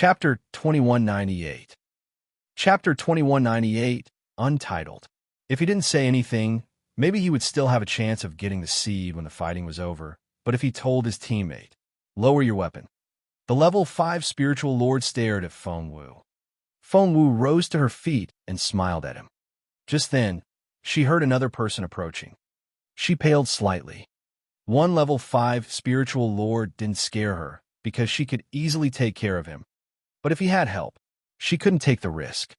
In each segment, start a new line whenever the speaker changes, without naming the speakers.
Chapter 2198. Chapter 2198, Untitled. If he didn't say anything, maybe he would still have a chance of getting the seed when the fighting was over, but if he told his teammate, "Lower your weapon." The level 5 spiritual lord stared at Feng Wu. Feng Wu rose to her feet and smiled at him. Just then, she heard another person approaching. She paled slightly. One level 5 spiritual lord didn't scare her because she could easily take care of him. But if he had help, she couldn't take the risk.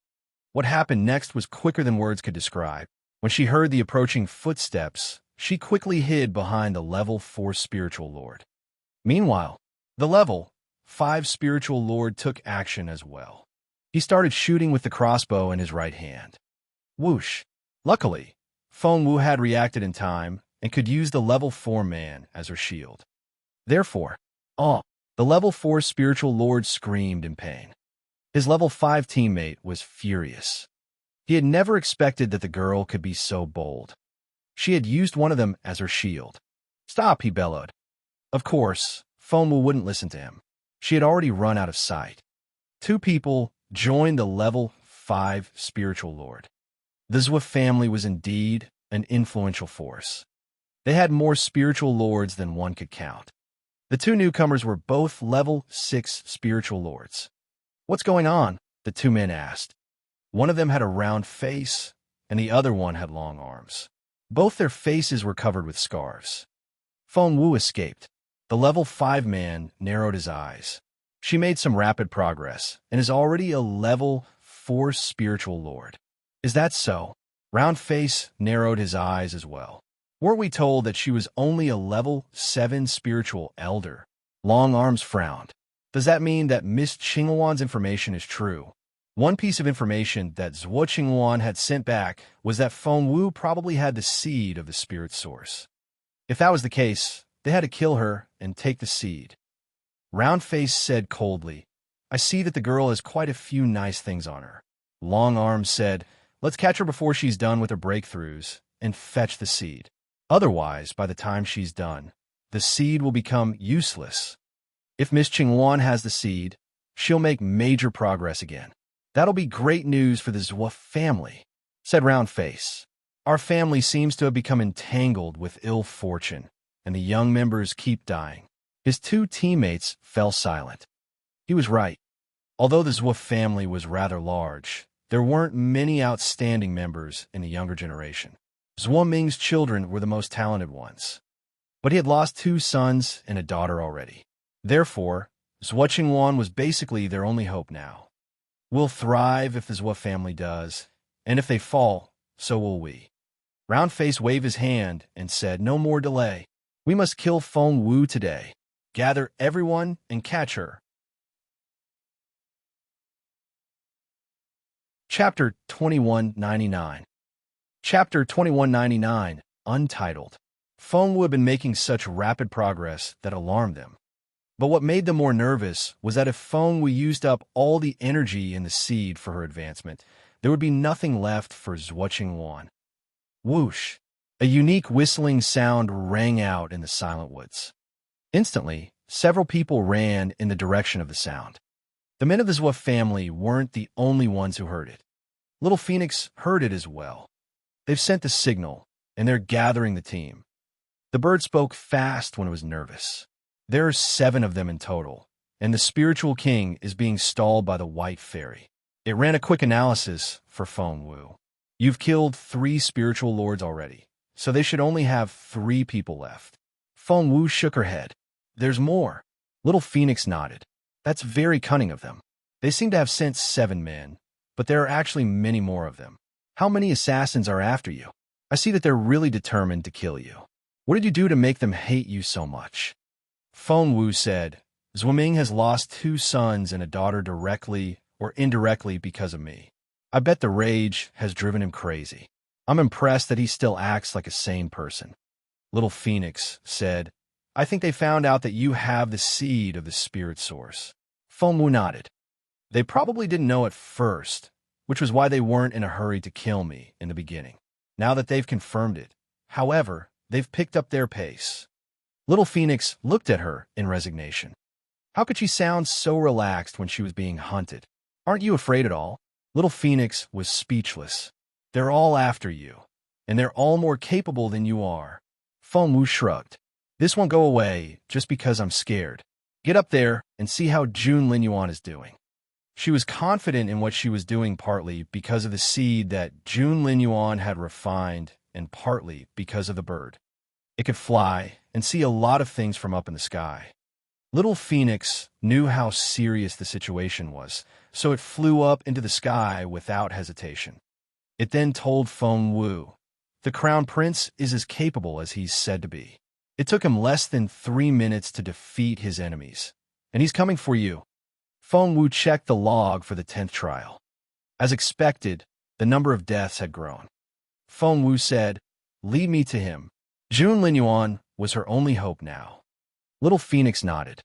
What happened next was quicker than words could describe. When she heard the approaching footsteps, she quickly hid behind the level 4 spiritual lord. Meanwhile, the level 5 spiritual lord took action as well. He started shooting with the crossbow in his right hand. Whoosh! Luckily, Feng Wu had reacted in time and could use the level 4 man as her shield. Therefore, the level 4 spiritual lord screamed in pain. His level 5 teammate was furious. He had never expected that the girl could be so bold. She had used one of them as her shield. "Stop," he bellowed. Of course, Feng Wu wouldn't listen to him. She had already run out of sight. Two people joined the level 5 spiritual lord. The Zhou family was indeed an influential force. They had more spiritual lords than one could count. The two newcomers were both level 6 spiritual lords. "What's going on?" the two men asked. One of them had a round face, and the other one had long arms. Both their faces were covered with scars. Feng Wu escaped. The level 5 man narrowed his eyes. She made some rapid progress, and is already a level 4 spiritual lord. "Is that so?" Round face narrowed his eyes as well. "Weren't we told that she was only a level 7 spiritual elder?" Long Arms frowned. "Does that mean that Miss Qingwan's information is true?" One piece of information that Zhuo Qingwan had sent back was that Feng Wu probably had the seed of the spirit source. If that was the case, they had to kill her and take the seed. Round Face said coldly, "I see that the girl has quite a few nice things on her." Long Arms said, "Let's catch her before she's done with her breakthroughs and fetch the seed. Otherwise, by the time she's done, the seed will become useless. If Miss Qingwan has the seed, she'll make major progress again. That'll be great news for the Zhou family," said Round Face. "Our family seems to have become entangled with ill fortune, and the young members keep dying." His two teammates fell silent. He was right. Although the Zhou family was rather large, there weren't many outstanding members in the younger generation. Zhuo Ming's children were the most talented ones, but he had lost 2 sons and a daughter already. Therefore, Zhuo Qingwan was basically their only hope now. "We'll thrive if the Zhuo family does, and if they fall, so will we." Round Face waved his hand and said, "No more delay. We must kill Feng Wu today. Gather everyone and catch her." Chapter 2199. Chapter 2199, Untitled. Feng Wu had been making such rapid progress that alarmed them. But what made them more nervous was that if Feng Wu used up all the energy in the seed for her advancement, there would be nothing left for Zhuo Qingwan. Whoosh! A unique whistling sound rang out in the silent woods. Instantly, several people ran in the direction of the sound. The men of the Zhou family weren't the only ones who heard it. Little Phoenix heard it as well. They've sent the signal, and they're gathering the team. The bird spoke fast when it was nervous. There are 7 of them in total, and the spiritual king is being stalled by the white fairy. It ran a quick analysis for Feng Wu. "You've killed 3 spiritual lords already, so they should only have 3 people left." Feng Wu shook her head. "There's more." Little Phoenix nodded. "That's very cunning of them. They seem to have sent 7 men, but there are actually many more of them. How many assassins are after you? I see that they're really determined to kill you. What did you do to make them hate you so much?" Feng Wu said, "Zhuo Ming has lost 2 sons and a daughter directly or indirectly because of me. I bet the rage has driven him crazy. I'm impressed that he still acts like a sane person." Little Phoenix said, "I think they found out that you have the seed of the spirit source." Feng Wu nodded. "They probably didn't know at first, which was why they weren't in a hurry to kill me in the beginning. Now that they've confirmed it, however, they've picked up their pace." Little Phoenix looked at her in resignation. How could she sound so relaxed when she was being hunted? Aren't you afraid at all? Little Phoenix was speechless. They're all after you, and they're all more capable than you are. Feng Wu shrugged. This won't go away just because I'm scared. Get up there and see how Jun Linyuan is doing. She was confident in what she was doing partly because of the seed that Jun Linyuan had refined and partly because of the bird. It could fly and see a lot of things from up in the sky. Little Phoenix knew how serious the situation was, so it flew up into the sky without hesitation. It then told Feng Wu, "The Crown Prince is as capable as he's said to be. It took him less than 3 minutes to defeat his enemies, and he's coming for you." Feng Wu checked the log for the 10th trial. As expected, the number of deaths had grown. Feng Wu said, "Lead me to him." Jun Linyuan was her only hope now. Little Phoenix nodded.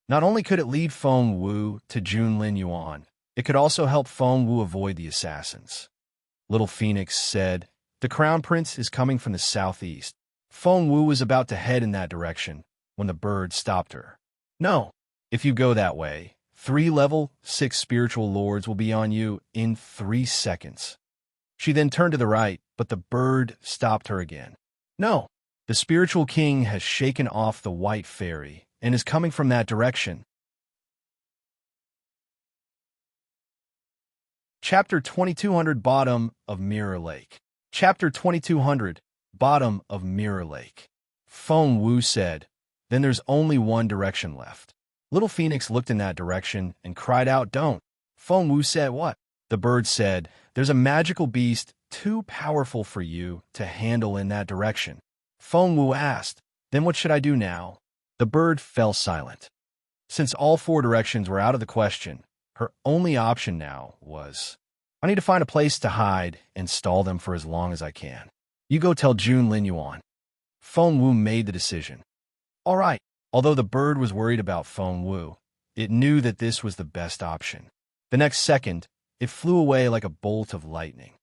Not only could it lead Feng Wu to Jun Linyuan, it could also help Feng Wu avoid the assassins. Little Phoenix said, "The Crown Prince is coming from the southeast." Feng Wu was about to head in that direction when the bird stopped her. "No, if you go that way, 3 level 6 spiritual lords will be on you in 3 seconds. She then turned to the right, but the bird stopped her again. "No, the spiritual king has shaken off the white fairy and is coming from that direction." Chapter 2200 Bottom of Mirror Lake. Chapter 2200 Bottom of Mirror Lake. Feng Wu said, "Then there's only one direction left." Little Phoenix looked in that direction and cried out, "Don't." Feng Wu said, "What?" The bird said, "There's a magical beast too powerful for you to handle in that direction." Feng Wu asked, "Then what should I do now?" The bird fell silent. Since all 4 directions were out of the question, her only option now was, "I need to find a place to hide and stall them for as long as I can. You go tell Jun Linyuan." Feng Wu made the decision. All right. Although the bird was worried about Feng Wu, it knew that this was the best option. The next second, it flew away like a bolt of lightning.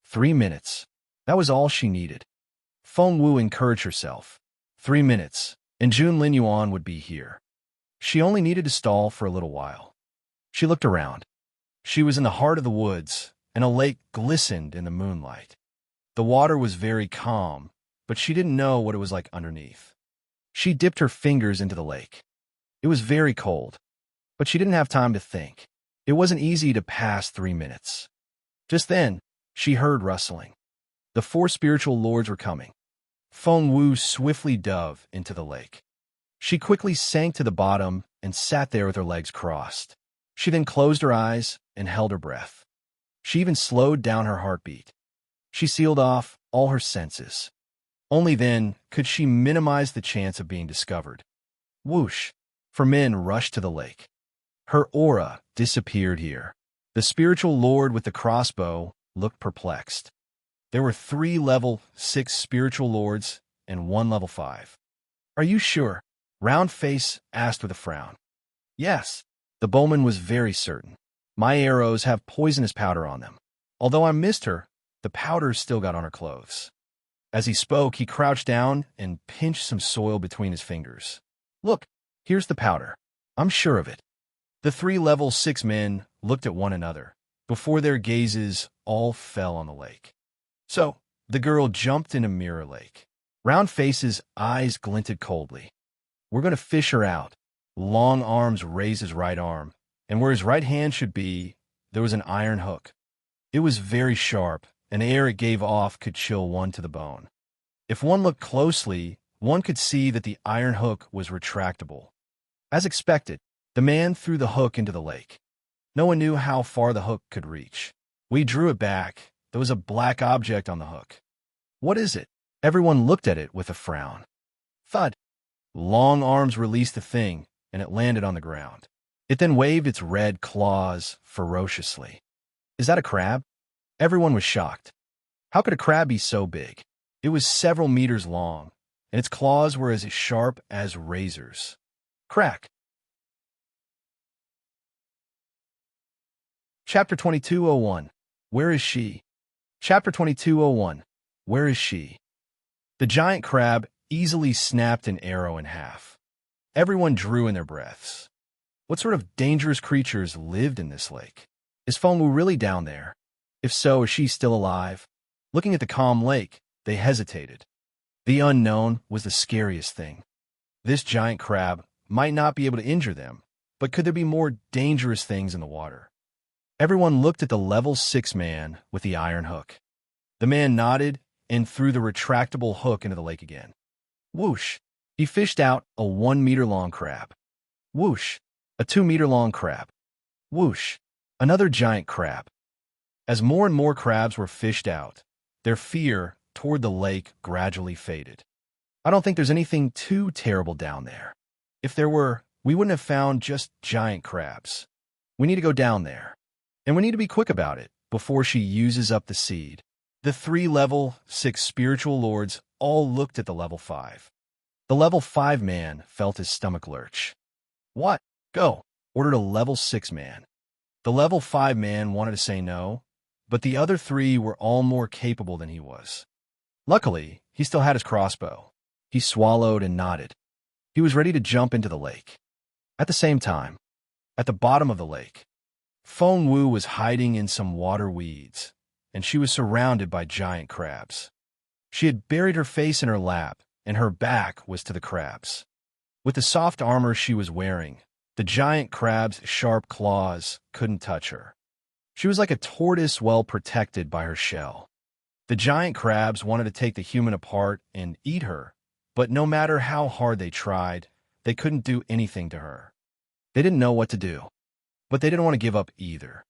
3 minutes. That was all she needed. Feng Wu encouraged herself. 3 minutes, and Jun Linyuan would be here. She only needed to stall for a little while. She looked around. She was in the heart of the woods, and a lake glistened in the moonlight. The water was very calm, but she didn't know what it was like underneath. She dipped her fingers into the lake. It was very cold, but she didn't have time to think. It wasn't easy to pass 3 minutes. Just then, she heard rustling. The 4 spiritual lords were coming. Feng Wu swiftly dove into the lake. She quickly sank to the bottom and sat there with her legs crossed. She then closed her eyes and held her breath. She even slowed down her heartbeat. She sealed off all her senses. Only then could she minimize the chance of being discovered. Whoosh! 4 men rushed to the lake. Her aura disappeared here. The spiritual lord with the crossbow looked perplexed. There were 3 level 6 spiritual lords and 1 level 5. "Are you sure?" Roundface asked with a frown. "Yes." The bowman was very certain. "My arrows have poisonous powder on them. Although I missed her, the powder still got on her clothes." As he spoke, he crouched down and pinched some soil between his fingers. "Look, here's the powder. I'm sure of it." The 3 level 6 men looked at one another, before their gazes all fell on the lake. So, the girl jumped into Mirror Lake. Roundface's eyes glinted coldly. "We're going to fish her out." Long Arms raised his right arm, and where his right hand should be, there was an iron hook. It was very sharp, and the air it gave off could chill one to the bone. If one looked closely, one could see that the iron hook was retractable. As expected, the man threw the hook into the lake. No one knew how far the hook could reach. We drew it back. There was a black object on the hook. "What is it?" Everyone looked at it with a frown. Thud! Long Arms released the thing, and it landed on the ground. It then waved its red claws ferociously. "Is that a crab?" Everyone was shocked. How could a crab be so big? It was several meters long, and its claws were as sharp as razors. Crack! Chapter 2201. Where is she? Chapter 2201. Where is she? The giant crab easily snapped an arrow in half. Everyone drew in their breaths. What sort of dangerous creatures lived in this lake? Is Fengwu really down there? If so, is she still alive? Looking at the calm lake, they hesitated. The unknown was the scariest thing. This giant crab might not be able to injure them, but could there be more dangerous things in the water? Everyone looked at the level 6 man with the iron hook. The man nodded and threw the retractable hook into the lake again. Whoosh! He fished out a 1-meter-long crab. Whoosh! A 2-meter-long crab. Whoosh! Another giant crab. As more and more crabs were fished out, their fear toward the lake gradually faded. I don't think there's anything too terrible down there. If there were, we wouldn't have found just giant crabs. We need to go down there. And we need to be quick about it before she uses up the seed. The 3 level 6 spiritual lords all looked at the level 5. The level 5 man felt his stomach lurch. What? Go, ordered a level 6 man. The level 5 man wanted to say no, but the other 3 were all more capable than he was. Luckily, he still had his crossbow. He swallowed and nodded. He was ready to jump into the lake. At the same time, at the bottom of the lake, Fengwu was hiding in some water weeds, and she was surrounded by giant crabs. She had buried her face in her lap, and her back was to the crabs. With the soft armor she was wearing, the giant crab's sharp claws couldn't touch her. She was like a tortoise well protected by her shell. The giant crabs wanted to take the human apart and eat her, but no matter how hard they tried, they couldn't do anything to her. They didn't know what to do, but they didn't want to give up either.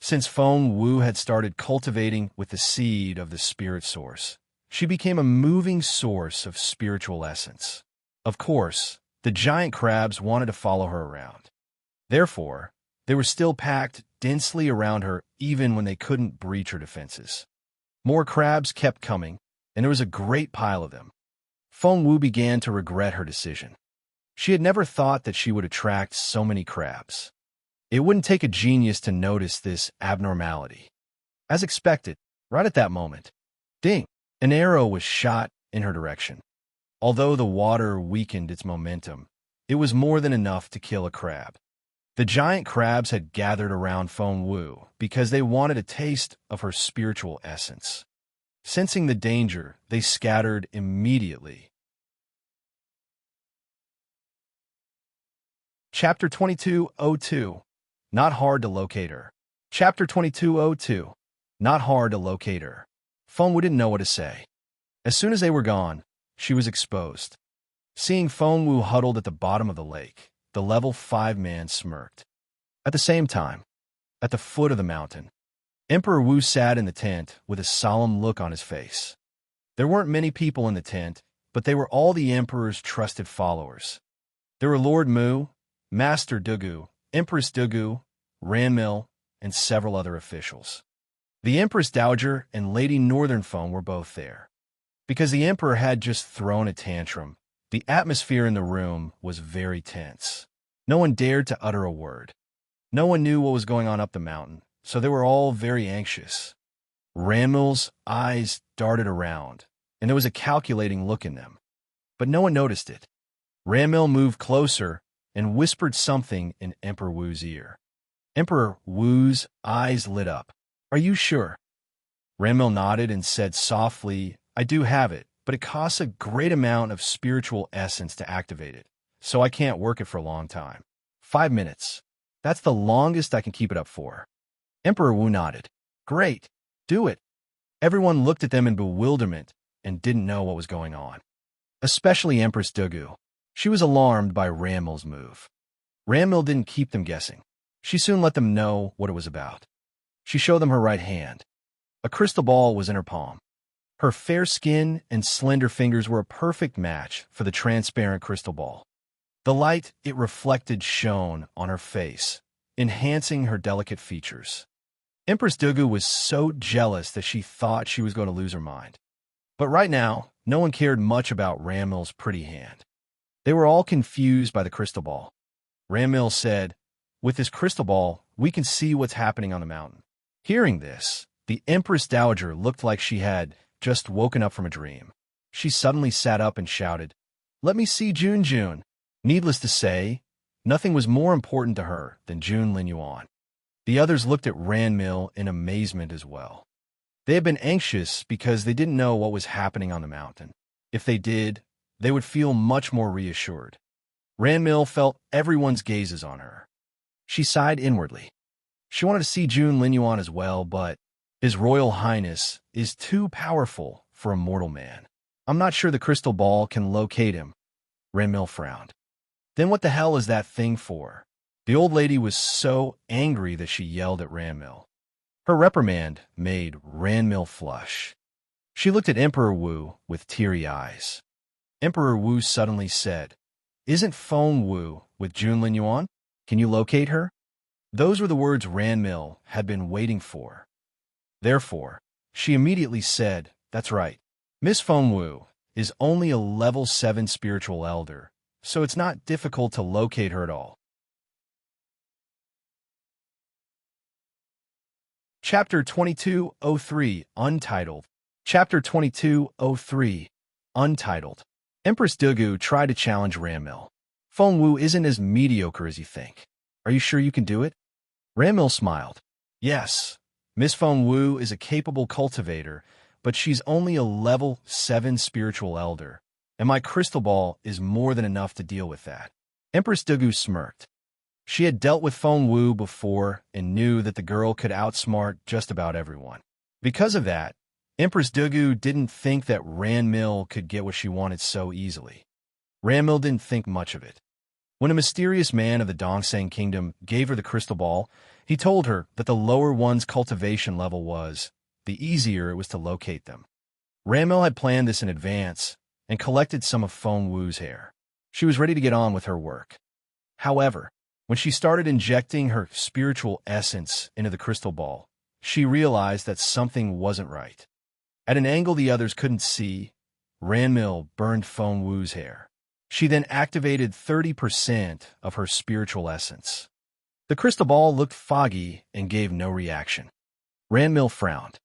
Since Fengwu had started cultivating with the seed of the spirit source, she became a moving source of spiritual essence. Of course, the giant crabs wanted to follow her around. Therefore, they were still packed densely around her even when they couldn't breach her defenses. More crabs kept coming, and there was a great pile of them. Fengwu began to regret her decision. She had never thought that she would attract so many crabs. It wouldn't take a genius to notice this abnormality. As expected, right at that moment, ding, an arrow was shot in her direction. Although the water weakened its momentum, it was more than enough to kill a crab. The giant crabs had gathered around Fengwu because they wanted a taste of her spiritual essence. Sensing the danger, they scattered immediately. Chapter 2202. Not hard to locate her. Chapter 2202. Not hard to locate her. Fengwu didn't know what to say. As soon as they were gone, she was exposed. Seeing Fengwu huddled at the bottom of the lake, the level 5 man smirked. At the same time, at the foot of the mountain, Emperor Wu sat in the tent with a solemn look on his face. There weren't many people in the tent, but they were all the Emperor's trusted followers. There were Lord Mu, Master Dugu, Empress Dugu, Ranmil, and several other officials. The Empress Dowager and Lady Northern Phone were both there. Because the Emperor had just thrown a tantrum, the atmosphere in the room was very tense. No one dared to utter a word. No one knew what was going on up the mountain, so they were all very anxious. Ranmil's eyes darted around, and there was a calculating look in them. But no one noticed it. Ranmil moved closer and whispered something in Emperor Wu's ear. Emperor Wu's eyes lit up. "Are you sure?" Ranmil nodded and said softly, "I do have it, but it costs a great amount of spiritual essence to activate it, so I can't work it for a long time. 5 minutes. That's the longest I can keep it up for." Emperor Wu nodded. "Great. Do it." Everyone looked at them in bewilderment and didn't know what was going on. Especially Empress Dugu. She was alarmed by Ranmil's move. Ranmil didn't keep them guessing. She soon let them know what it was about. She showed them her right hand. A crystal ball was in her palm. Her fair skin and slender fingers were a perfect match for the transparent crystal ball. The light it reflected shone on her face, enhancing her delicate features. Empress Dugu was so jealous that she thought she was going to lose her mind. But right now, no one cared much about Ranmil's pretty hand. They were all confused by the crystal ball. Ranmil said, "With this crystal ball, we can see what's happening on the mountain." Hearing this, the Empress Dowager looked like she had just woken up from a dream. She suddenly sat up and shouted, "Let me see Jun Jun." Needless to say, Nothing was more important to her than June Linyuan. The others looked at Ranmil in amazement as well. They had been anxious because they didn't know what was happening on the mountain. If they did, they would feel much more reassured. Ranmil felt everyone's gazes on her. She sighed inwardly. She wanted to see June Linyuan as well, but His Royal Highness is too powerful for a mortal man. I'm not sure the crystal ball can locate him. Ranmil frowned. Then what the hell is that thing for? The old lady was so angry that she yelled at Ranmil. Her reprimand made Ranmil flush. She looked at Emperor Wu with teary eyes. Emperor Wu suddenly said, "Isn't Feng Wu with June Linyuan? Can you locate her?" Those were the words Ranmil had been waiting for. Therefore, she immediately said, "That's right. Miss Feng Wu is only a level 7 spiritual elder, so it's not difficult to locate her at all." Chapter 2203, Untitled. Chapter 2203, Untitled. Empress Dugu tried to challenge Ranmil. Feng Wu isn't as mediocre as you think. Are you sure you can do it? Ranmil smiled. Yes, Miss Feng Wu is a capable cultivator, but she's only a level 7 spiritual elder, and my crystal ball is more than enough to deal with that. Empress Dugu smirked. She had dealt with Feng Wu before and knew that the girl could outsmart just about everyone. Because of that, Empress Dugu didn't think that Ranmil could get what she wanted so easily. Ranmil didn't think much of it. When a mysterious man of the Dongsang Kingdom gave her the crystal ball, he told her that the lower one's cultivation level was, the easier it was to locate them. Ranmil had planned this in advance and collected some of Feng Wu's hair. She was ready to get on with her work. However, when she started injecting her spiritual essence into the crystal ball, she realized that something wasn't right. At an angle the others couldn't see, Ranmil burned Feng Wu's hair. She then activated 30% of her spiritual essence. The crystal ball looked foggy and gave no reaction. Ranmil frowned.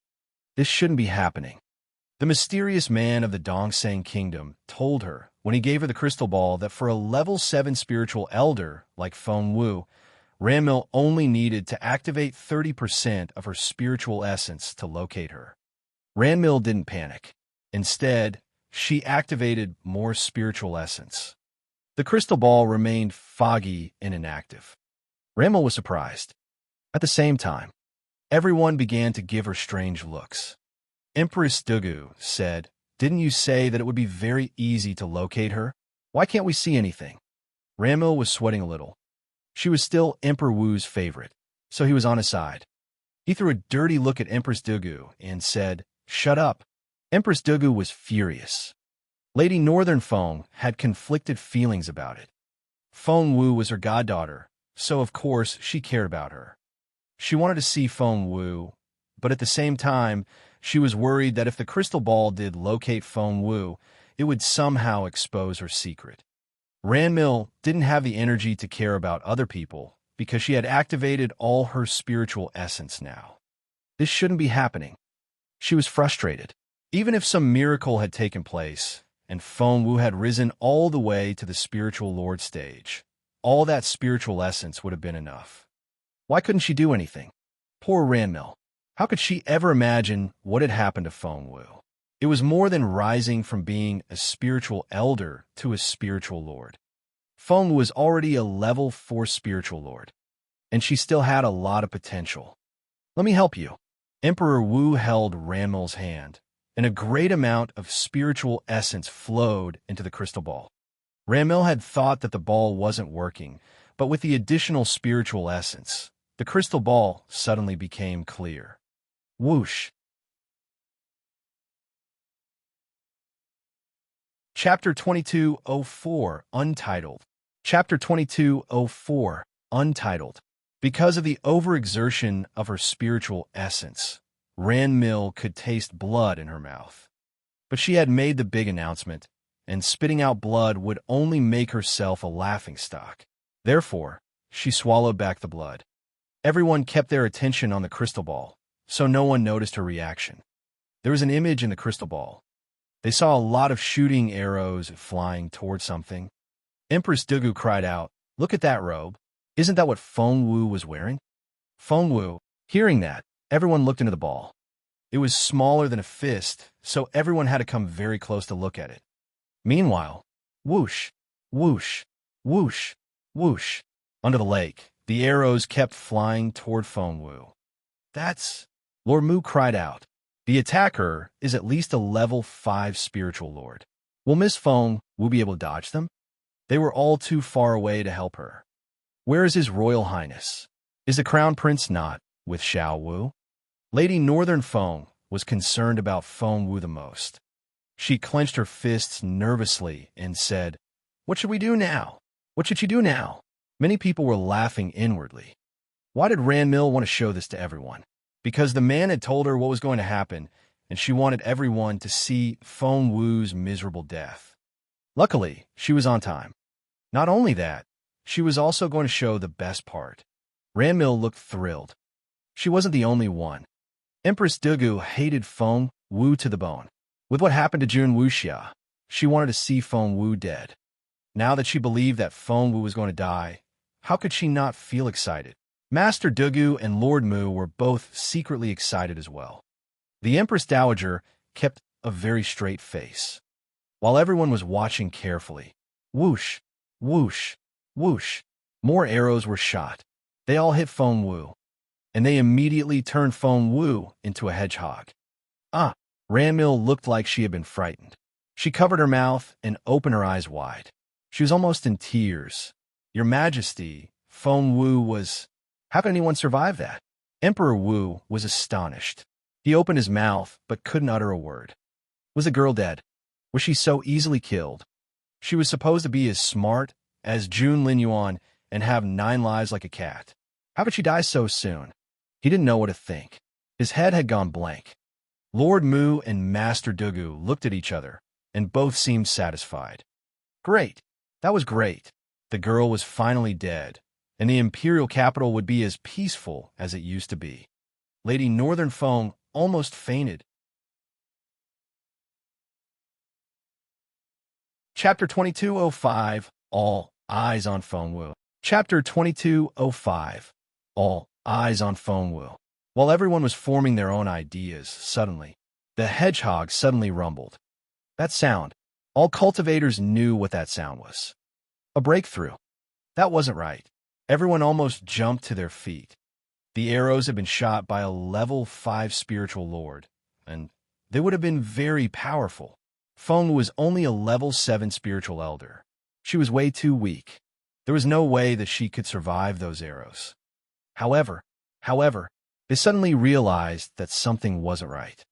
This shouldn't be happening. The mysterious man of the Dongsang Kingdom told her when he gave her the crystal ball that for a level 7 spiritual elder like Feng Wu, Ranmil only needed to activate 30% of her spiritual essence to locate her. Ranmil didn't panic. Instead, she activated more spiritual essence. The crystal ball remained foggy and inactive. Ranmil was surprised. At the same time, everyone began to give her strange looks. Empress Dugu said, "Didn't you say that it would be very easy to locate her? Why can't we see anything?" Ranmil was sweating a little. She was still Emperor Wu's favorite, so he was on his side. He threw a dirty look at Empress Dugu and said, "Shut up." Empress Dugu was furious. Lady Northern Feng had conflicted feelings about it. Feng Wu was her goddaughter, so of course she cared about her. She wanted to see Feng Wu, but at the same time, she was worried that if the crystal ball did locate Feng Wu, it would somehow expose her secret. Ranmil didn't have the energy to care about other people because she had activated all her spiritual essence now. This shouldn't be happening. She was frustrated. Even if some miracle had taken place, and Feng Wu had risen all the way to the spiritual lord stage, all that spiritual essence would have been enough. Why couldn't she do anything? Poor Ranmil. How could she ever imagine what had happened to Feng Wu? It was more than rising from being a spiritual elder to a spiritual lord. Feng Wu was already a level 4 spiritual lord, and she still had a lot of potential. "Let me help you." Emperor Wu held Ranmil's hand, and a great amount of spiritual essence flowed into the crystal ball. Ranmil had thought that the ball wasn't working, but with the additional spiritual essence, the crystal ball suddenly became clear. Whoosh! Chapter 2204, Untitled. Chapter 2204, Untitled. Because of the overexertion of her spiritual essence, Ranmil could taste blood in her mouth. But she had made the big announcement, and spitting out blood would only make herself a laughingstock. Therefore, she swallowed back the blood. Everyone kept their attention on the crystal ball, so no one noticed her reaction. There was an image in the crystal ball. They saw a lot of shooting arrows flying toward something. Empress Dugu cried out, Look at that robe. Isn't that what Feng Wu was wearing? Feng Wu, hearing that, everyone looked into the ball. It was smaller than a fist, so everyone had to come very close to look at it. Meanwhile, whoosh, whoosh, whoosh, whoosh. Under the lake, the arrows kept flying toward Feng Wu. That's... Lord Mu cried out. The attacker is at least a level 5 spiritual lord. Will Miss Feng Wu be able to dodge them? They were all too far away to help her. Where is His Royal Highness? Is the Crown Prince not with Xiao Wu? Lady Northern Feng was concerned about Feng Wu the most. She clenched her fists nervously and said, "What should we do now? What should she do now?" Many people were laughing inwardly. Why did Ranmil want to show this to everyone? Because the man had told her what was going to happen, and she wanted everyone to see Feng Wu's miserable death. Luckily, she was on time. Not only that, she was also going to show the best part. Ranmil looked thrilled. She wasn't the only one. Empress Dugu hated Feng Wu to the bone. With what happened to Jun Wuxia, she wanted to see Feng Wu dead. Now that she believed that Feng Wu was going to die, how could she not feel excited? Master Dugu and Lord Mu were both secretly excited as well. The Empress Dowager kept a very straight face. While everyone was watching carefully, whoosh, whoosh, whoosh, more arrows were shot. They all hit Feng Wu, and they immediately turned Feng Wu into a hedgehog. Ranmil looked like she had been frightened. She covered her mouth and opened her eyes wide. She was almost in tears. "Your Majesty, Feng Wu was... How could anyone survive that?" Emperor Wu was astonished. He opened his mouth but couldn't utter a word. Was the girl dead? Was she so easily killed? She was supposed to be as smart as Jun Linyuan and have 9 lives like a cat. How could she die so soon? He didn't know what to think. His head had gone blank. Lord Mu and Master Dugu looked at each other, and both seemed satisfied. Great. That was great. The girl was finally dead, and the Imperial capital would be as peaceful as it used to be. Lady Northern Feng almost fainted. Chapter 2205, All Eyes on Feng Wu. Chapter 2205, All Eyes on Feng Wu. While everyone was forming their own ideas, suddenly, the hedgehog suddenly rumbled. That sound, all cultivators knew what that sound was. A breakthrough. That wasn't right. Everyone almost jumped to their feet. The arrows had been shot by a level 5 spiritual lord, and they would have been very powerful. Feng was only a level 7 spiritual elder. She was way too weak. There was no way that she could survive those arrows. However, they suddenly realized that something wasn't right.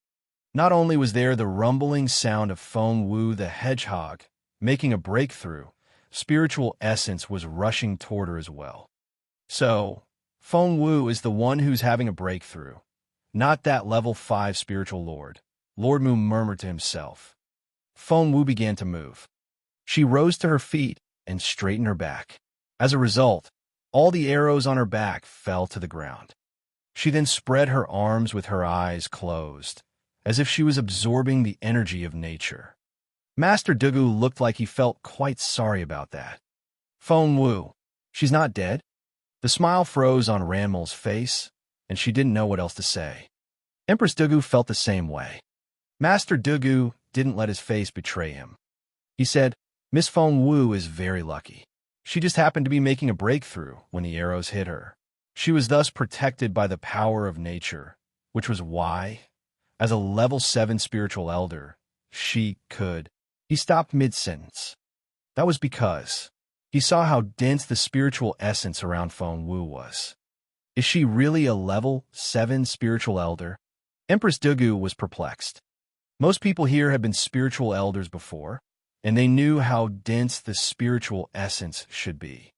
Not only was there the rumbling sound of Feng Wu the hedgehog making a breakthrough, spiritual essence was rushing toward her as well. So, Feng Wu is the one who's having a breakthrough, not that level 5 spiritual lord, Lord Mu murmured to himself. Feng Wu began to move. She rose to her feet and straightened her back. As a result, all the arrows on her back fell to the ground. She then spread her arms with her eyes closed, as if she was absorbing the energy of nature. Master Dugu looked like he felt quite sorry about that. Feng Wu, she's not dead? The smile froze on Ranmil's face, and she didn't know what else to say. Empress Dugu felt the same way. Master Dugu didn't let his face betray him. He said, "Miss Feng Wu is very lucky. She just happened to be making a breakthrough when the arrows hit her. She was thus protected by the power of nature, which was why, as a level 7 spiritual elder, she could..." He stopped mid-sentence. That was because he saw how dense the spiritual essence around Feng Wu was. Is she really a level 7 spiritual elder? Empress Dugu was perplexed. Most people here had been spiritual elders before, and they knew how dense the spiritual essence should be.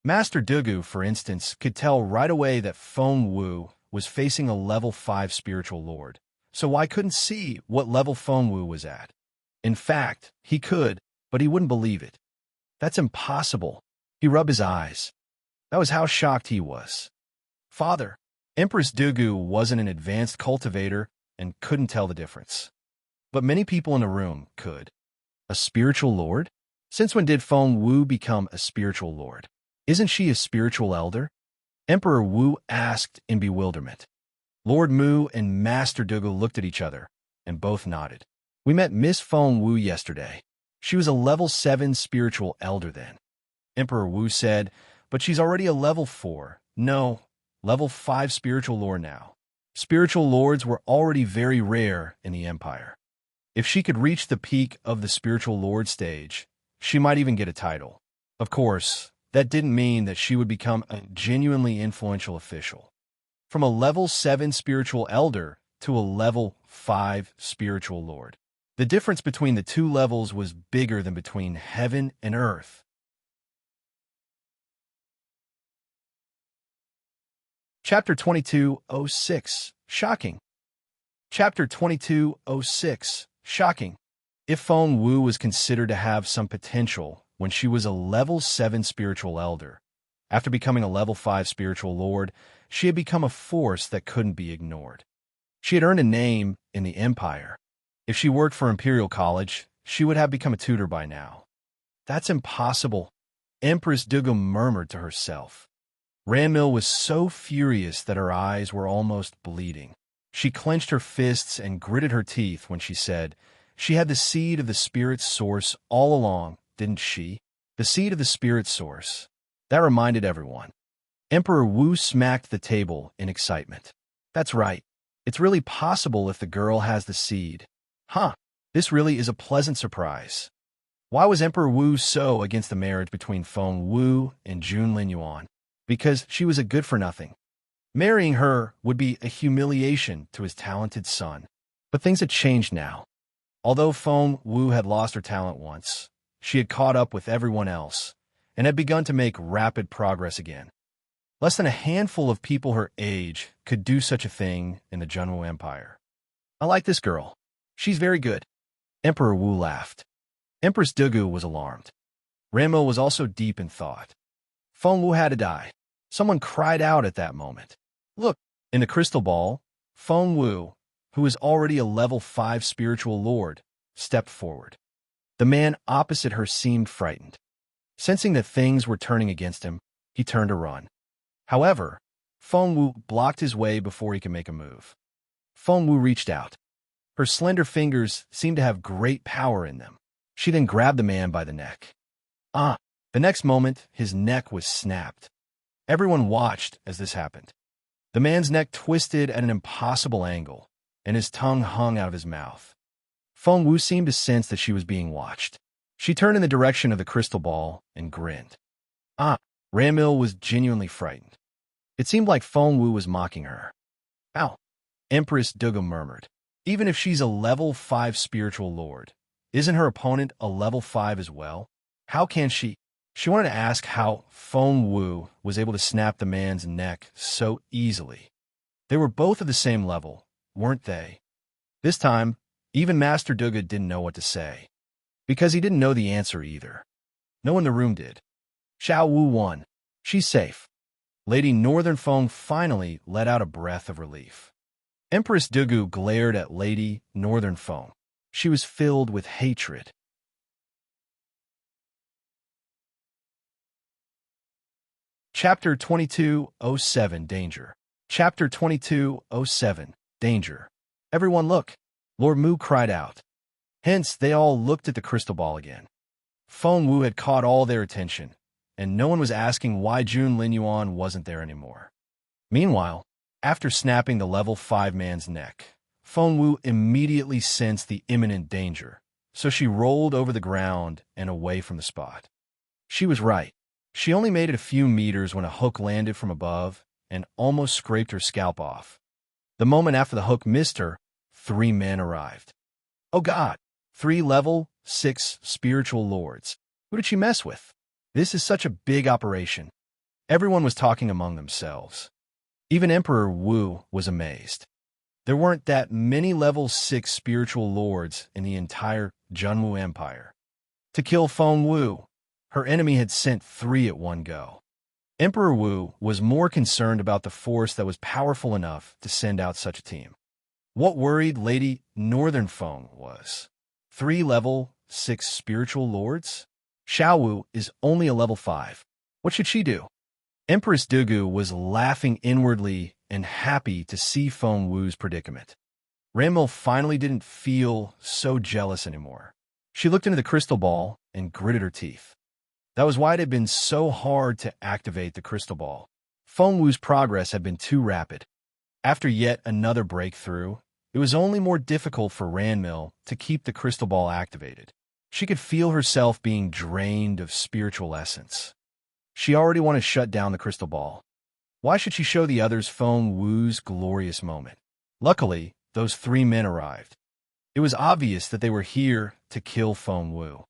Master Dugu, for instance, could tell right away that Feng Wu was facing a level 5 spiritual lord, so I couldn't see what level Feng Wu was at. In fact, he could, but he wouldn't believe it. That's impossible. He rubbed his eyes. That was how shocked he was. Father, Empress Dugu wasn't an advanced cultivator and couldn't tell the difference. But many people in the room could. A spiritual lord? Since when did Feng Wu become a spiritual lord? Isn't she a spiritual elder? Emperor Wu asked in bewilderment. Lord Mu and Master Dougal looked at each other, and both nodded. We met Miss Feng Wu yesterday. She was a level 7 spiritual elder then. Emperor Wu said, but she's already a level 4. No, level 5 spiritual lord now. Spiritual lords were already very rare in the Empire. If she could reach the peak of the spiritual lord stage, she might even get a title. Of course, that didn't mean that she would become a genuinely influential official. From a level 7 spiritual elder to a level 5 spiritual lord. The difference between the two levels was bigger than between heaven and earth. Chapter 2206. Shocking. Chapter 2206. Shocking. If Feng Wu was considered to have some potential when she was a level 7 spiritual elder, after becoming a level 5 spiritual lord, she had become a force that couldn't be ignored. She had earned a name in the Empire. If she worked for Imperial College, she would have become a tutor by now. That's impossible, Empress Dougal murmured to herself. Ranmil was so furious that her eyes were almost bleeding. She clenched her fists and gritted her teeth when she said, she had the seed of the spirit source all along, didn't she? The seed of the spirit source. That reminded everyone. Emperor Wu smacked the table in excitement. That's right. It's really possible if the girl has the seed. Huh, this really is a pleasant surprise. Why was Emperor Wu so against the marriage between Feng Wu and Jun Linyuan? Because she was a good-for-nothing. Marrying her would be a humiliation to his talented son. But things had changed now. Although Feng Wu had lost her talent once, she had caught up with everyone else and had begun to make rapid progress again. Less than a handful of people her age could do such a thing in the Junwu Empire. I like this girl. She's very good. Emperor Wu laughed. Empress Dougal was alarmed. Ranmil was also deep in thought. Feng Wu had to die. Someone cried out at that moment. Look, in the crystal ball, Feng Wu, who is already a level 5 spiritual lord, stepped forward. The man opposite her seemed frightened. Sensing that things were turning against him, he turned to run. However, Feng Wu blocked his way before he could make a move. Feng Wu reached out. Her slender fingers seemed to have great power in them. She then grabbed the man by the neck. The next moment, his neck was snapped. Everyone watched as this happened. The man's neck twisted at an impossible angle, and his tongue hung out of his mouth. Feng Wu seemed to sense that she was being watched. She turned in the direction of the crystal ball and grinned. Ranmil was genuinely frightened. It seemed like Feng Wu was mocking her. Ow, Empress Dougal murmured. Even if she's a level 5 spiritual lord, isn't her opponent a level 5 as well? How can she? She wanted to ask how Feng Wu was able to snap the man's neck so easily. They were both of the same level, weren't they? This time, even Master Dougal didn't know what to say, because he didn't know the answer either. No one in the room did. Xiao Wu won. She's safe. Lady Northern Feng finally let out a breath of relief. Empress Dougal glared at Lady Northern Feng. She was filled with hatred. Chapter 2207 Danger. Chapter 2207 Danger. Everyone look. Lord Mu cried out. Hence, they all looked at the crystal ball again. Feng Wu had caught all their attention, and no one was asking why Jun Linyuan wasn't there anymore. Meanwhile, after snapping the level 5 man's neck, Feng Wu immediately sensed the imminent danger, so she rolled over the ground and away from the spot. She was right. She only made it a few meters when a hook landed from above and almost scraped her scalp off. The moment after the hook missed her, 3 men arrived. Oh God, 3 level 6 spiritual lords. Who did she mess with? This is such a big operation. Everyone was talking among themselves. Even Emperor Wu was amazed. There weren't that many level 6 spiritual lords in the entire Junwu Empire. To kill Feng Wu, her enemy had sent 3 at one go. Emperor Wu was more concerned about the force that was powerful enough to send out such a team. What worried Lady Northern Feng was 3 level 6 spiritual lords? Xiao Wu is only a level 5. What should she do? Empress Dugu was laughing inwardly and happy to see Feng Wu's predicament. Ranmil finally didn't feel so jealous anymore. She looked into the crystal ball and gritted her teeth. That was why it had been so hard to activate the crystal ball. Feng Wu's progress had been too rapid. After yet another breakthrough, it was only more difficult for Ranmil to keep the crystal ball activated. She could feel herself being drained of spiritual essence. She already wanted to shut down the crystal ball. Why should she show the others Feng Wu's glorious moment? Luckily, those 3 men arrived. It was obvious that they were here to kill Feng Wu.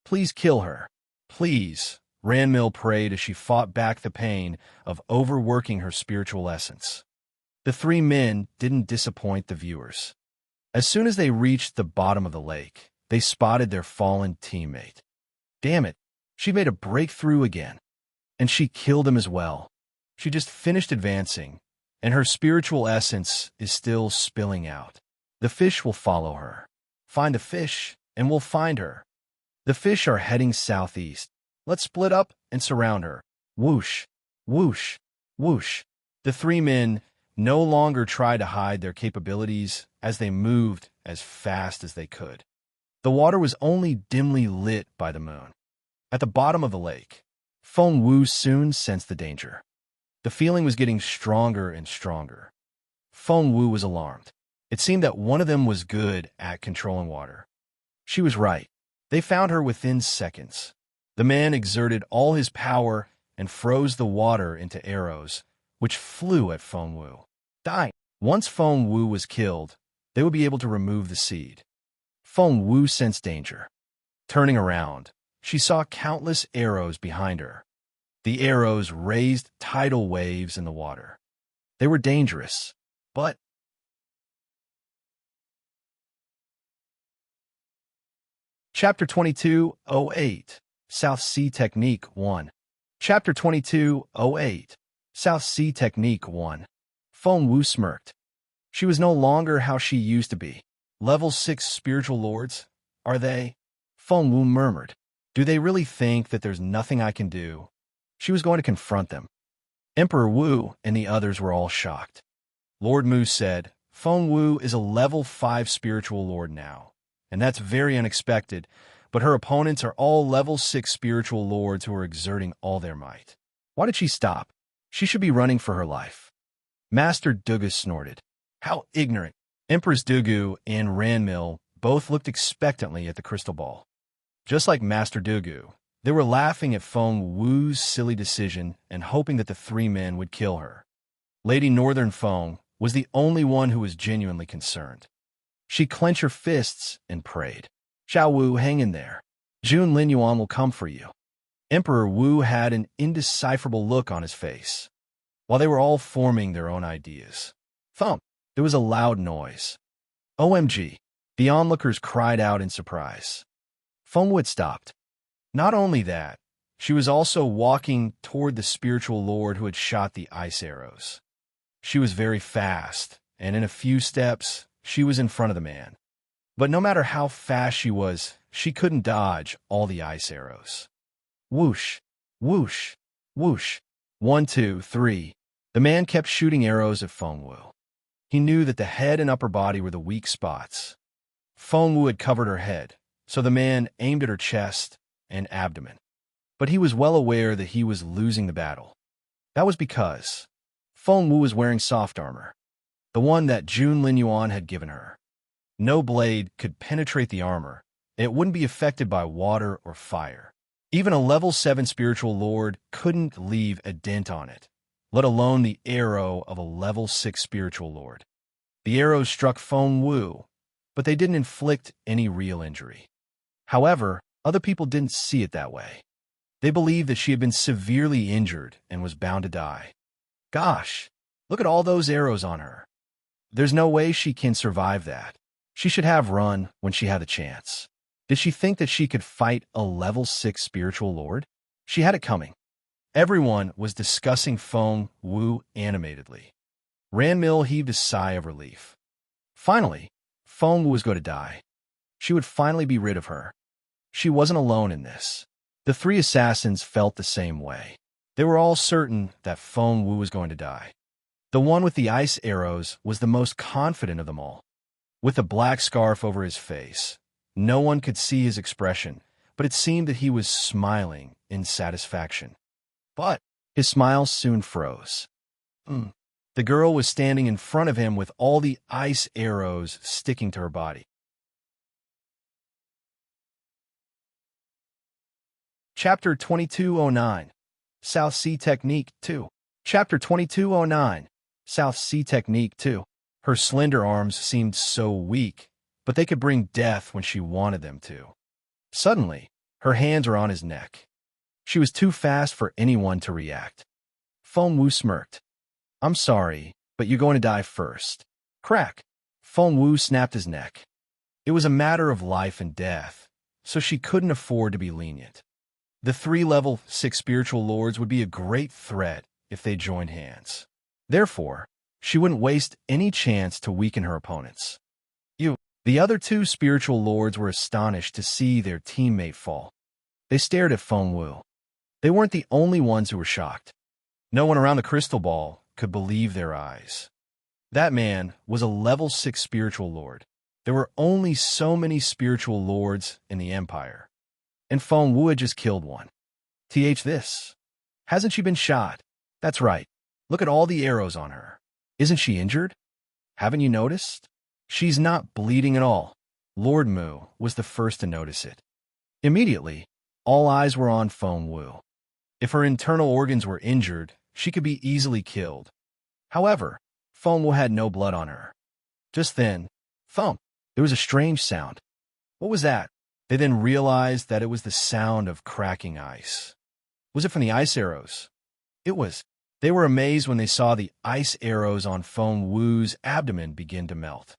Please kill her. Please, Ranmil prayed as she fought back the pain of overworking her spiritual essence. The 3 men didn't disappoint the viewers. As soon as they reached the bottom of the lake, they spotted their fallen teammate. Damn it, she made a breakthrough again. And she killed him as well. She just finished advancing, and her spiritual essence is still spilling out. The fish will follow her. Find the fish, and we'll find her. The fish are heading southeast. Let's split up and surround her. Whoosh, whoosh, whoosh. The 3 men no longer tried to hide their capabilities as they moved as fast as they could. The water was only dimly lit by the moon. At the bottom of the lake, Feng Wu soon sensed the danger. The feeling was getting stronger and stronger. Feng Wu was alarmed. It seemed that one of them was good at controlling water. She was right. They found her within seconds. The man exerted all his power and froze the water into arrows, which flew at Feng Wu. Dying. Once Feng Wu was killed, they would be able to remove the seed. Feng Wu sensed danger. Turning around, she saw countless arrows behind her. The arrows raised tidal waves in the water. They were dangerous, but Chapter 2208, South Sea Technique 1. Chapter 2208, South Sea Technique 1. Feng Wu smirked. She was no longer how she used to be. Level 6 spiritual lords, are they? Feng Wu murmured. Do they really think that there's nothing I can do? She was going to confront them. Emperor Wu and the others were all shocked. Lord Mu said, Feng Wu is a level 5 spiritual lord now, and that's very unexpected, but her opponents are all level 6 spiritual lords who are exerting all their might. Why did she stop? She should be running for her life. Master Dugu snorted. How ignorant. Empress Dugu and Ranmil both looked expectantly at the crystal ball. Just like Master Dugu, they were laughing at Feng Wu's silly decision and hoping that the 3 men would kill her. Lady Northern Feng was the only one who was genuinely concerned. She clenched her fists and prayed. Xiao Wu, hang in there. Jun Linyuan will come for you. Emperor Wu had an indecipherable look on his face. While they were all forming their own ideas. Thump! There was a loud noise. OMG! The onlookers cried out in surprise. Feng Wu had stopped. Not only that, she was also walking toward the spiritual lord who had shot the ice arrows. She was very fast, and in a few steps, she was in front of the man. But no matter how fast she couldn't dodge all the ice arrows. Whoosh, whoosh, whoosh. 1, 2, 3. The man kept shooting arrows at Feng Wu. He knew that the head and upper body were the weak spots. Feng Wu had covered her head, so the man aimed at her chest and abdomen. But he was well aware that he was losing the battle. That was because Feng Wu was wearing soft armor, the one that Jun Linyuan had given her. No blade could penetrate the armor. It wouldn't be affected by water or fire. Even a level 7 spiritual lord couldn't leave a dent on it, let alone the arrow of a level 6 spiritual lord. The arrows struck Feng Wu, but they didn't inflict any real injury. However, other people didn't see it that way. They believed that she had been severely injured and was bound to die. Gosh, look at all those arrows on her. There's no way she can survive that. She should have run when she had the chance. Did she think that she could fight a level 6 spiritual lord? She had it coming. Everyone was discussing Feng Wu animatedly. Ranmil heaved a sigh of relief. Finally, Feng Wu was going to die. She would finally be rid of her. She wasn't alone in this. The 3 assassins felt the same way. They were all certain that Feng Wu was going to die. The one with the ice arrows was the most confident of them all. With a black scarf over his face, no one could see his expression, but it seemed that he was smiling in satisfaction. But his smile soon froze. The girl was standing in front of him with all the ice arrows sticking to her body. Chapter 2209, South Sea Technique 2. Chapter 2209, South Sea Technique 2. Her slender arms seemed so weak, but they could bring death when she wanted them to. Suddenly, her hands were on his neck. She was too fast for anyone to react. Feng Wu smirked. "I'm sorry, but you're going to die first." Crack! Feng Wu snapped his neck. It was a matter of life and death, so she couldn't afford to be lenient. The 3 level 6 spiritual lords would be a great threat if they joined hands. Therefore, she wouldn't waste any chance to weaken her opponents. The other 2 spiritual lords were astonished to see their teammate fall. They stared at Feng Wu. They weren't the only ones who were shocked. No one around the crystal ball could believe their eyes. That man was a level 6 spiritual lord. There were only so many spiritual lords in the Empire. And Feng Wu had just killed one. This. Hasn't she been shot? That's right. Look at all the arrows on her. Isn't she injured? Haven't you noticed? She's not bleeding at all. Lord Mu was the first to notice it. Immediately, all eyes were on Feng Wu. If her internal organs were injured, she could be easily killed. However, Feng Wu had no blood on her. Just then, thump, there was a strange sound. What was that? They then realized that it was the sound of cracking ice. Was it from the ice arrows? It was. They were amazed when they saw the ice arrows on Feng Wu's abdomen begin to melt.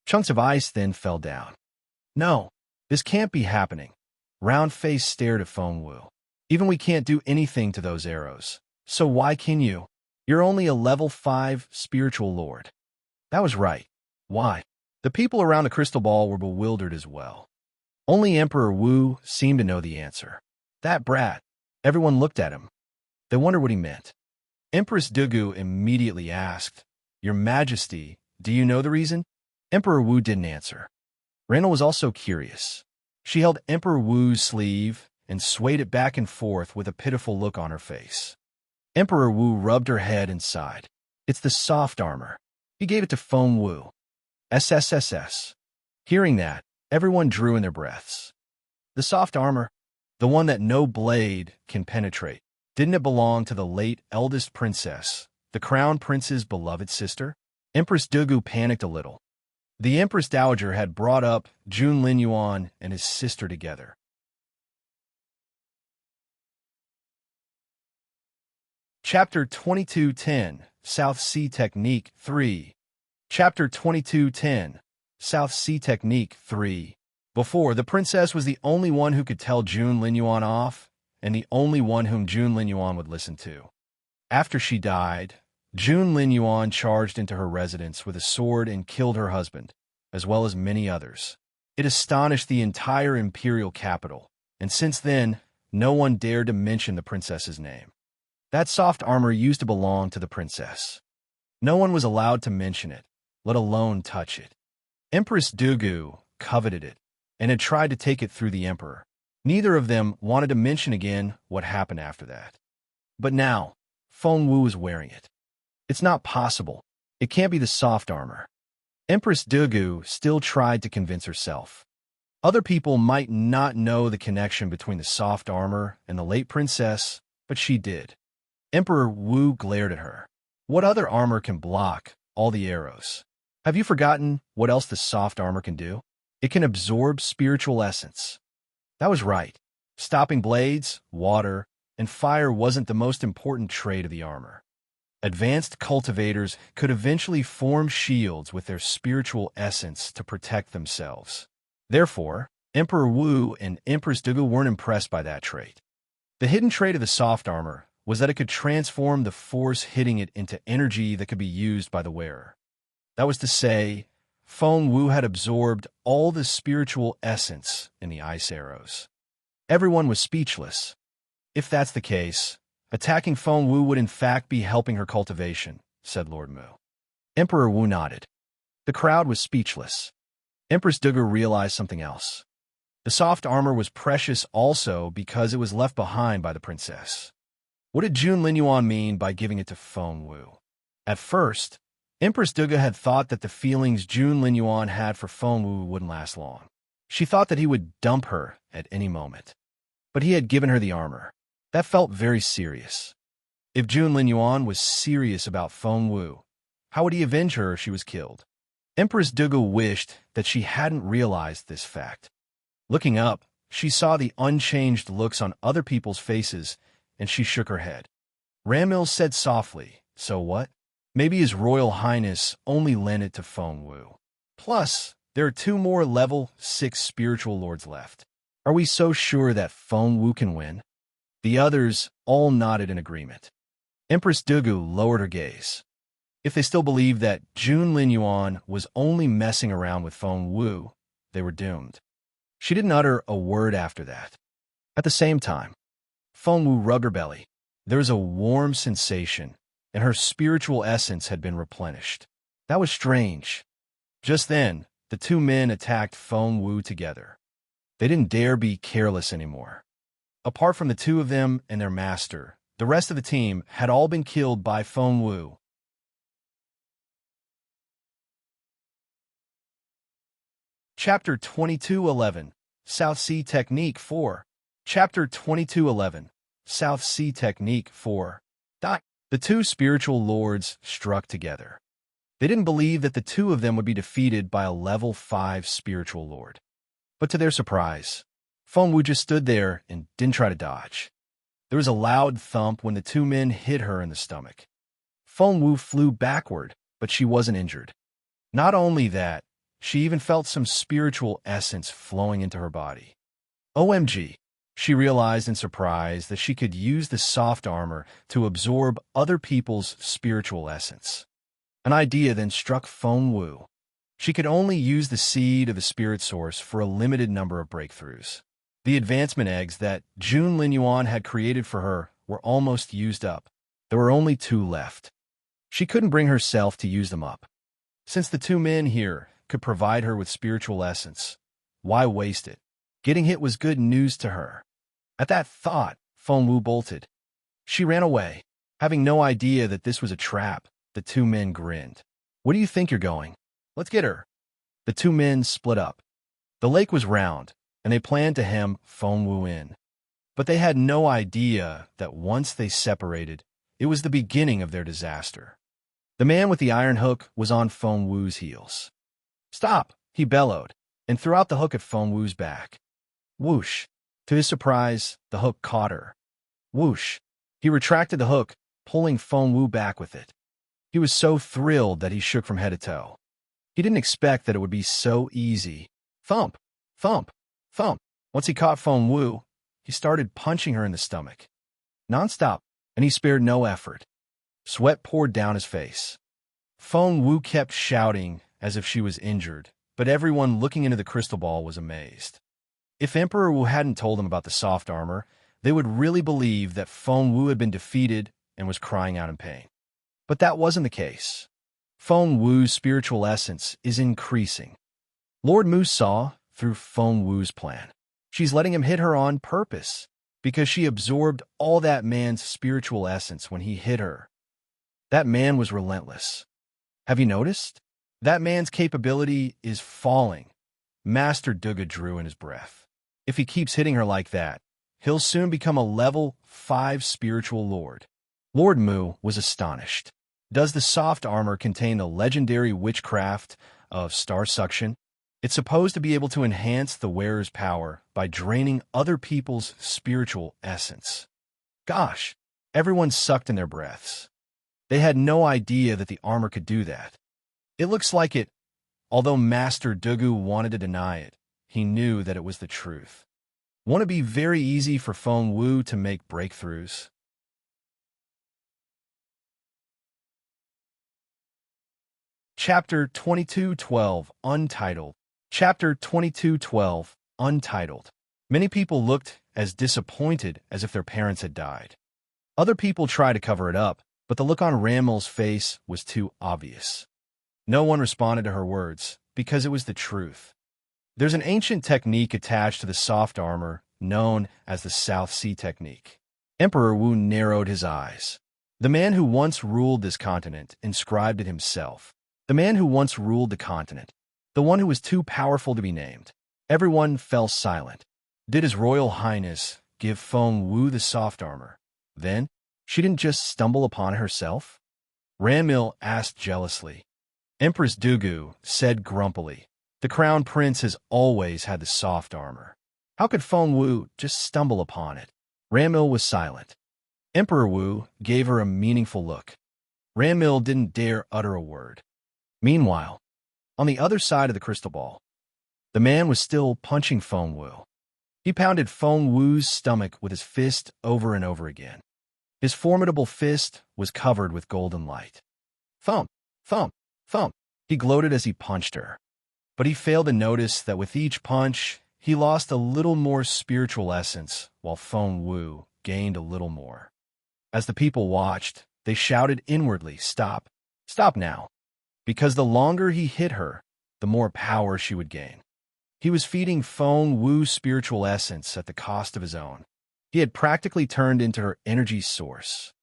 Chunks of ice then fell down. No, this can't be happening. Round Face stared at Feng Wu. Even we can't do anything to those arrows. So why can you? You're only a level 5 spiritual lord. That was right. Why? The people around the crystal ball were bewildered as well. Only Emperor Wu seemed to know the answer. That brat. Everyone looked at him. They wondered what he meant. Empress Dugu immediately asked, "Your Majesty, do you know the reason?" Emperor Wu didn't answer. Randall was also curious. She held Emperor Wu's sleeve and swayed it back and forth with a pitiful look on her face. Emperor Wu rubbed her head and sighed. "It's the soft armor." He gave it to Feng Wu. SSSS. Hearing that, everyone drew in their breaths. The soft armor, the one that no blade can penetrate, didn't it belong to the late eldest princess, the crown prince's beloved sister? Empress Dugu panicked a little. The Empress Dowager had brought up Jun Linyuan and his sister together. Chapter 2210, South Sea Technique 3. Chapter 2210, South Sea Technique 3. Before, the princess was the only one who could tell Jun Linyuan off, and the only one whom Jun Linyuan would listen to. After she died, Jun Linyuan charged into her residence with a sword and killed her husband, as well as many others. It astonished the entire imperial capital, and since then, no one dared to mention the princess's name. That soft armor used to belong to the princess. No one was allowed to mention it, let alone touch it. Empress Dugu coveted it, and had tried to take it through the emperor. Neither of them wanted to mention again what happened after that. But now, Feng Wu was wearing it. It's not possible. It can't be the soft armor. Empress Dugu still tried to convince herself. Other people might not know the connection between the soft armor and the late princess, but she did. Emperor Wu glared at her. What other armor can block all the arrows? Have you forgotten what else the soft armor can do? It can absorb spiritual essence. That was right. Stopping blades, water, and fire wasn't the most important trait of the armor. Advanced cultivators could eventually form shields with their spiritual essence to protect themselves. Therefore, Emperor Wu and Empress Dugu weren't impressed by that trait. The hidden trait of the soft armor was that it could transform the force hitting it into energy that could be used by the wearer. That was to say, Feng Wu had absorbed all the spiritual essence in the ice arrows. Everyone was speechless. If that's the case, Attacking Feng Wu would in fact be helping her cultivation, said Lord Mu. Emperor Wu nodded. The crowd was speechless. Empress Dugu realized something else. The soft armor was precious also because it was left behind by the princess. What did Jun Linyuan mean by giving it to Feng Wu? At first, Empress Dugu had thought that the feelings Jun Linyuan had for Feng Wu wouldn't last long. She thought that he would dump her at any moment. But he had given her the armor. That felt very serious. If Jun Linyuan was serious about Feng Wu, how would he avenge her if she was killed? Empress Dugu wished that she hadn't realized this fact. Looking up, she saw the unchanged looks on other people's faces, and she shook her head. Ramil said softly, "So what? Maybe His Royal Highness only lent it to Feng Wu. Plus, there are 2 more level 6 spiritual lords left. Are we so sure that Feng Wu can win?" The others all nodded in agreement. Empress Dugu lowered her gaze. If they still believed that Jun Linyuan was only messing around with Feng Wu, they were doomed. She didn't utter a word after that. At the same time, Feng Wu rubbed her belly. There was a warm sensation, and her spiritual essence had been replenished. That was strange. Just then, the 2 men attacked Feng Wu together. They didn't dare be careless anymore. Apart from the 2 of them and their master, the rest of the team had all been killed by Feng Wu. Chapter 2211, South Sea Technique 4. Chapter 2211, South Sea Technique 4. The 2 spiritual lords struck together. They didn't believe that the 2 of them would be defeated by a level 5 spiritual lord. But to their surprise, Feng Wu just stood there and didn't try to dodge. There was a loud thump when the 2 men hit her in the stomach. Feng Wu flew backward, but she wasn't injured. Not only that, she even felt some spiritual essence flowing into her body. OMG, she realized in surprise that she could use the soft armor to absorb other people's spiritual essence. An idea then struck Feng Wu. She could only use the seed of the spirit source for a limited number of breakthroughs. The advancement eggs that Jun Linyuan had created for her were almost used up. There were only 2 left. She couldn't bring herself to use them up. Since the 2 men here could provide her with spiritual essence, why waste it? Getting hit was good news to her. At that thought, Feng Wu bolted. She ran away. Having no idea that this was a trap, the 2 men grinned. "Where do you think you're going? Let's get her." The 2 men split up. The lake was round, and they planned to hem Feng Wu in. But they had no idea that once they separated, it was the beginning of their disaster. The man with the iron hook was on Feng Wu's heels. "Stop!" he bellowed, and threw out the hook at Feng Wu's back. Whoosh! To his surprise, the hook caught her. Whoosh! He retracted the hook, pulling Feng Wu back with it. He was so thrilled that he shook from head to toe. He didn't expect that it would be so easy. Thump! Thump! Thump! Once he caught Feng Wu, he started punching her in the stomach. Non-stop, and he spared no effort. Sweat poured down his face. Feng Wu kept shouting as if she was injured, but everyone looking into the crystal ball was amazed. If Emperor Wu hadn't told them about the soft armor, they would really believe that Feng Wu had been defeated and was crying out in pain. But that wasn't the case. Feng Wu's spiritual essence is increasing. Lord Mu saw through Feng Wu's plan. She's letting him hit her on purpose because she absorbed all that man's spiritual essence when he hit her. That man was relentless. Have you noticed? That man's capability is falling. Master Duga drew in his breath. If he keeps hitting her like that, he'll soon become a level 5 spiritual lord. Lord Mu was astonished. Does the soft armor contain the legendary witchcraft of star suction? It's supposed to be able to enhance the wearer's power by draining other people's spiritual essence. Gosh, everyone sucked in their breaths. They had no idea that the armor could do that. It looks like it. Although Master Dugu wanted to deny it, he knew that it was the truth. Won't it be very easy for Feng Wu to make breakthroughs? Chapter 2212, Untitled. Chapter 2212, Untitled. Many people looked as disappointed as if their parents had died. Other people tried to cover it up, but the look on Ranmil's face was too obvious. No one responded to her words, because it was the truth. There's an ancient technique attached to the soft armor known as the South Sea technique. Emperor Wu narrowed his eyes. The man who once ruled this continent inscribed it himself. The man who once ruled the continent. The one who was too powerful to be named. Everyone fell silent. Did His Royal Highness give Feng Wu the soft armor? Then, she didn't just stumble upon it herself? Ranmil asked jealously. Empress Dugu said grumpily, the crown prince has always had the soft armor. How could Feng Wu just stumble upon it? Ranmil was silent. Emperor Wu gave her a meaningful look. Ranmil didn't dare utter a word. Meanwhile, on the other side of the crystal ball, the man was still punching Feng Wu. He pounded Feng Wu's stomach with his fist over and over again. His formidable fist was covered with golden light. Thump, thump, thump, he gloated as he punched her. But he failed to notice that with each punch, he lost a little more spiritual essence, while Feng Wu gained a little more. As the people watched, they shouted inwardly, "Stop! Stop now!" Because the longer he hit her, the more power she would gain. He was feeding Feng Wu's spiritual essence at the cost of his own. He had practically turned into her energy source.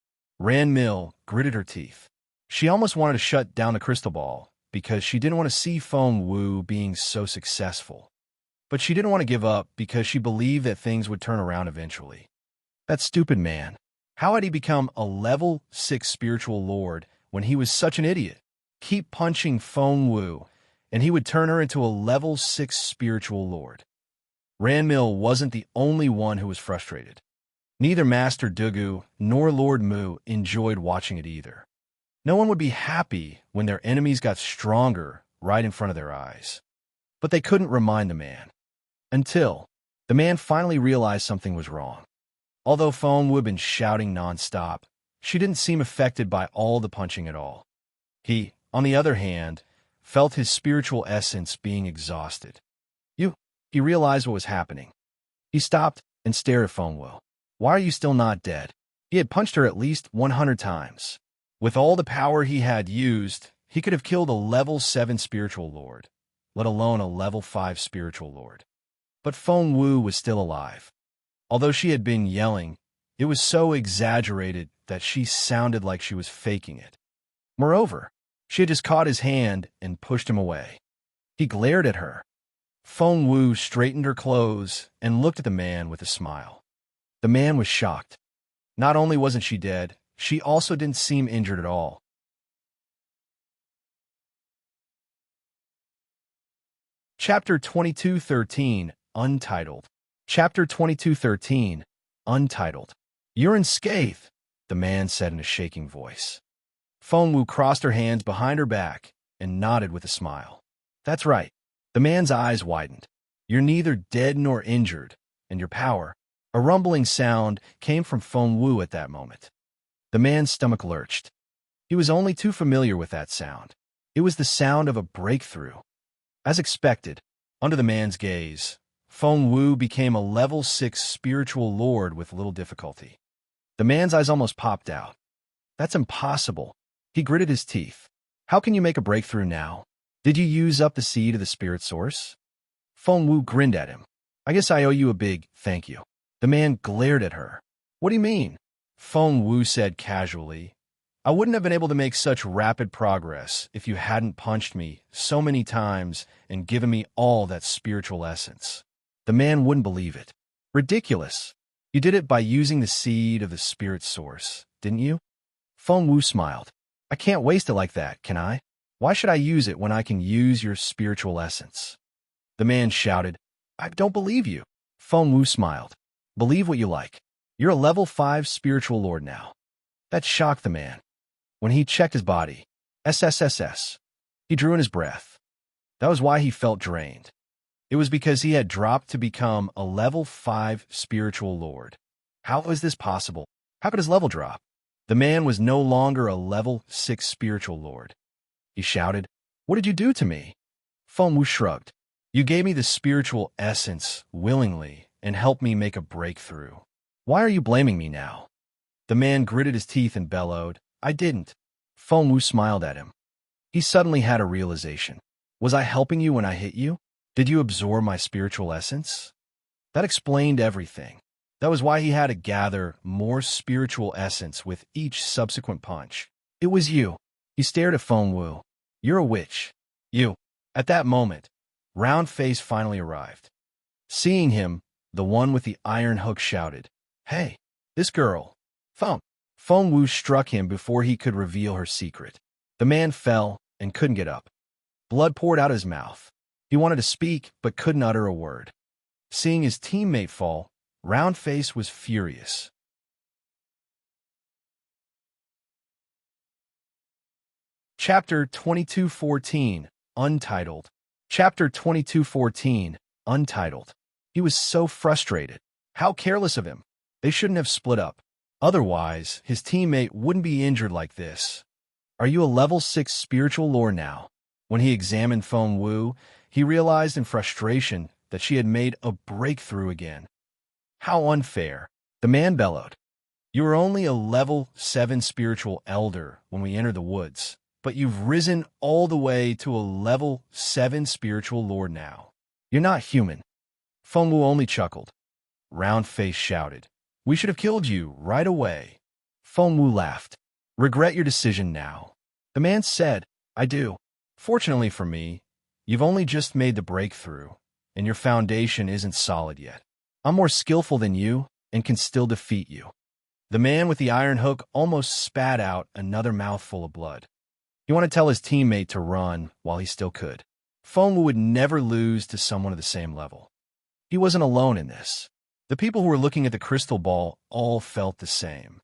Ranmil gritted her teeth. She almost wanted to shut down the crystal ball because she didn't want to see Feng Wu being so successful. But she didn't want to give up because she believed that things would turn around eventually. That stupid man. How had he become a level 6 spiritual lord when he was such an idiot? Keep punching Feng Wu, and he would turn her into a level 6 spiritual lord. Ranmil wasn't the only one who was frustrated. Neither Master Dugu nor Lord Mu enjoyed watching it either. No one would be happy when their enemies got stronger right in front of their eyes. But they couldn't remind the man. Until the man finally realized something was wrong. Although Feng Wu had been shouting nonstop, she didn't seem affected by all the punching at all. He, on the other hand, felt his spiritual essence being exhausted. He realized what was happening. He stopped and stared at Feng Wu. Why are you still not dead? He had punched her at least 100 times. With all the power he had used, he could have killed a level 7 spiritual lord, let alone a level 5 spiritual lord. But Feng Wu was still alive. Although she had been yelling, it was so exaggerated that she sounded like she was faking it. Moreover, she had just caught his hand and pushed him away. He glared at her. Feng Wu straightened her clothes and looked at the man with a smile. The man was shocked. Not only wasn't she dead, she also didn't seem injured at all. Chapter 2213, Untitled. Chapter 2213, Untitled. You're unscathed, the man said in a shaking voice. Feng Wu crossed her hands behind her back and nodded with a smile. That's right. The man's eyes widened. You're neither dead nor injured, and your power. A rumbling sound came from Feng Wu at that moment. The man's stomach lurched. He was only too familiar with that sound. It was the sound of a breakthrough. As expected, under the man's gaze, Feng Wu became a level 6 spiritual lord with little difficulty. The man's eyes almost popped out. That's impossible. He gritted his teeth. How can you make a breakthrough now? Did you use up the seed of the spirit source? Feng Wu grinned at him. I guess I owe you a big thank you. The man glared at her. What do you mean? Feng Wu said casually. I wouldn't have been able to make such rapid progress if you hadn't punched me so many times and given me all that spiritual essence. The man wouldn't believe it. Ridiculous. You did it by using the seed of the spirit source, didn't you? Feng Wu smiled. I can't waste it like that, can I? Why should I use it when I can use your spiritual essence? The man shouted, I don't believe you. Feng Wu smiled. Believe what you like. You're a level 5 spiritual lord now. That shocked the man. When he checked his body, SSSS, he drew in his breath. That was why he felt drained. It was because he had dropped to become a level 5 spiritual lord. How is this possible? How could his level drop? The man was no longer a level 6 spiritual lord. He shouted, What did you do to me? Feng Wu shrugged. You gave me the spiritual essence willingly and helped me make a breakthrough. Why are you blaming me now? The man gritted his teeth and bellowed, "I didn't." Feng Wu smiled at him. He suddenly had a realization. Was I helping you when I hit you? Did you absorb my spiritual essence? That explained everything. That was why he had to gather more spiritual essence with each subsequent punch. It was you. He stared at Feng Wu. You're a witch. You. At that moment, Round Face finally arrived. Seeing him, the one with the iron hook shouted, "Hey, this girl." Thump. Feng Wu struck him before he could reveal her secret. The man fell and couldn't get up. Blood poured out his mouth. He wanted to speak, but couldn't utter a word. Seeing his teammate fall, Round Face was furious. Chapter 2214, Untitled. Chapter 2214, Untitled. He was so frustrated. How careless of him. They shouldn't have split up. Otherwise, his teammate wouldn't be injured like this. Are you a level 6 spiritual lore now? When he examined Feng Wu, he realized in frustration that she had made a breakthrough again. How unfair. The man bellowed. You were only a level 7 spiritual elder when we entered the woods, but you've risen all the way to a level 7 spiritual lord now. You're not human. Feng Wu only chuckled. Round Face shouted, "We should have killed you right away." Feng Wu laughed. "Regret your decision now." The man said, "I do. Fortunately for me, you've only just made the breakthrough, and your foundation isn't solid yet. I'm more skillful than you and can still defeat you." The man with the iron hook almost spat out another mouthful of blood. He wanted to tell his teammate to run while he still could. Feng Wu would never lose to someone of the same level. He wasn't alone in this. The people who were looking at the crystal ball all felt the same.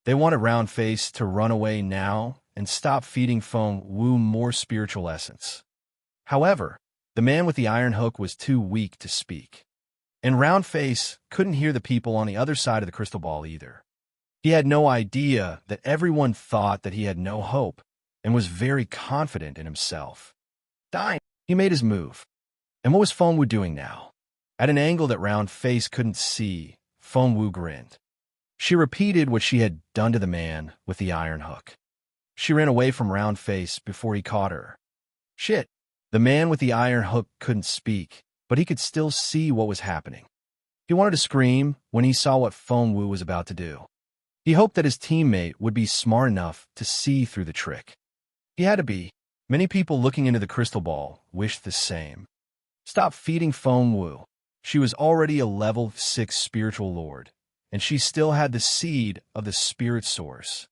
They wanted Round Face to run away now and stop feeding Feng Wu more spiritual essence. However, the man with the iron hook was too weak to speak. And Round Face couldn't hear the people on the other side of the crystal ball either. He had no idea that everyone thought that he had no hope and was very confident in himself. Dying. He made his move. And what was Feng Wu doing now? At an angle that Round Face couldn't see, Feng Wu grinned. She repeated what she had done to the man with the iron hook. She ran away from Round Face before he caught her. Shit. The man with the iron hook couldn't speak, but he could still see what was happening. He wanted to scream when he saw what Feng Wu was about to do. He hoped that his teammate would be smart enough to see through the trick. He had to be. Many people looking into the crystal ball wished the same. Stop feeding Feng Wu. She was already a level 6 spiritual lord, and she still had the seed of the spirit source.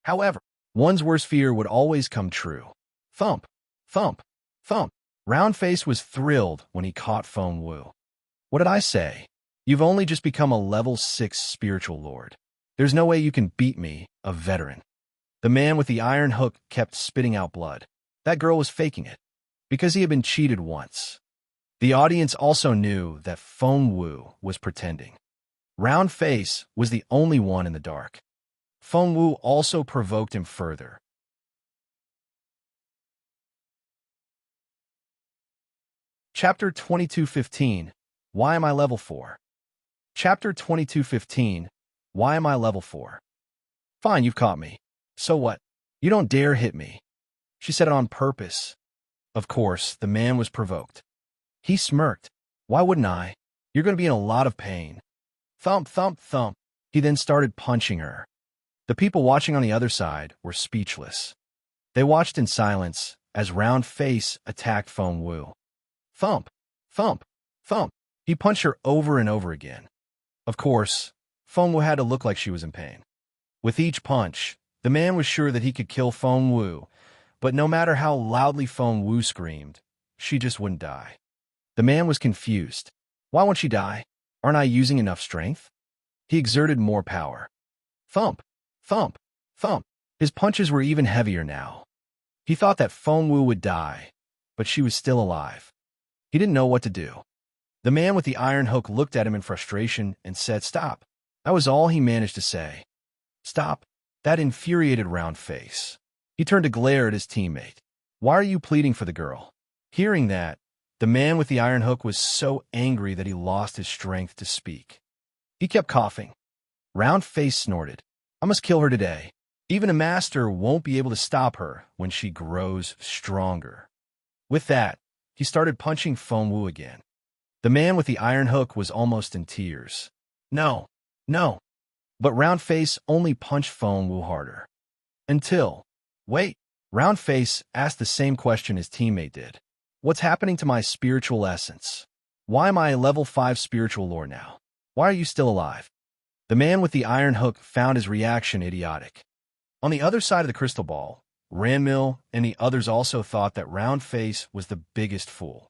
However, one's worst fear would always come true. Thump, thump, thump. Round Face was thrilled when he caught Feng Wu. What did I say? You've only just become a level 6 spiritual lord. There's no way you can beat me, a veteran. The man with the iron hook kept spitting out blood. That girl was faking it, because he had been cheated once. The audience also knew that Feng Wu was pretending. Round Face was the only one in the dark. Feng Wu also provoked him further. Chapter 2215, Why Am I Level 4? Chapter 2215, Why Am I Level 4? Fine, you've caught me. So what? You don't dare hit me. She said it on purpose. Of course, the man was provoked. He smirked. Why wouldn't I? You're going to be in a lot of pain. Thump, thump, thump. He then started punching her. The people watching on the other side were speechless. They watched in silence as Round Face attacked Feng Wu. Thump, thump, thump. He punched her over and over again. Of course, Feng Wu had to look like she was in pain. With each punch, the man was sure that he could kill Feng Wu, but no matter how loudly Feng Wu screamed, she just wouldn't die. The man was confused. Why won't she die? Aren't I using enough strength? He exerted more power. Thump, thump, thump. His punches were even heavier now. He thought that Feng Wu would die, but she was still alive. He didn't know what to do. The man with the iron hook looked at him in frustration and said, "Stop." That was all he managed to say. Stop. That infuriated Round Face. He turned to glare at his teammate. Why are you pleading for the girl? Hearing that, the man with the iron hook was so angry that he lost his strength to speak. He kept coughing. Round Face snorted. I must kill her today. Even a master won't be able to stop her when she grows stronger. With that, he started punching Feng Wu again. The man with the iron hook was almost in tears. No, no. But Roundface only punched Feng Wu harder. Until, wait, Roundface asked the same question his teammate did. What's happening to my spiritual essence? Why am I a level 5 spiritual lore now? Why are you still alive? The man with the iron hook found his reaction idiotic. On the other side of the crystal ball, Ranmil and the others also thought that Roundface was the biggest fool.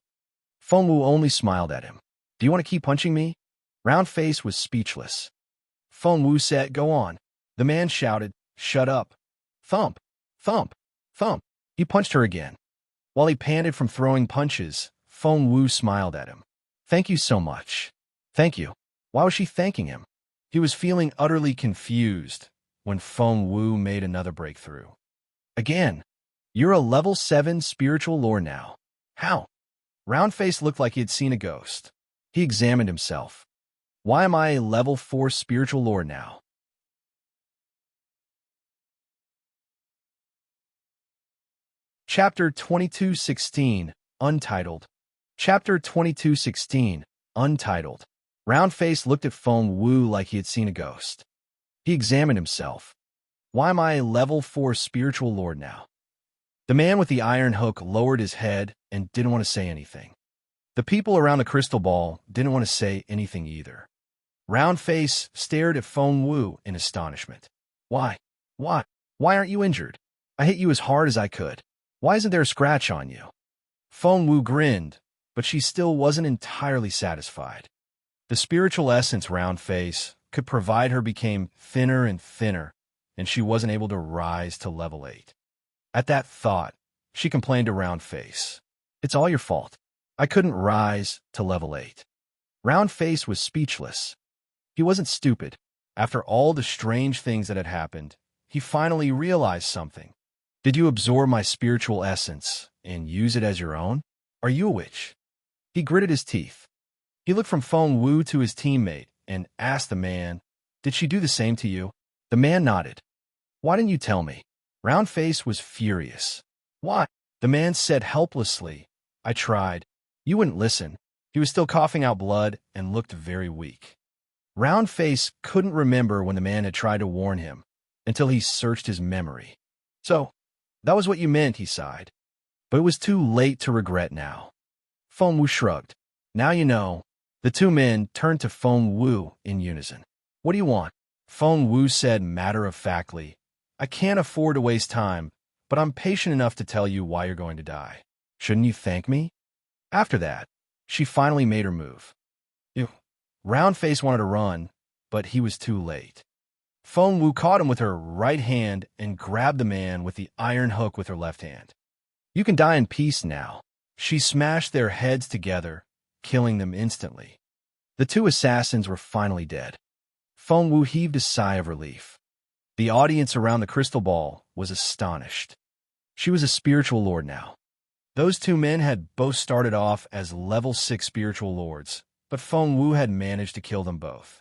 Feng Wu only smiled at him. Do you want to keep punching me? Roundface was speechless. Feng Wu said, go on. The man shouted, shut up. Thump, thump, thump. He punched her again. While he panted from throwing punches, Feng Wu smiled at him. Thank you so much. Thank you. Why was she thanking him? He was feeling utterly confused when Feng Wu made another breakthrough. Again, you're a level 7 spiritual lore now. How? Roundface looked like he had seen a ghost. He examined himself. Why am I a level 4 spiritual lore now? Chapter 22:16, Untitled. Chapter 22:16, Untitled. Roundface looked at Feng Wu like he had seen a ghost. He examined himself. Why am I a level 4 spiritual lord now? The man with the iron hook lowered his head and didn't want to say anything. The people around the crystal ball didn't want to say anything either. Roundface stared at Feng Wu in astonishment. Why? Why aren't you injured? I hit you as hard as I could. Why isn't there a scratch on you? Feng Wu grinned, but she still wasn't entirely satisfied. The spiritual essence Roundface could provide her became thinner and thinner, and she wasn't able to rise to level 8. At that thought, she complained to Roundface. It's all your fault. I couldn't rise to level 8. Roundface was speechless. He wasn't stupid. After all the strange things that had happened, he finally realized something. Did you absorb my spiritual essence and use it as your own? Are you a witch? He gritted his teeth. He looked from Feng Wu to his teammate and asked the man, did she do the same to you? The man nodded. Why didn't you tell me? Roundface was furious. Why? The man said helplessly. I tried. You wouldn't listen. He was still coughing out blood and looked very weak. Roundface couldn't remember when the man had tried to warn him until he searched his memory. So, that was what you meant, he sighed. But it was too late to regret now. Feng Wu shrugged. Now you know. The two men turned to Feng Wu in unison. What do you want? Feng Wu said matter-of-factly. I can't afford to waste time, but I'm patient enough to tell you why you're going to die. Shouldn't you thank me? After that, she finally made her move. Ew. Roundface wanted to run, but he was too late. Feng Wu caught him with her right hand and grabbed the man with the iron hook with her left hand. You can die in peace now. She smashed their heads together, killing them instantly. The two assassins were finally dead. Feng Wu heaved a sigh of relief. The audience around the crystal ball was astonished. She was a spiritual lord now. Those two men had both started off as level 6 spiritual lords, but Feng Wu had managed to kill them both.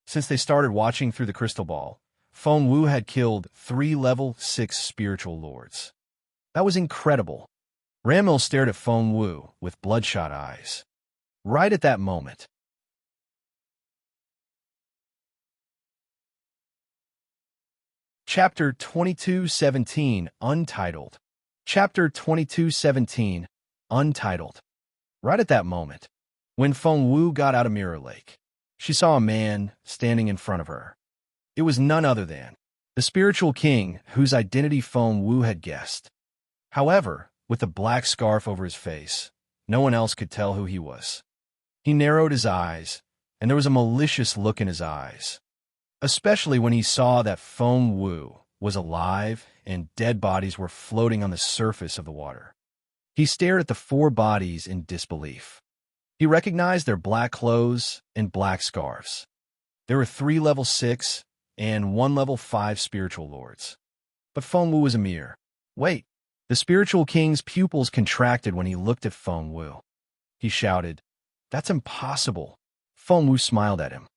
Since they started watching through the crystal ball, Feng Wu had killed 3 level 6 spiritual lords. That was incredible. Ramil stared at Feng Wu with bloodshot eyes. Right at that moment, Chapter 22:17, Untitled. Chapter 22:17, Untitled. Right at that moment, when Feng Wu got out of Mirror Lake, she saw a man standing in front of her. It was none other than the spiritual king whose identity Feng Wu had guessed. However, with the black scarf over his face, no one else could tell who he was. He narrowed his eyes, and there was a malicious look in his eyes, especially when he saw that Feng Wu was alive and dead bodies were floating on the surface of the water. He stared at the 4 bodies in disbelief. He recognized their black clothes and black scarves. There were 3 level 6 and 1 level 5 spiritual lords. But Feng Wu was a mere. Wait! The spiritual king's pupils contracted when he looked at Feng Wu. He shouted, "That's impossible." Feng Wu smiled at him.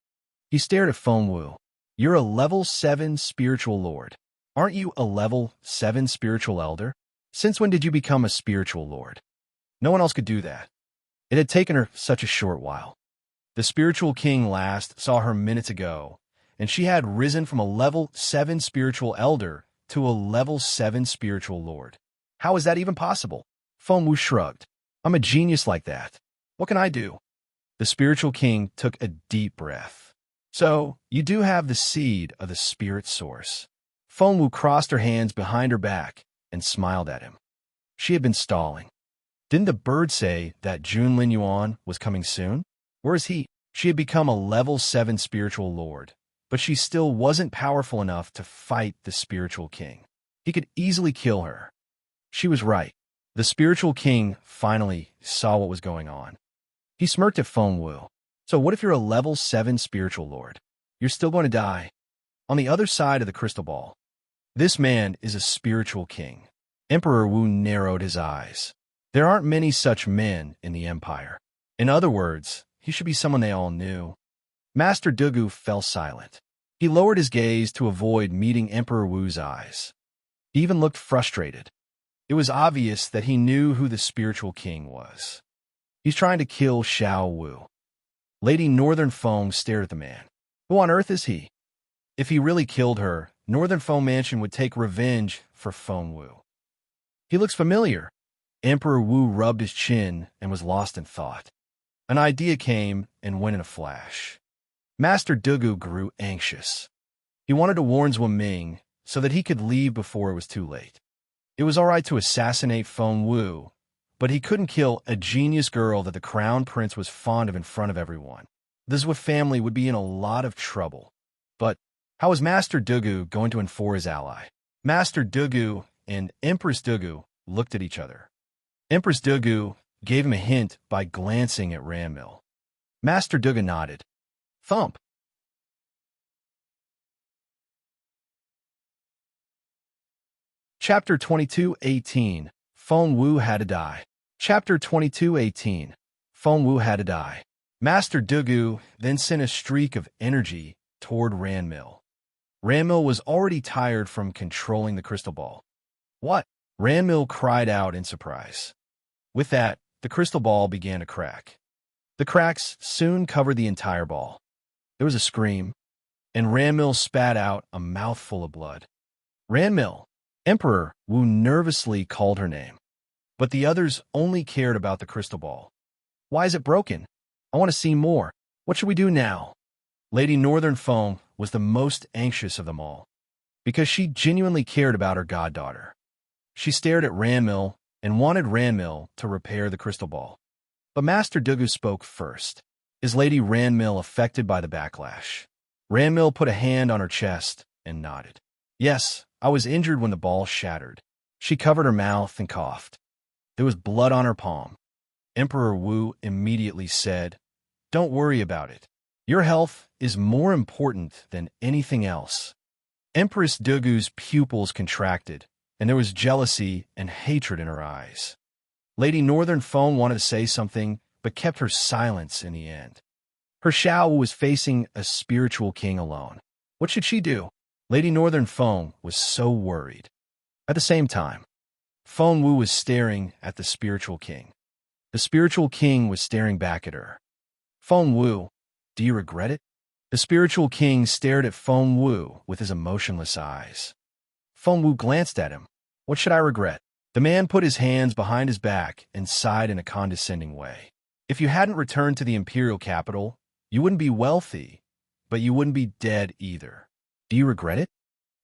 He stared at Feng Wu. You're a level 7 spiritual lord. Aren't you a level 7 spiritual elder? Since when did you become a spiritual lord? No one else could do that. It had taken her such a short while. The spiritual king last saw her minutes ago, and she had risen from a level 7 spiritual elder to a level 7 spiritual lord. How is that even possible? Fengwu shrugged. I'm a genius like that. What can I do? The spiritual king took a deep breath. So, you do have the seed of the spirit source. Fengwu crossed her hands behind her back and smiled at him. She had been stalling. Didn't the bird say that Jun Lin Yuan was coming soon? Where is he? She had become a level 7 spiritual lord, but she still wasn't powerful enough to fight the spiritual king. He could easily kill her. She was right. The spiritual king finally saw what was going on. He smirked at Fengwu. So what if you're a level 7 spiritual lord? You're still going to die. On the other side of the crystal ball, this man is a spiritual king. Emperor Wu narrowed his eyes. There aren't many such men in the empire. In other words, he should be someone they all knew. Master Dugu fell silent. He lowered his gaze to avoid meeting Emperor Wu's eyes. He even looked frustrated. It was obvious that he knew who the spiritual king was. He's trying to kill Xiao Wu. Lady Northern Foam stared at the man. Who on earth is he? If he really killed her, Northern Foam Mansion would take revenge for Fengwu. He looks familiar. Emperor Wu rubbed his chin and was lost in thought. An idea came and went in a flash. Master Dugu grew anxious. He wanted to warn Ming so that he could leave before it was too late. It was all right to assassinate Fengwu, but he couldn't kill a genius girl that the crown prince was fond of in front of everyone. The Zhou family would be in a lot of trouble. But how was Master Dugu going to inform his ally? Master Dugu and Empress Dugu looked at each other. Empress Dugu gave him a hint by glancing at Ranmil. Master Dugu nodded. Thump. Chapter 22:18. Fengwu had to die. Chapter 22:18. Fengwu had to die. Master Dugu then sent a streak of energy toward Ranmil. Ranmil was already tired from controlling the crystal ball. What? Ranmil cried out in surprise. With that, the crystal ball began to crack. The cracks soon covered the entire ball. There was a scream, and Ranmil spat out a mouthful of blood. Ranmil! Emperor Wu nervously called her name. But the others only cared about the crystal ball. Why is it broken? I want to see more. What should we do now? Lady Northern Foam was the most anxious of them all, because she genuinely cared about her goddaughter. She stared at Ranmil and wanted Ranmil to repair the crystal ball. But Master Dugu spoke first. Is Lady Ranmil affected by the backlash? Ranmil put a hand on her chest and nodded. Yes, I was injured when the ball shattered. She covered her mouth and coughed. There was blood on her palm. Emperor Wu immediately said, Don't worry about it. Your health is more important than anything else. Empress Dugu's pupils contracted, and there was jealousy and hatred in her eyes. Lady Northern Foam wanted to say something, but kept her silence in the end. Her Xiao was facing a spiritual king alone. What should she do? Lady Northern Foam was so worried. At the same time, Fengwu was staring at the spiritual king. The spiritual king was staring back at her. Fengwu, do you regret it? The spiritual king stared at Fengwu with his emotionless eyes. Fengwu glanced at him. What should I regret? The man put his hands behind his back and sighed in a condescending way. If you hadn't returned to the Imperial capital, you wouldn't be wealthy, but you wouldn't be dead either. Do you regret it?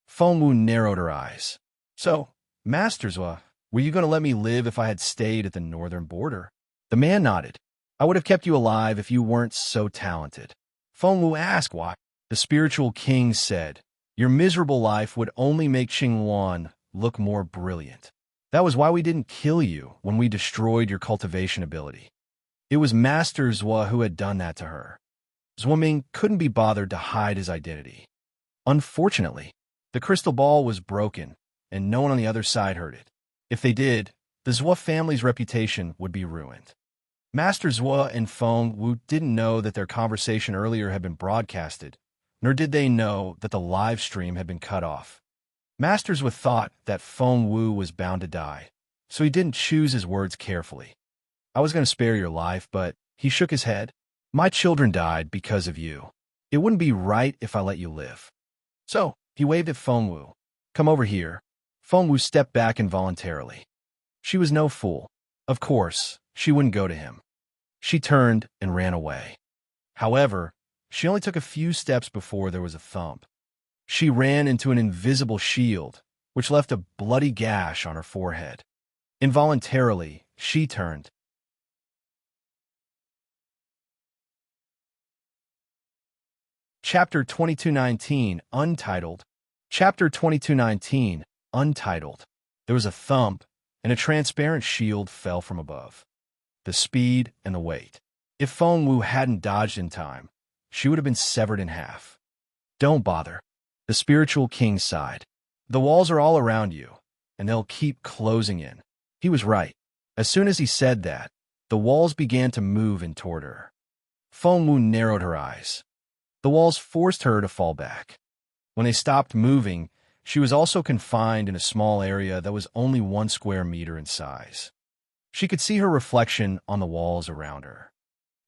Fengwu narrowed her eyes. So, Master Zhou, were you going to let me live if I had stayed at the northern border? The man nodded. I would have kept you alive if you weren't so talented. Fengwu asked why. The spiritual king said, Your miserable life would only make Qingwan look more brilliant. That was why we didn't kill you when we destroyed your cultivation ability. It was Master Zhou who had done that to her. Zhou Ming couldn't be bothered to hide his identity. Unfortunately, the crystal ball was broken, and no one on the other side heard it. If they did, the Zhou family's reputation would be ruined. Master Zhou and Fengwu didn't know that their conversation earlier had been broadcasted, nor did they know that the live stream had been cut off. Masters would thought that Feng Wu was bound to die, so he didn't choose his words carefully. I was going to spare your life, but he shook his head. My children died because of you. It wouldn't be right if I let you live. So, he waved at Feng Wu. Come over here. Feng Wu stepped back involuntarily. She was no fool. Of course, she wouldn't go to him. She turned and ran away. However, she only took a few steps before there was a thump. She ran into an invisible shield, which left a bloody gash on her forehead. Involuntarily, she turned. Chapter 2219, Untitled. Chapter 2219, Untitled. There was a thump, and a transparent shield fell from above. The speed and the weight. If Feng Wu hadn't dodged in time, she would have been severed in half. Don't bother. The spiritual king sighed. The walls are all around you, and they'll keep closing in. He was right. As soon as he said that, the walls began to move in toward her. Feng Wu narrowed her eyes. The walls forced her to fall back. When they stopped moving, she was also confined in a small area that was only 1 square meter in size. She could see her reflection on the walls around her.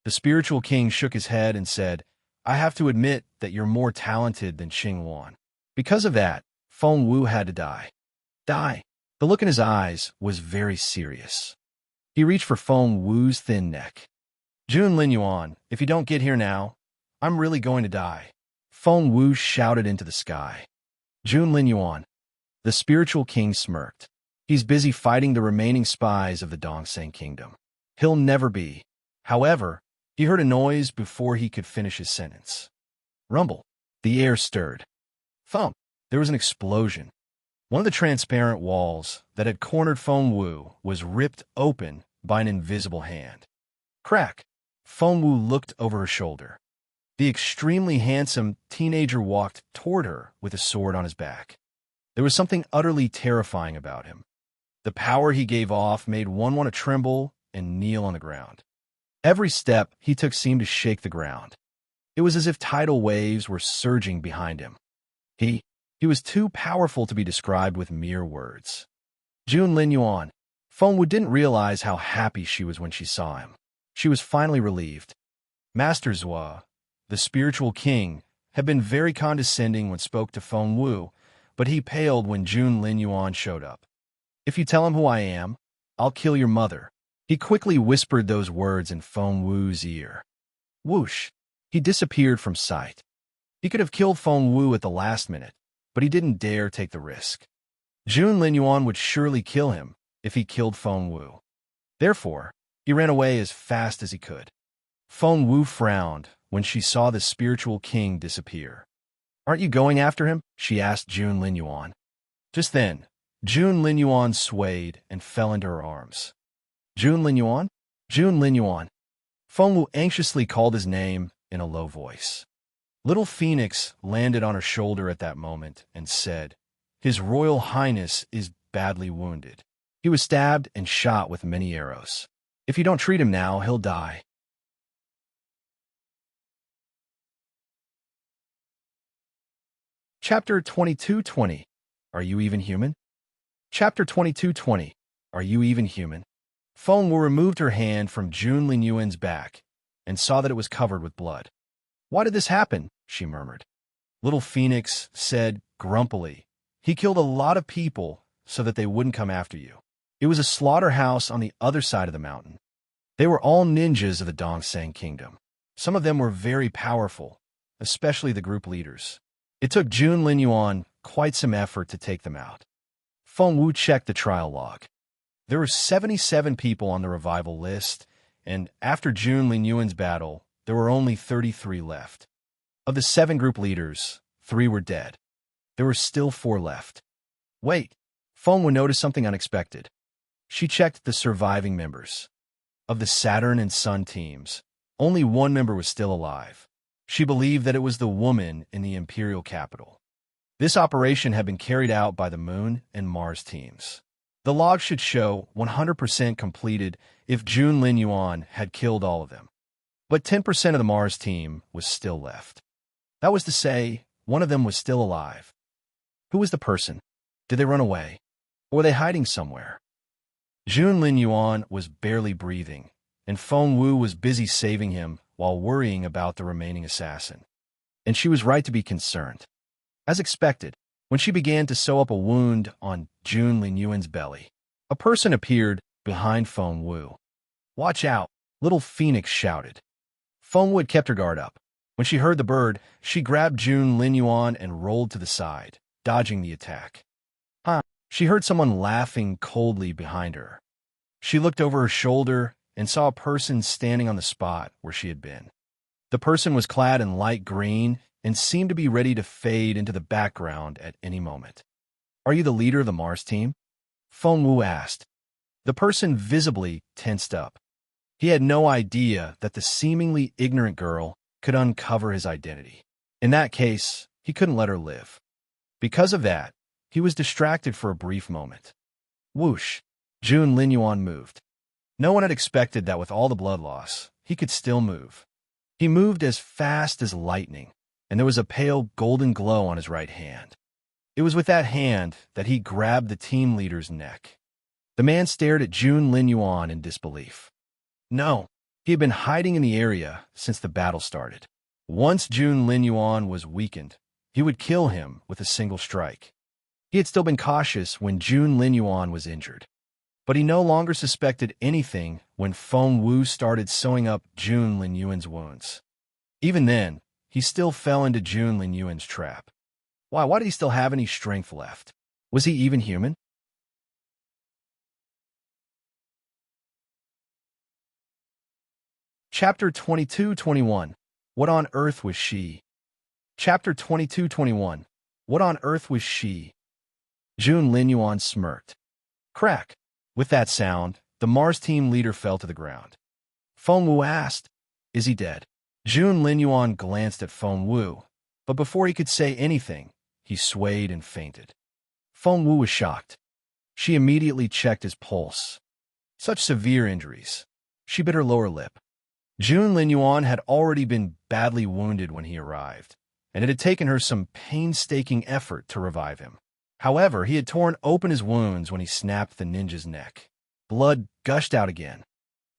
The spiritual king shook his head and said, I have to admit that you're more talented than Xing Wan. Because of that, Feng Wu had to die. Die. The look in his eyes was very serious. He reached for Feng Wu's thin neck. Jun Linyuan, if you don't get here now, I'm really going to die. Feng Wu shouted into the sky. Jun Linyuan. The spiritual king smirked. He's busy fighting the remaining spies of the Dongseng kingdom. He'll never be. However, he heard a noise before he could finish his sentence. Rumble. The air stirred. Thump. There was an explosion. One of the transparent walls that had cornered Feng Wu was ripped open by an invisible hand. Crack. Feng Wu looked over her shoulder. The extremely handsome teenager walked toward her with a sword on his back. There was something utterly terrifying about him. The power he gave off made one want to tremble and kneel on the ground. Every step he took seemed to shake the ground. It was as if tidal waves were surging behind him. He was too powerful to be described with mere words. Jun Linyuan. Feng Wu didn't realize how happy she was when she saw him. She was finally relieved. Master Zhua, the spiritual king, had been very condescending when spoke to Feng Wu, but he paled when Jun Linyuan showed up. If you tell him who I am, I'll kill your mother. He quickly whispered those words in Feng Wu's ear. Whoosh! He disappeared from sight. He could have killed Feng Wu at the last minute, but he didn't dare take the risk. Jun Linyuan would surely kill him if he killed Feng Wu. Therefore, he ran away as fast as he could. Feng Wu frowned when she saw the spiritual king disappear. Aren't you going after him? She asked Jun Linyuan. Just then, Jun Linyuan swayed and fell into her arms. Jun Linyuan? Jun Linyuan. Feng Wu anxiously called his name in a low voice. Little Phoenix landed on her shoulder at that moment and said, His Royal Highness is badly wounded. He was stabbed and shot with many arrows. If you don't treat him now, he'll die. Chapter 2220. Are you even human? Chapter 2220. Are you even human? Feng Wu removed her hand from Jun Linyuan's back and saw that it was covered with blood. Why did this happen? She murmured. Little Phoenix said grumpily, He killed a lot of people so that they wouldn't come after you. It was a slaughterhouse on the other side of the mountain. They were all ninjas of the Dongseng kingdom. Some of them were very powerful, especially the group leaders. It took Jun Linyuan quite some effort to take them out. Feng Wu checked the trial log. There were 77 people on the revival list, and after Jun Linyuan's battle, there were only 33 left. Of the 7 group leaders, 3 were dead. There were still 4 left. Wait, Feng Wu noticed something unexpected. She checked the surviving members. Of the Saturn and Sun teams, only 1 member was still alive. She believed that it was the woman in the Imperial capital. This operation had been carried out by the Moon and Mars teams. The log should show 100% completed if Jun Linyuan had killed all of them. But 10% of the Mars team was still left. That was to say, one of them was still alive. Who was the person? Did they run away? Or were they hiding somewhere? Jun Lin Yuan was barely breathing, and Feng Wu was busy saving him while worrying about the remaining assassin. And she was right to be concerned. As expected, when she began to sew up a wound on Jun Lin Yuan's belly, a person appeared behind Feng Wu. "Watch out!" little Phoenix shouted. Feng Wu had kept her guard up. When she heard the bird, she grabbed Jun Lin Yuan and rolled to the side, dodging the attack. She heard someone laughing coldly behind her. She looked over her shoulder and saw a person standing on the spot where she had been. The person was clad in light green and seemed to be ready to fade into the background at any moment. "Are you the leader of the Mars team?" Feng Wu asked. The person visibly tensed up. He had no idea that the seemingly ignorant girl could uncover his identity. In that case, he couldn't let her live. Because of that, he was distracted for a brief moment. Whoosh! Jun Lin Yuan moved. No one had expected that with all the blood loss, he could still move. He moved as fast as lightning, and there was a pale golden glow on his right hand. It was with that hand that he grabbed the team leader's neck. The man stared at Jun Lin Yuan in disbelief. No, he had been hiding in the area since the battle started. Once Jun Lin Yuan was weakened, he would kill him with a single strike. He had still been cautious when Jun Lin Yuan was injured. But he no longer suspected anything when Feng Wu started sewing up Jun Lin Yuan's wounds. Even then, he still fell into Jun Lin Yuan's trap. Why did he still have any strength left? Was he even human? Chapter 22-21. What on earth was she? Chapter 22-21. What on earth was she? Jun Lin Yuan smirked. Crack! With that sound, the Mars team leader fell to the ground. Feng Wu asked, "Is he dead?" Jun Lin Yuan glanced at Feng Wu, but before he could say anything, he swayed and fainted. Feng Wu was shocked. She immediately checked his pulse. Such severe injuries. She bit her lower lip. Jun Lin Yuan had already been badly wounded when he arrived, and it had taken her some painstaking effort to revive him. However, he had torn open his wounds when he snapped the ninja's neck. Blood gushed out again.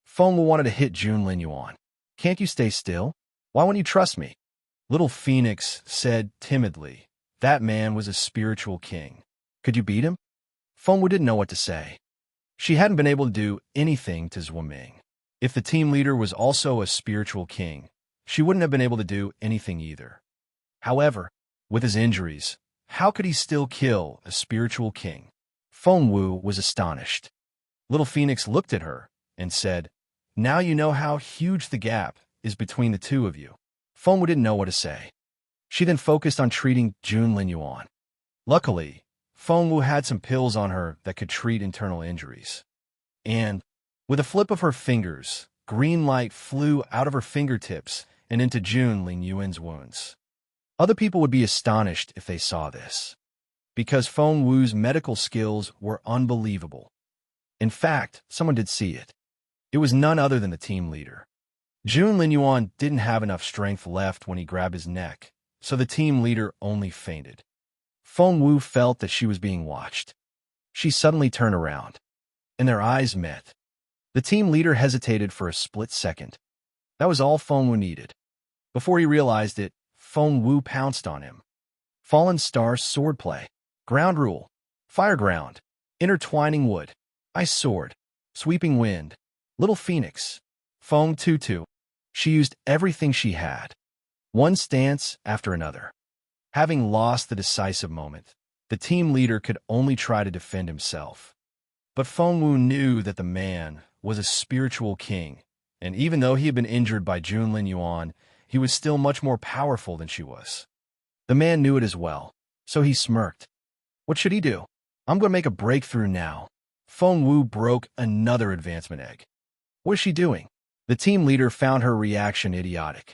Feng Wu wanted to hit Jun Lin Yuan. "Can't you stay still? Why won't you trust me?" Little Phoenix said timidly. That man was a spiritual king. Could you beat him? Feng Wu didn't know what to say. She hadn't been able to do anything to Zhuo Ming. If the team leader was also a spiritual king, she wouldn't have been able to do anything either. However, with his injuries, how could he still kill a spiritual king? Feng Wu was astonished. Little Phoenix looked at her and said, "Now you know how huge the gap is between the two of you." Feng Wu didn't know what to say. She then focused on treating Jun Lin Yuan. Luckily, Feng Wu had some pills on her that could treat internal injuries. And, with a flip of her fingers, green light flew out of her fingertips and into Jun Lin Yuan's wounds. Other people would be astonished if they saw this, because Feng Wu's medical skills were unbelievable. In fact, someone did see it. It was none other than the team leader. Jun Lin Yuan didn't have enough strength left when he grabbed his neck, so the team leader only fainted. Feng Wu felt that she was being watched. She suddenly turned around, and their eyes met. The team leader hesitated for a split second. That was all Feng Wu needed. Before he realized it, Feng Wu pounced on him. Fallen Star Swordplay. Ground Rule. Fire Ground. Intertwining Wood. Ice Sword. Sweeping Wind. Little Phoenix. Feng Tutu. She used everything she had. One stance after another. Having lost the decisive moment, the team leader could only try to defend himself. But Feng Wu knew that the man was a spiritual king, and even though he had been injured by Jun Lin Yuan, he was still much more powerful than she was. The man knew it as well, so he smirked. What should he do? I'm going to make a breakthrough now. Feng Wu broke another advancement egg. What is she doing? The team leader found her reaction idiotic.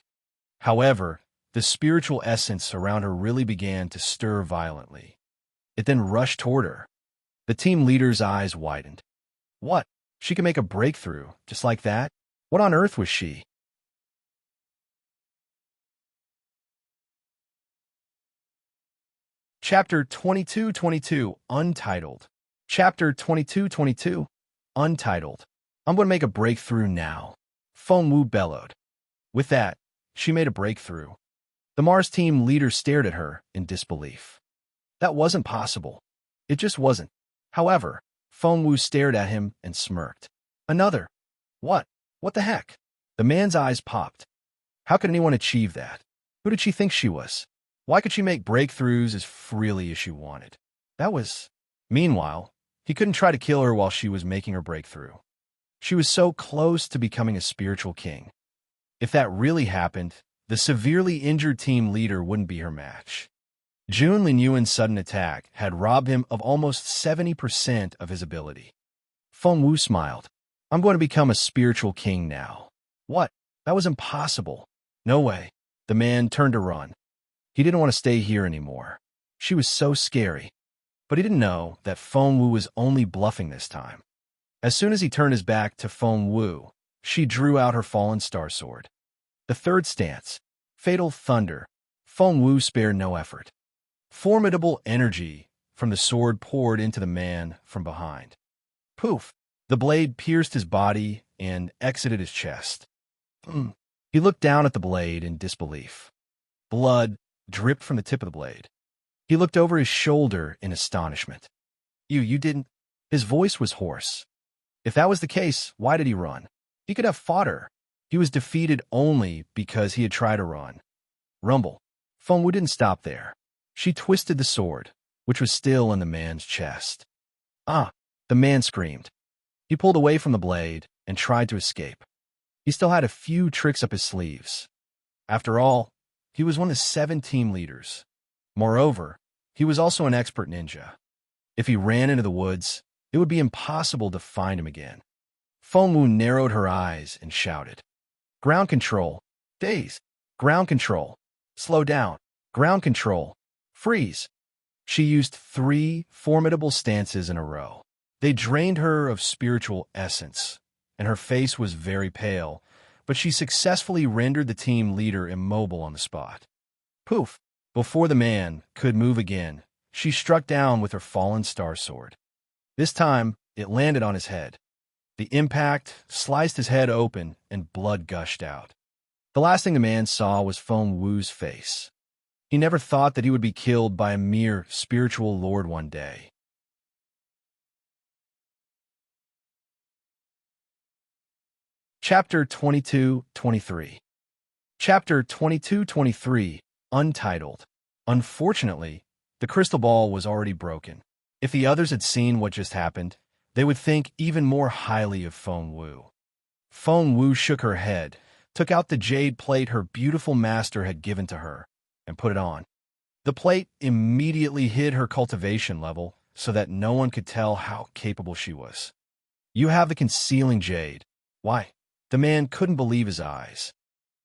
However, the spiritual essence around her really began to stir violently. It then rushed toward her. The team leader's eyes widened. What? She could make a breakthrough, just like that? What on earth was she? Chapter 2222, Untitled. Chapter 2222, Untitled. I'm going to make a breakthrough now, Feng Wu bellowed. With that, she made a breakthrough. The Mars team leader stared at her in disbelief. That wasn't possible. It just wasn't. However, Feng Wu stared at him and smirked. Another. What? What the heck? The man's eyes popped. How could anyone achieve that? Who did she think she was? Why could she make breakthroughs as freely as she wanted? That was... Meanwhile, he couldn't try to kill her while she was making her breakthrough. She was so close to becoming a spiritual king. If that really happened, the severely injured team leader wouldn't be her match. Jun Linyuan's sudden attack had robbed him of almost 70% of his ability. Feng Wu smiled. I'm going to become a spiritual king now. What? That was impossible. No way. The man turned to run. He didn't want to stay here anymore. She was so scary. But he didn't know that Feng Wu was only bluffing this time. As soon as he turned his back to Feng Wu, she drew out her fallen star sword. The third stance, Fatal Thunder. Feng Wu spared no effort. Formidable energy from the sword poured into the man from behind. Poof! The blade pierced his body and exited his chest. He looked down at the blade in disbelief. Blood dripped from the tip of the blade. He looked over his shoulder in astonishment. You didn't... His voice was hoarse. If that was the case, why did he run? He could have fought her. He was defeated only because he had tried to run. Rumble. Feng Wu didn't stop there. She twisted the sword, which was still in the man's chest. Ah! The man screamed. He pulled away from the blade and tried to escape. He still had a few tricks up his sleeves. After all, he was one of the 7 team leaders. Moreover, he was also an expert ninja. If he ran into the woods, it would be impossible to find him again. Feng Wu narrowed her eyes and shouted. Ground control. Daze. Ground control. Slow down. Ground control. Freeze. She used 3 formidable stances in a row. They drained her of spiritual essence, and her face was very pale, but she successfully rendered the team leader immobile on the spot. Poof! Before the man could move again, she struck down with her fallen star sword. This time, it landed on his head. The impact sliced his head open and blood gushed out. The last thing the man saw was Feng Wu's face. He never thought that he would be killed by a mere spiritual lord one day. Chapter 2223. Chapter 2223, Untitled. Unfortunately, the crystal ball was already broken. If the others had seen what just happened, they would think even more highly of Feng Wu. Feng Wu shook her head, took out the jade plate her beautiful master had given to her, and put it on. The plate immediately hid her cultivation level so that no one could tell how capable she was. You have the concealing jade. Why? The man couldn't believe his eyes.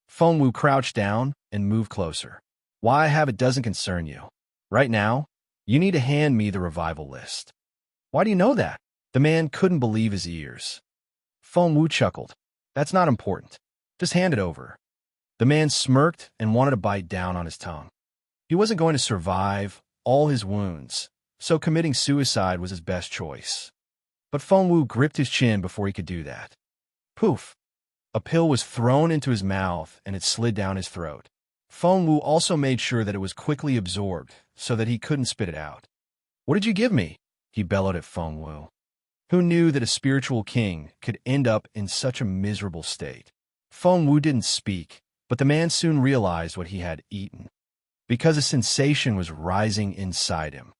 Feng Wu crouched down and moved closer. Why I have it doesn't concern you. Right now, you need to hand me the revival list. Why do you know that? The man couldn't believe his ears. Feng Wu chuckled. That's not important. Just hand it over. The man smirked and wanted to bite down on his tongue. He wasn't going to survive all his wounds, so committing suicide was his best choice. But Feng Wu gripped his chin before he could do that. Poof! A pill was thrown into his mouth and it slid down his throat. Feng Wu also made sure that it was quickly absorbed so that he couldn't spit it out. What did you give me? He bellowed at Feng Wu. Who knew that a spiritual king could end up in such a miserable state? Feng Wu didn't speak, but the man soon realized what he had eaten, because a sensation was rising inside him.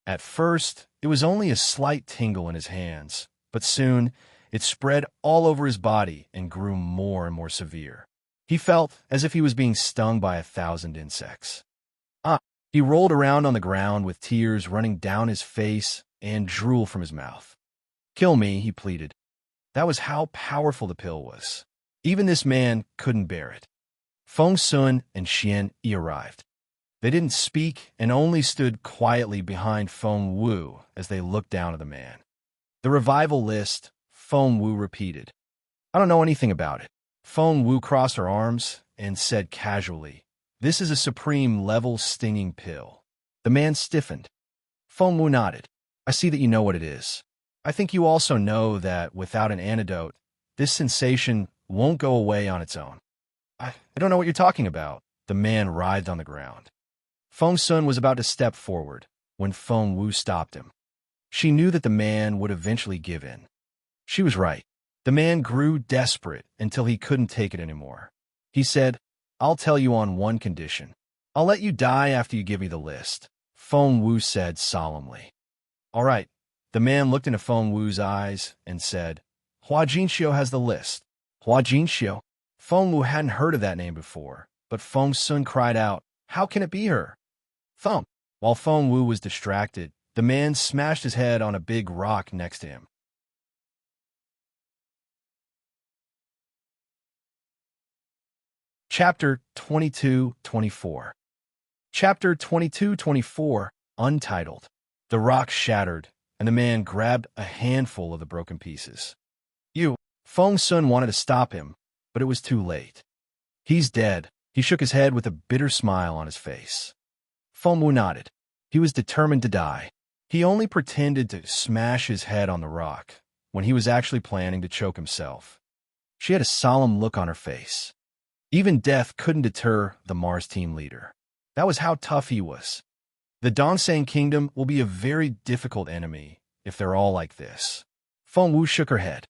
At first, it was only a slight tingle in his hands, but soon it spread all over his body and grew more and more severe. He felt as if he was being stung by 1,000 insects. He rolled around on the ground with tears running down his face and drool from his mouth. Kill me, he pleaded. That was how powerful the pill was. Even this man couldn't bear it. Feng Sun and Xian Yi arrived. They didn't speak and only stood quietly behind Feng Wu as they looked down at the man. The revival list, Feng Wu repeated. I don't know anything about it. Feng Wu crossed her arms and said casually, This is a supreme level stinging pill. The man stiffened. Feng Wu nodded. I see that you know what it is. I think you also know that without an antidote, this sensation won't go away on its own. I don't know what you're talking about. The man writhed on the ground. Feng Sun was about to step forward when Feng Wu stopped him. She knew that the man would eventually give in. She was right. The man grew desperate until he couldn't take it anymore. He said, I'll tell you on one condition. I'll let you die after you give me the list, Feng Wu said solemnly. All right. The man looked into Feng Wu's eyes and said, Hua Jinxiu has the list. Hua Jinxiu? Feng Wu hadn't heard of that name before, but Feng Sun cried out, How can it be her? Thump! While Feng Wu was distracted, the man smashed his head on a big rock next to him. Chapter 22-24. Chapter 22-24, Untitled. The rock shattered, and the man grabbed a handful of the broken pieces. Feng Sun wanted to stop him, but it was too late. He's dead. He shook his head with a bitter smile on his face. Feng Wu nodded. He was determined to die. He only pretended to smash his head on the rock when he was actually planning to choke himself. She had a solemn look on her face. Even death couldn't deter the Mars team leader. That was how tough he was. The Dongsang Kingdom will be a very difficult enemy if they're all like this. Feng Wu shook her head.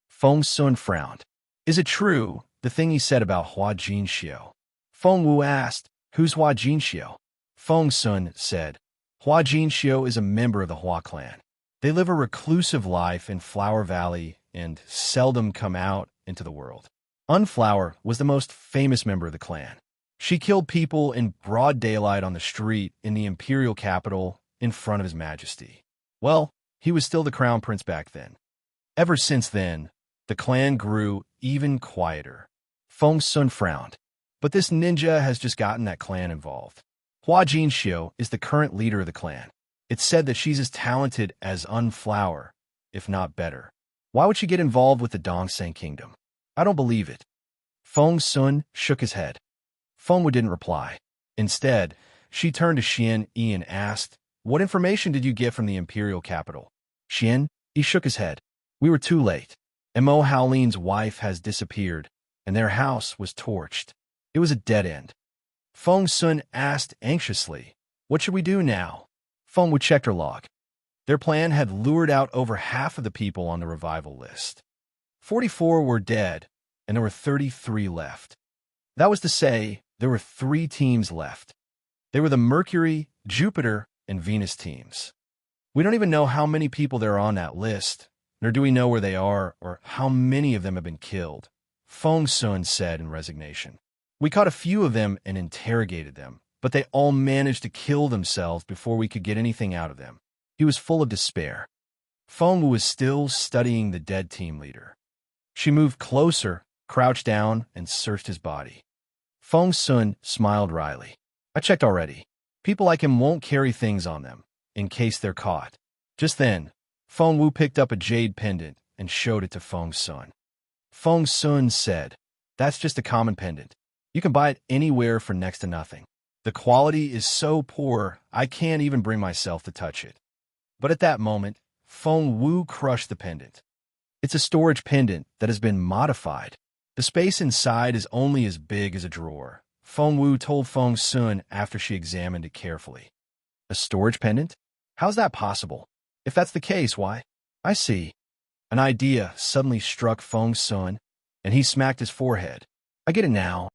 Feng Sun frowned. Is it true, the thing he said about Hua Jinxiu? Feng Wu asked, Who's Hua Jinxiu? Feng Sun said, Hua Jinxiu is a member of the Hua clan. They live a reclusive life in Flower Valley and seldom come out into the world. Unflower was the most famous member of the clan. She killed people in broad daylight on the street in the Imperial capital in front of His Majesty. Well, he was still the crown prince back then. Ever since then, the clan grew even quieter. Feng Sun frowned. But this ninja has just gotten that clan involved. Hua Jinxiu is the current leader of the clan. It's said that she's as talented as Unflower, if not better. Why would she get involved with the Dongsang Kingdom? I don't believe it. Feng Sun shook his head. Feng Wu didn't reply. Instead, she turned to Xian Yi and asked, What information did you get from the Imperial capital? Xian Yi shook his head. We were too late. Mo Haolin's wife has disappeared, and their house was torched. It was a dead end. Feng Sun asked anxiously, What should we do now? Feng Wu checked her log. Their plan had lured out over half of the people on the revival list. 44 were dead, and there were 33 left. That was to say, there were 3 teams left. They were the Mercury, Jupiter, and Venus teams. We don't even know how many people there are on that list, nor do we know where they are or how many of them have been killed, Feng Sun said in resignation. We caught a few of them and interrogated them, but they all managed to kill themselves before we could get anything out of them. He was full of despair. Feng Wu was still studying the dead team leader. She moved closer, crouched down, and searched his body. Feng Sun smiled wryly. I checked already. People like him won't carry things on them, in case they're caught. Just then, Feng Wu picked up a jade pendant and showed it to Feng Sun. Feng Sun said, That's just a common pendant. You can buy it anywhere for next to nothing. The quality is so poor, I can't even bring myself to touch it. But at that moment, Feng Wu crushed the pendant. It's a storage pendant that has been modified. The space inside is only as big as a drawer, Feng Wu told Feng Sun after she examined it carefully. A storage pendant? How's that possible? If that's the case, why? I see. An idea suddenly struck Feng Sun, and he smacked his forehead. I get it now.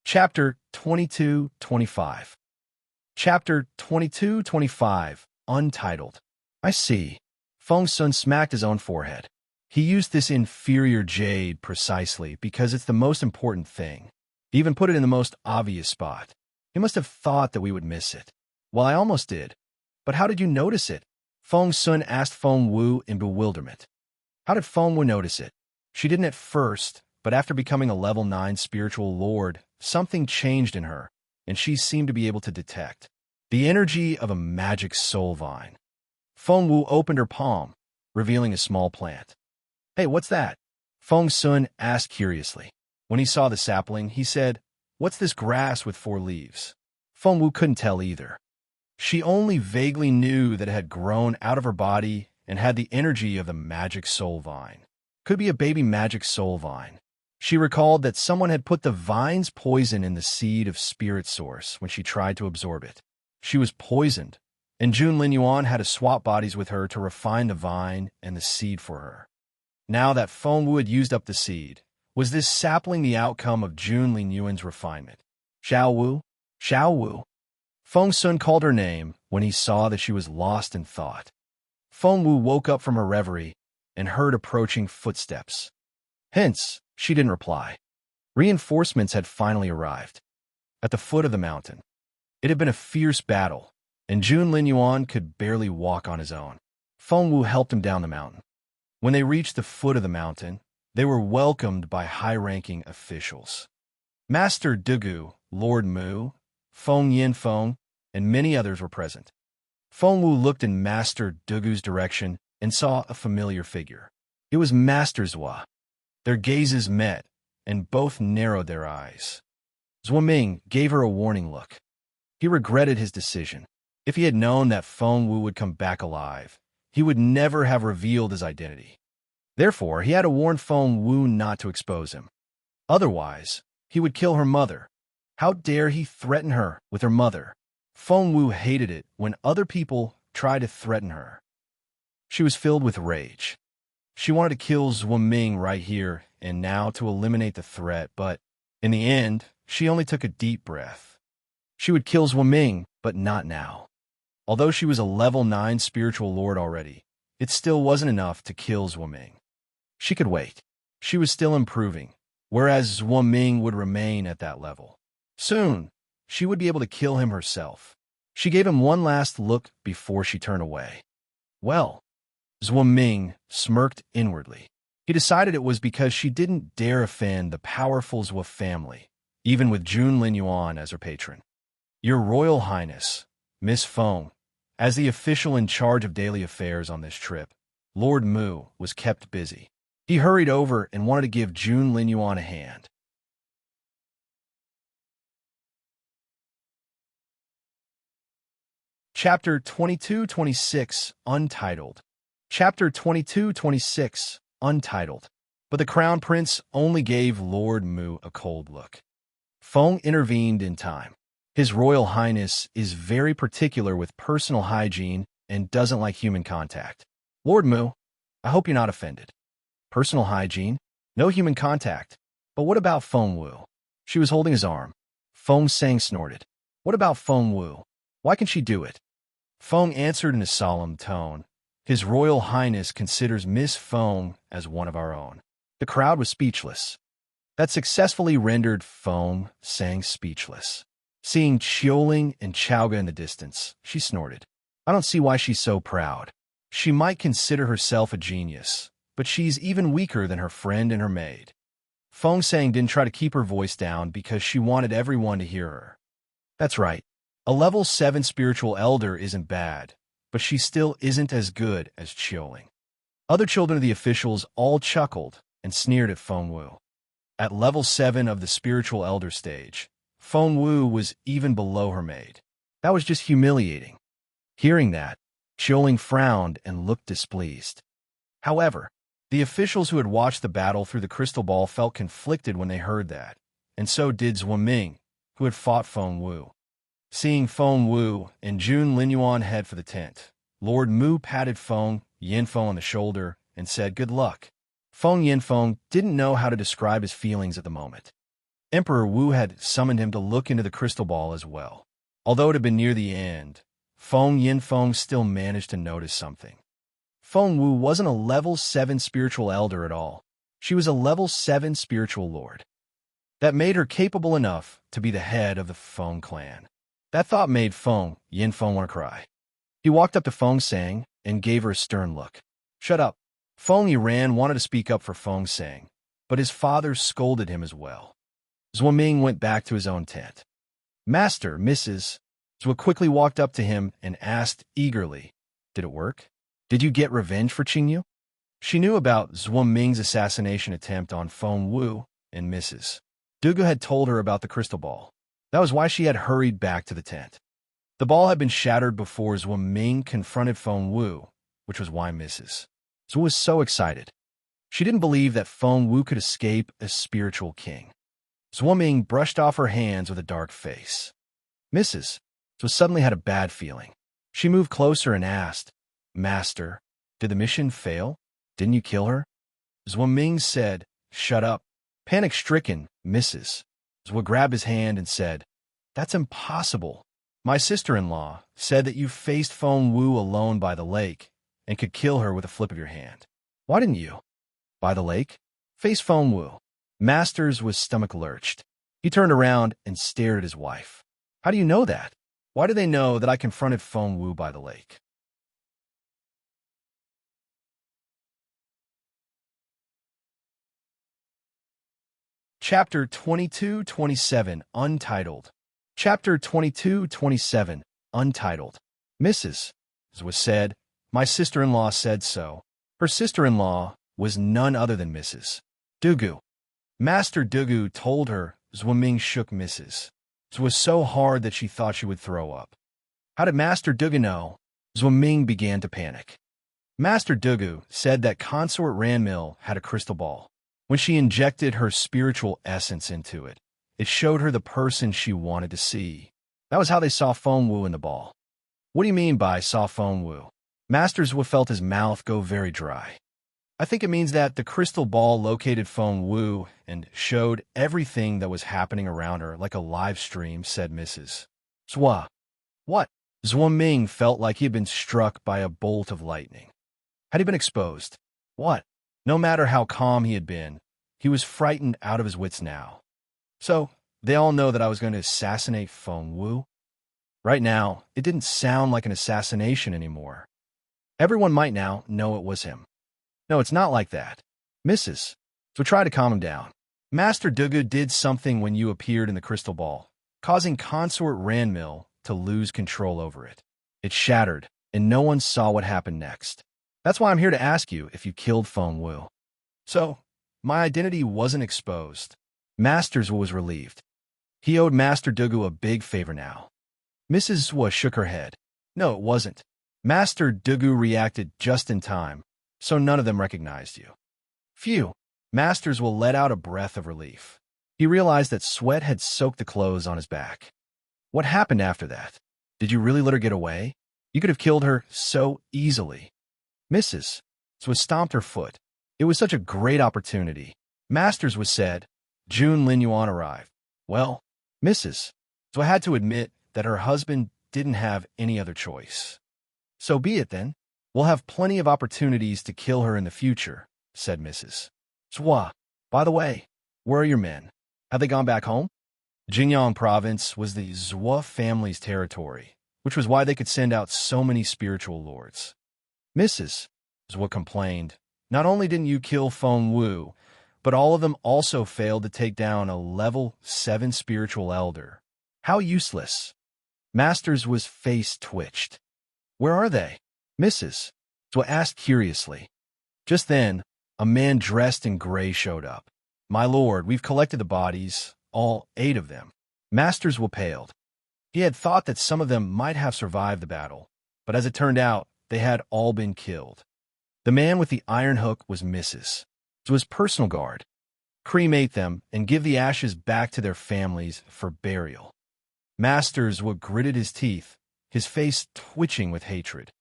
Chapter 22-25. Chapter 22-25, Untitled. I see. Feng Sun smacked his own forehead. He used this inferior jade precisely because it's the most important thing. He even put it in the most obvious spot. He must have thought that we would miss it. Well, I almost did. But how did you notice it? Feng Sun asked Feng Wu in bewilderment. How did Feng Wu notice it? She didn't at first, but after becoming a level 9 spiritual lord, something changed in her, and she seemed to be able to detect the energy of a magic soul vine. Feng Wu opened her palm, revealing a small plant. Hey, what's that? Feng Sun asked curiously. When he saw the sapling, he said, "What's this grass with 4 leaves?" Feng Wu couldn't tell either. She only vaguely knew that it had grown out of her body and had the energy of the magic soul vine. Could be a baby magic soul vine. She recalled that someone had put the vine's poison in the seed of spirit source when she tried to absorb it. She was poisoned, and Jun Linyuan had to swap bodies with her to refine the vine and the seed for her. Now that Feng Wu had used up the seed, was this sapling the outcome of Jun Linyuan's refinement? Xiao Wu? Xiao Wu? Feng Sun called her name when he saw that she was lost in thought. Feng Wu woke up from her reverie and heard approaching footsteps. Hence, she didn't reply. Reinforcements had finally arrived. At the foot of the mountain. It had been a fierce battle, and Jun Linyuan could barely walk on his own. Feng Wu helped him down the mountain. When they reached the foot of the mountain, they were welcomed by high-ranking officials. Master Dugu, Lord Mu, Feng Yinfeng, and many others were present. Feng Wu looked in Master Dugu's direction and saw a familiar figure. It was Master Zhua. Their gazes met, and both narrowed their eyes. Zhuo Ming gave her a warning look. He regretted his decision. If he had known that Feng Wu would come back alive, he would never have revealed his identity. Therefore, he had to warn Feng Wu not to expose him. Otherwise, he would kill her mother. How dare he threaten her with her mother? Feng Wu hated it when other people tried to threaten her. She was filled with rage. She wanted to kill Zhuo Ming right here and now to eliminate the threat, but in the end, she only took a deep breath. She would kill Zhuo Ming, but not now. Although she was a level 9 spiritual lord already, it still wasn't enough to kill Zhuo Ming. She could wait. She was still improving, whereas Zhuo Ming would remain at that level. Soon, she would be able to kill him herself. She gave him one last look before she turned away. Well, Zhuo Ming smirked inwardly. He decided it was because she didn't dare offend the powerful Zhuo family, even with Jun Linyuan as her patron. Your Royal Highness, Miss Feng, as the official in charge of daily affairs on this trip, Lord Mu was kept busy. He hurried over and wanted to give Jun Linyuan a hand. Chapter 22-26, Untitled. Chapter 22-26, Untitled. But the Crown Prince only gave Lord Mu a cold look. Feng intervened in time. His Royal Highness is very particular with personal hygiene and doesn't like human contact. Lord Mu, I hope you're not offended. Personal hygiene? No human contact. But what about Feng Wu? She was holding his arm. Feng Sang snorted. What about Feng Wu? Why can she do it? Feng answered in a solemn tone. His Royal Highness considers Miss Feng as one of our own. The crowd was speechless. That successfully rendered Feng Sang speechless. Seeing Qiuling and Chaoga in the distance, she snorted. I don't see why she's so proud. She might consider herself a genius, but she's even weaker than her friend and her maid. Feng Sang didn't try to keep her voice down because she wanted everyone to hear her. That's right. A level 7 spiritual elder isn't bad, but she still isn't as good as Qiuling. Other children of the officials all chuckled and sneered at Feng Wu. At level 7 of the spiritual elder stage, Feng Wu was even below her maid. That was just humiliating. Hearing that, Qiuling frowned and looked displeased. However, the officials who had watched the battle through the crystal ball felt conflicted when they heard that, and so did Zhuo Ming, who had fought Feng Wu. Seeing Feng Wu and Jun Linyuan head for the tent, Lord Mu patted Feng Yinfeng on the shoulder and said good luck. Feng Yinfeng didn't know how to describe his feelings at the moment. Emperor Wu had summoned him to look into the crystal ball as well. Although it had been near the end, Feng Yinfeng still managed to notice something. Feng Wu wasn't a level 7 spiritual elder at all. She was a level 7 spiritual lord. That made her capable enough to be the head of the Feng clan. That thought made Feng Yinfeng want to cry. He walked up to Feng Sang and gave her a stern look. Shut up. Feng Yiran wanted to speak up for Feng Sang, but his father scolded him as well. Zhuo Ming went back to his own tent. Master, Mrs. Zhuo quickly walked up to him and asked eagerly, did it work? Did you get revenge for Qingyu? She knew about Zhuo Ming's assassination attempt on Feng Wu, and Mrs. Dugu had told her about the crystal ball. That was why she had hurried back to the tent. The ball had been shattered before Zhuo Ming confronted Feng Wu, which was why Mrs. Zhuo was so excited. She didn't believe that Feng Wu could escape a spiritual king. Zhuo Ming brushed off her hands with a dark face. Mrs. Zhuo suddenly had a bad feeling. She moved closer and asked, "Master, did the mission fail? Didn't you kill her?" Zhuo Ming said, "Shut up." Panic-stricken, Mrs. Zhuo grabbed his hand and said, "That's impossible. My sister-in-law said that you faced Feng Wu alone by the lake and could kill her with a flip of your hand. Why didn't you?" "By the lake? Face Feng Wu." Masters was stomach-lurched. He turned around and stared at his wife. "How do you know that? Why do they know that I confronted Feng Wu by the lake?" Chapter 22-27, Untitled. Chapter 22-27, Untitled. Mrs. was said, "My sister-in-law said so." Her sister-in-law was none other than Mrs. Dugu. Master Dugu told her. Zhuo Ming shook Mrs. It was so hard that she thought she would throw up. How did Master Dugu know? Zhuo Ming began to panic. Master Dugu said that Consort Ranmil had a crystal ball. When she injected her spiritual essence into it, it showed her the person she wanted to see. That was how they saw Feng Wu in the ball. "What do you mean by saw Feng Wu?" Master Zhuo felt his mouth go very dry. "I think it means that the crystal ball located Feng Wu and showed everything that was happening around her like a live stream," said Mrs. Zhuo. "What?" Zhuo Ming felt like he had been struck by a bolt of lightning. Had he been exposed? What? No matter how calm he had been, he was frightened out of his wits now. "So, they all know that I was going to assassinate Feng Wu?" Right now, it didn't sound like an assassination anymore. Everyone might now know it was him. "No, it's not like that." "Mrs. So try to calm him down. Master Dugu did something when you appeared in the crystal ball, causing Consort Ranmil to lose control over it. It shattered, and no one saw what happened next. That's why I'm here to ask you if you killed Feng Wu." "So, my identity wasn't exposed." Master Zhuo was relieved. He owed Master Dugu a big favor now. Mrs. Zhuo shook her head. "No, it wasn't. Master Dugu reacted just in time, so none of them recognized you." Phew! Master Zhuo let out a breath of relief. He realized that sweat had soaked the clothes on his back. "What happened after that? Did you really let her get away? You could have killed her so easily." Mrs. Zhuo stomped her foot. It was such a great opportunity. Masters was said, June Lin Yuan arrived. Well, Mrs. Zhuo had to admit that her husband didn't have any other choice. "So be it then. We'll have plenty of opportunities to kill her in the future," said Mrs. Zhuo. "By the way, where are your men? Have they gone back home?" Jingjiang province was the Zhuo family's territory, which was why they could send out so many spiritual lords. Mrs. Zhuo complained, "Not only didn't you kill Feng Wu, but all of them also failed to take down a level 7 spiritual elder. How useless." Master's was face twitched. "Where are they?" Mrs. Zhuo asked curiously. Just then, a man dressed in gray showed up. "My lord, we've collected the bodies, all 8 of them." Masters were paled. He had thought that some of them might have survived the battle, but as it turned out, they had all been killed. The man with the iron hook was Mrs. Zhuo's personal guard. "Cremate them and give the ashes back to their families for burial." Masters would gritted his teeth, his face twitching with hatred.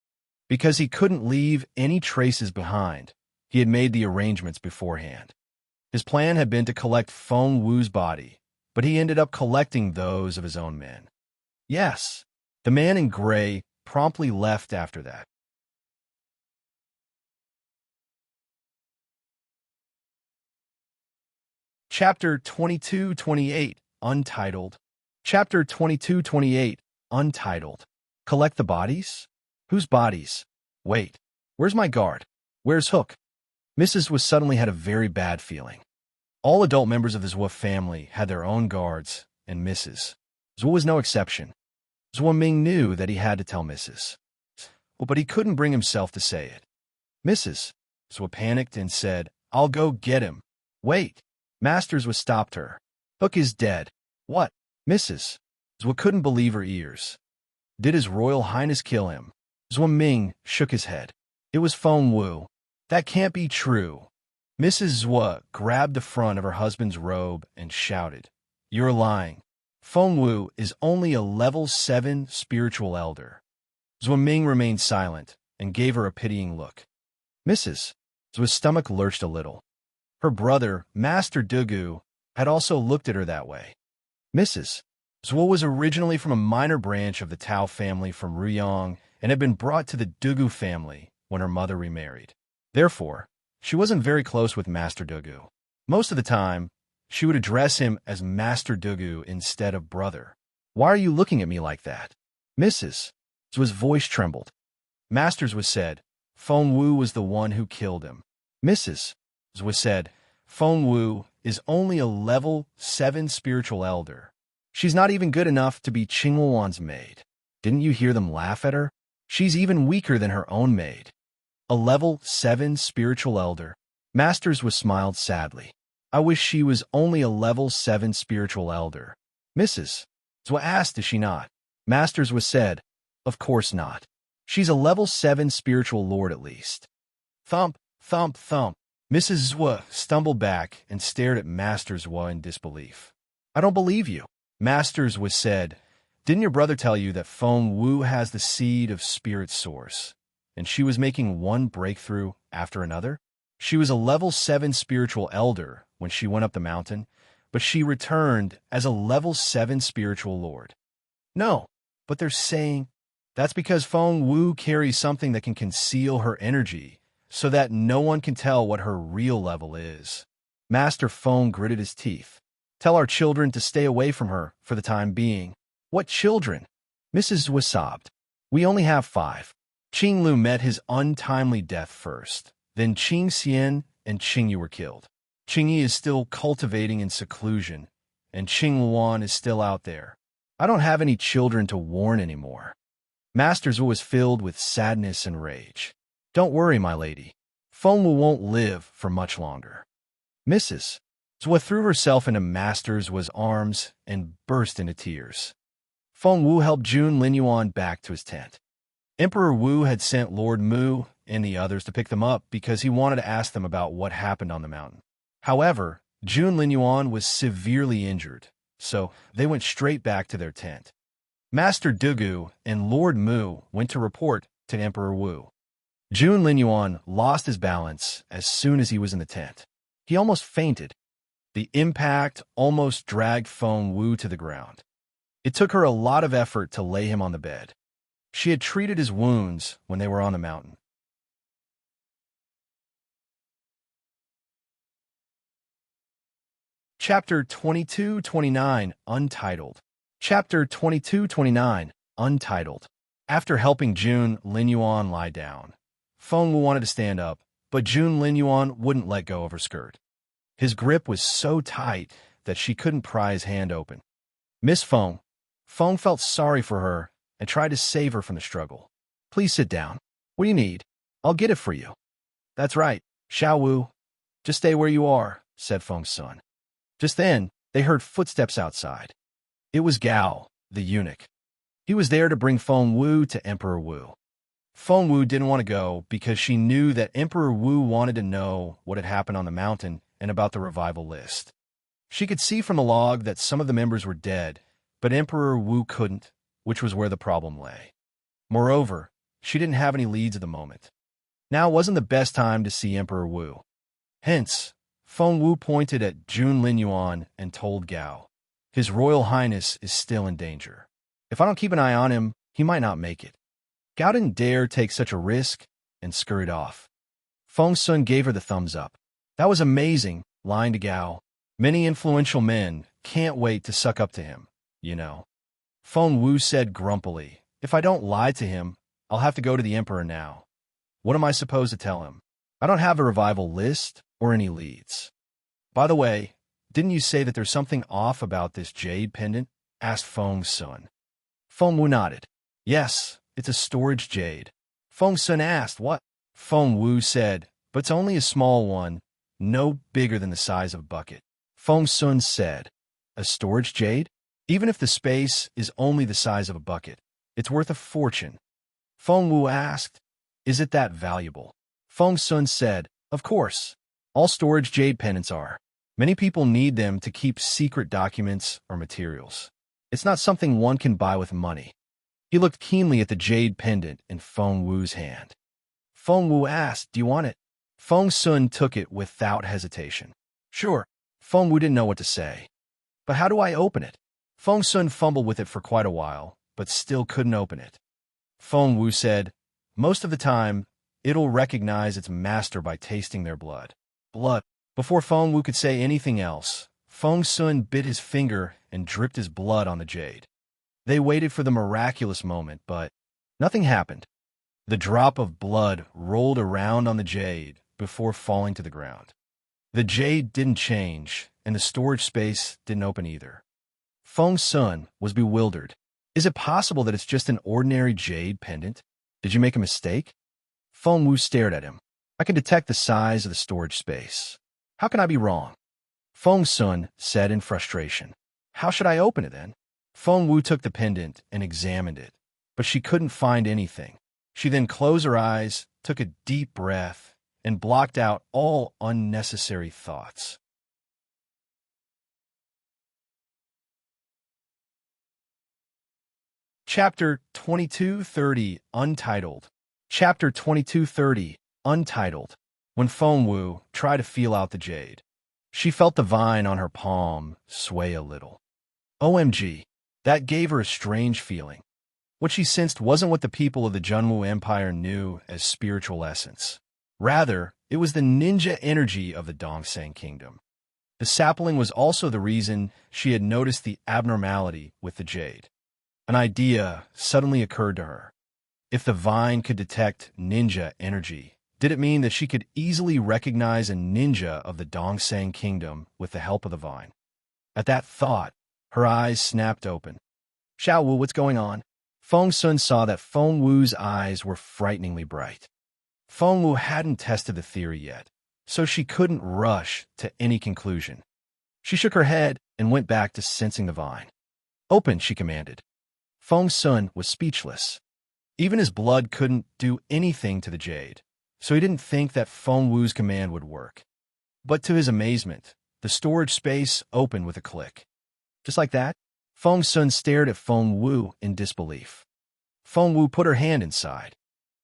Because he couldn't leave any traces behind, he had made the arrangements beforehand. His plan had been to collect Feng Wu's body, but he ended up collecting those of his own men. Yes, the man in gray promptly left after that. Chapter 22-28, Untitled. Chapter 22-28, Untitled. Collect the bodies? Whose bodies? Wait, where's my guard? Where's Hook? Mrs. was suddenly had a very bad feeling. All adult members of the Zhuo family had their own guards, and Mrs. Zhuo was no exception. Zhuo Ming knew that he had to tell Mrs. Well, but he couldn't bring himself to say it. "Mrs. Zwa panicked and said, "I'll go get him." "Wait." Masters was stopped her. "Hook is dead." "What?" "Mrs." Zwa couldn't believe her ears. "Did His Royal Highness kill him?" Zwa Ming shook his head. "It was Feng Wu." "That can't be true." Mrs. Zwa grabbed the front of her husband's robe and shouted, "You're lying. Feng Wu is only a level 7 spiritual elder." Zwa Ming remained silent and gave her a pitying look. Mrs. Zwa's stomach lurched a little. Her brother, Master Dugu, had also looked at her that way. Mrs. Zwa was originally from a minor branch of the Tao family from Ruyang and had been brought to the Dugu family when her mother remarried. Therefore, she wasn't very close with Master Dugu. Most of the time, she would address him as Master Dugu instead of brother. "Why are you looking at me like that?" Mrs. Zwa's voice trembled. Masters was said, "Feng Wu was the one who killed him." Mrs. Zwa said, "Feng Wu is only a level 7 spiritual elder. She's not even good enough to be Qingluan's maid." Didn't you hear them laugh at her? She's even weaker than her own maid. A level 7 spiritual elder. Masters was smiled sadly. "I wish she was only a level 7 spiritual elder." Mrs. Zwa asked, "Is she not?" Masters was said, "Of course not. She's a level 7 spiritual lord at least." Thump, thump, thump. Mrs. Zwa stumbled back and stared at Master Zwa in disbelief. "I don't believe you." Masters was said, "Didn't your brother tell you that Feng Wu has the seed of spirit source, and she was making one breakthrough after another? She was a level 7 spiritual elder when she went up the mountain, but she returned as a level 7 spiritual lord." "No, but they're saying that's because Feng Wu carries something that can conceal her energy so that no one can tell what her real level is." Master Feng gritted his teeth. "Tell our children to stay away from her for the time being." "What children?" Mrs. Zwa sobbed. "We only have 5. Qing Lu met his untimely death first. Then Qing Xian and Qing Yu were killed. Qing Yi is still cultivating in seclusion, and Qing Luan is still out there. I don't have any children to warn anymore." Master Zwa was filled with sadness and rage. "Don't worry, my lady. Feng Wu won't live for much longer." Mrs. Zwa threw herself into Master Zwa's arms and burst into tears. Feng Wu helped Jun Linyuan back to his tent. Emperor Wu had sent Lord Mu and the others to pick them up because he wanted to ask them about what happened on the mountain. However, Jun Linyuan was severely injured, so they went straight back to their tent. Master Dugu and Lord Mu went to report to Emperor Wu. Jun Linyuan lost his balance as soon as he was in the tent. He almost fainted. The impact almost dragged Feng Wu to the ground. It took her a lot of effort to lay him on the bed. She had treated his wounds when they were on the mountain. Chapter 22-29, Untitled. Chapter 22-29, Untitled. After helping Jun Linyuan lie down, Feng Wu wanted to stand up, but Jun Linyuan wouldn't let go of her skirt. His grip was so tight that she couldn't pry his hand open. "Miss Feng." Feng felt sorry for her and tried to save her from the struggle. "Please sit down. What do you need? I'll get it for you." "That's right, Xiao Wu. Just stay where you are," said Feng's son. Just then, they heard footsteps outside. It was Gao, the eunuch. He was there to bring Feng Wu to Emperor Wu. Feng Wu didn't want to go because she knew that Emperor Wu wanted to know what had happened on the mountain and about the revival list. She could see from the log that some of the members were dead, but Emperor Wu couldn't, which was where the problem lay. Moreover, she didn't have any leads at the moment. Now wasn't the best time to see Emperor Wu. Hence, Feng Wu pointed at Jun Linyuan and told Gao, "His Royal Highness is still in danger. If I don't keep an eye on him, he might not make it." Gao didn't dare take such a risk and scurried off. Feng's son gave her the thumbs up. "That was amazing," lying to Gao. "Many influential men can't wait to suck up to him, you know." Feng Wu said grumpily, "If I don't lie to him, I'll have to go to the Emperor now. What am I supposed to tell him? I don't have a revival list or any leads." "By the way, didn't you say that there's something off about this jade pendant?" asked Feng's son. Feng Wu nodded. "Yes, it's a storage jade." Feng's son asked, "What?" Feng Wu said, but it's only a small one, no bigger than the size of a bucket. Feng Sun said, a storage jade? Even if the space is only the size of a bucket, it's worth a fortune. Feng Wu asked, is it that valuable? Feng Sun said, of course. All storage jade pendants are. Many people need them to keep secret documents or materials. It's not something one can buy with money. He looked keenly at the jade pendant in Feng Wu's hand. Feng Wu asked, do you want it? Feng Sun took it without hesitation. Sure. Feng Wu didn't know what to say. But how do I open it? Feng Sun fumbled with it for quite a while, but still couldn't open it. Feng Wu said, most of the time, it'll recognize its master by tasting their blood. Blood. Before Feng Wu could say anything else, Feng Sun bit his finger and dripped his blood on the jade. They waited for the miraculous moment, but nothing happened. The drop of blood rolled around on the jade before falling to the ground. The jade didn't change, and the storage space didn't open either. Feng Sun was bewildered. Is it possible that it's just an ordinary jade pendant? Did you make a mistake? Feng Wu stared at him. I can detect the size of the storage space. How can I be wrong? Feng Sun said in frustration. How should I open it then? Feng Wu took the pendant and examined it, but she couldn't find anything. She then closed her eyes, took a deep breath, and blocked out all unnecessary thoughts. Chapter 2230, Untitled. Chapter 2230, Untitled. When Feng Wu tried to feel out the jade, she felt the vine on her palm sway a little. OMG, that gave her a strange feeling. What she sensed wasn't what the people of the Junwu Empire knew as spiritual essence. Rather, it was the ninja energy of the Dongseng Kingdom. The sapling was also the reason she had noticed the abnormality with the jade. An idea suddenly occurred to her. If the vine could detect ninja energy, did it mean that she could easily recognize a ninja of the Dongseng Kingdom with the help of the vine? At that thought, her eyes snapped open. Xiao Wu, what's going on? Feng Sun saw that Feng Wu's eyes were frighteningly bright. Feng Wu hadn't tested the theory yet, so she couldn't rush to any conclusion. She shook her head and went back to sensing the vine. Open, she commanded. Feng Sun was speechless. Even his blood couldn't do anything to the jade, so he didn't think that Feng Wu's command would work. But to his amazement, the storage space opened with a click. Just like that, Feng Sun stared at Feng Wu in disbelief. Feng Wu put her hand inside.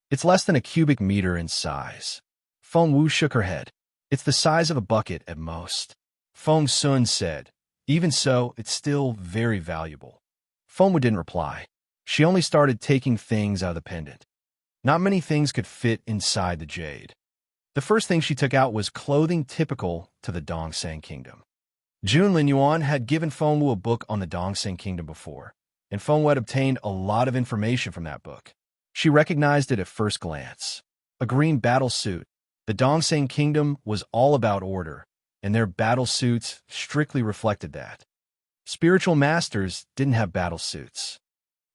It's less than a cubic meter in size. Feng Wu shook her head. It's the size of a bucket at most. Feng Sun said, even so, it's still very valuable. Feng Wu didn't reply. She only started taking things out of the pendant. Not many things could fit inside the jade. The first thing she took out was clothing typical to the Dongseng Kingdom. Jun Linyuan had given Feng Wu a book on the Dongseng Kingdom before, and Feng Wu had obtained a lot of information from that book. She recognized it at first glance. A green battle suit. The Dongseng Kingdom was all about order, and their battle suits strictly reflected that. Spiritual masters didn't have battle suits.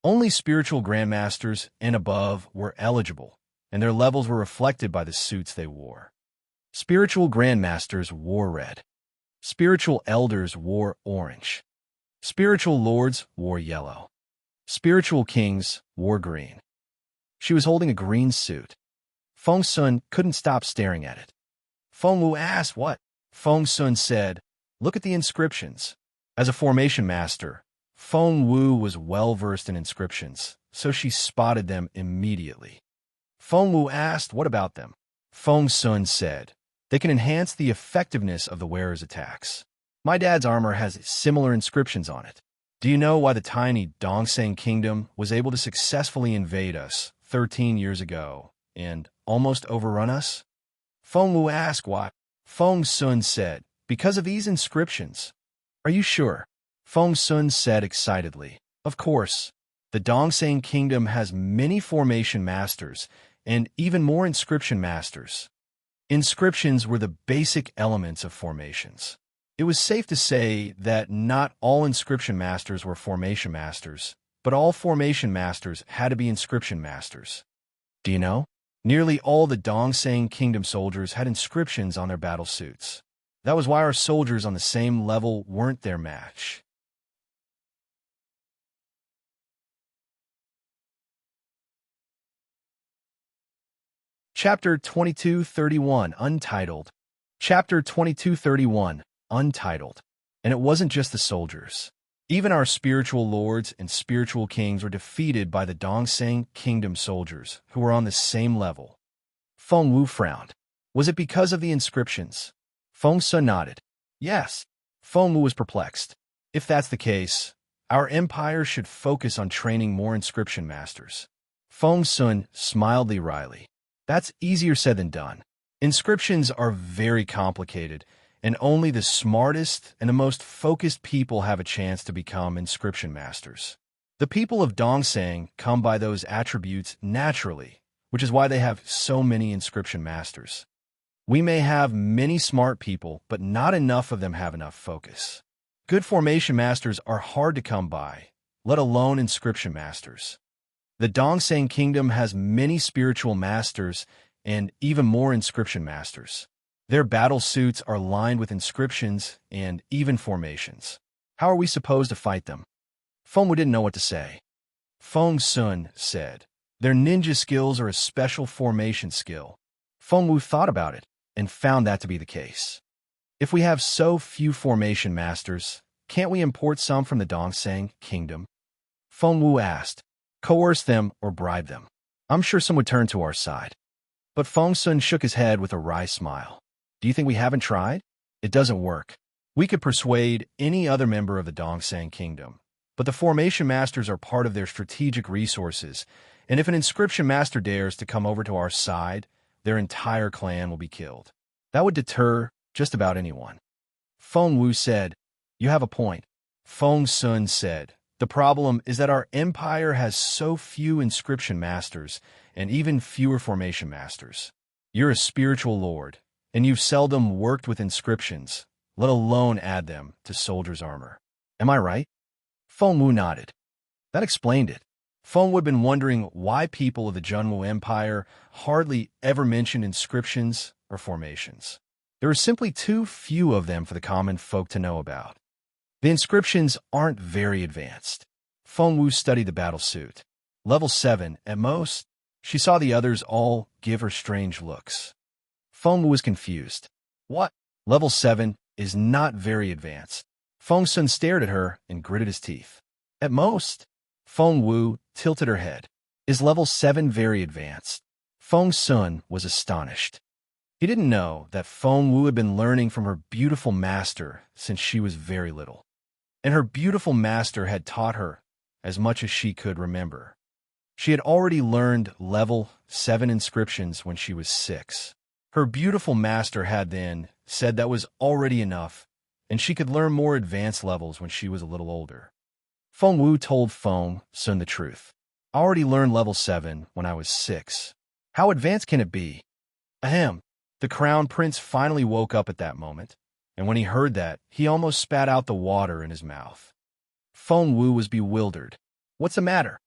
Only spiritual grandmasters and above were eligible, and their levels were reflected by the suits they wore. Spiritual grandmasters wore red. Spiritual elders wore orange. Spiritual lords wore yellow. Spiritual kings wore green. She was holding a green suit. Feng Sun couldn't stop staring at it. Feng Wu asked what? Feng Sun said, look at the inscriptions. As a formation master, Feng Wu was well-versed in inscriptions, so she spotted them immediately. Feng Wu asked, what about them? Feng Sun said, they can enhance the effectiveness of the wearer's attacks. My dad's armor has similar inscriptions on it. Do you know why the tiny Dongseng Kingdom was able to successfully invade us 13 years ago and almost overrun us? Feng Wu asked why. Feng Sun said, because of these inscriptions. Are you sure? Feng Sun said excitedly, of course. The Dongseng Kingdom has many formation masters and even more inscription masters. Inscriptions were the basic elements of formations. It was safe to say that not all inscription masters were formation masters, but all formation masters had to be inscription masters. Do you know? Nearly all the Dongsang Kingdom soldiers had inscriptions on their battle suits. That was why our soldiers on the same level weren't their match. Chapter 2231, Untitled. Chapter 2231, Untitled. And it wasn't just the soldiers. Even our spiritual lords and spiritual kings were defeated by the Dongsang Kingdom soldiers, who were on the same level. Feng Wu frowned. Was it because of the inscriptions? Feng Sun nodded. Yes. Feng Wu was perplexed. If that's the case, our empire should focus on training more inscription masters. Feng Sun smiled wryly. That's easier said than done. Inscriptions are very complicated, and only the smartest and the most focused people have a chance to become inscription masters. The people of Dongsang come by those attributes naturally, which is why they have so many inscription masters. We may have many smart people, but not enough of them have enough focus. Good formation masters are hard to come by, let alone inscription masters. The Dongsang Kingdom has many spiritual masters and even more inscription masters. Their battle suits are lined with inscriptions and even formations. How are we supposed to fight them? Feng Wu didn't know what to say. Feng Sun said, their ninja skills are a special formation skill. Feng Wu thought about it and found that to be the case. If we have so few formation masters, can't we import some from the Dongsang Kingdom? Feng Wu asked. Coerce them or bribe them. I'm sure some would turn to our side. But Feng Sun shook his head with a wry smile. Do you think we haven't tried? It doesn't work. We could persuade any other member of the Dongsang Kingdom, but the formation masters are part of their strategic resources, and if an inscription master dares to come over to our side, their entire clan will be killed. That would deter just about anyone. Feng Wu said, you have a point. Feng Sun said, the problem is that our empire has so few inscription masters and even fewer formation masters. You're a spiritual lord, and you've seldom worked with inscriptions, let alone add them to soldiers' armor. Am I right? Feng Wu nodded. That explained it. Feng Wu had been wondering why people of the Junwu Empire hardly ever mentioned inscriptions or formations. There are simply too few of them for the common folk to know about. The inscriptions aren't very advanced. Feng Wu studied the battle suit. Level 7, at most. She saw the others all give her strange looks. Feng Wu was confused. What? Level 7 is not very advanced. Feng Sun stared at her and gritted his teeth. At most. Feng Wu tilted her head. Is level 7 very advanced? Feng Sun was astonished. He didn't know that Feng Wu had been learning from her beautiful master since she was very little. And her beautiful master had taught her as much as she could remember. She had already learned level 7 inscriptions when she was 6. Her beautiful master had then said that was already enough, and she could learn more advanced levels when she was a little older. Feng Wu told Feng Sun the truth. I already learned level 7 when I was 6. How advanced can it be? Ahem. The crown prince finally woke up at that moment, and when he heard that, he almost spat out the water in his mouth. Feng Wu was bewildered. What's the matter?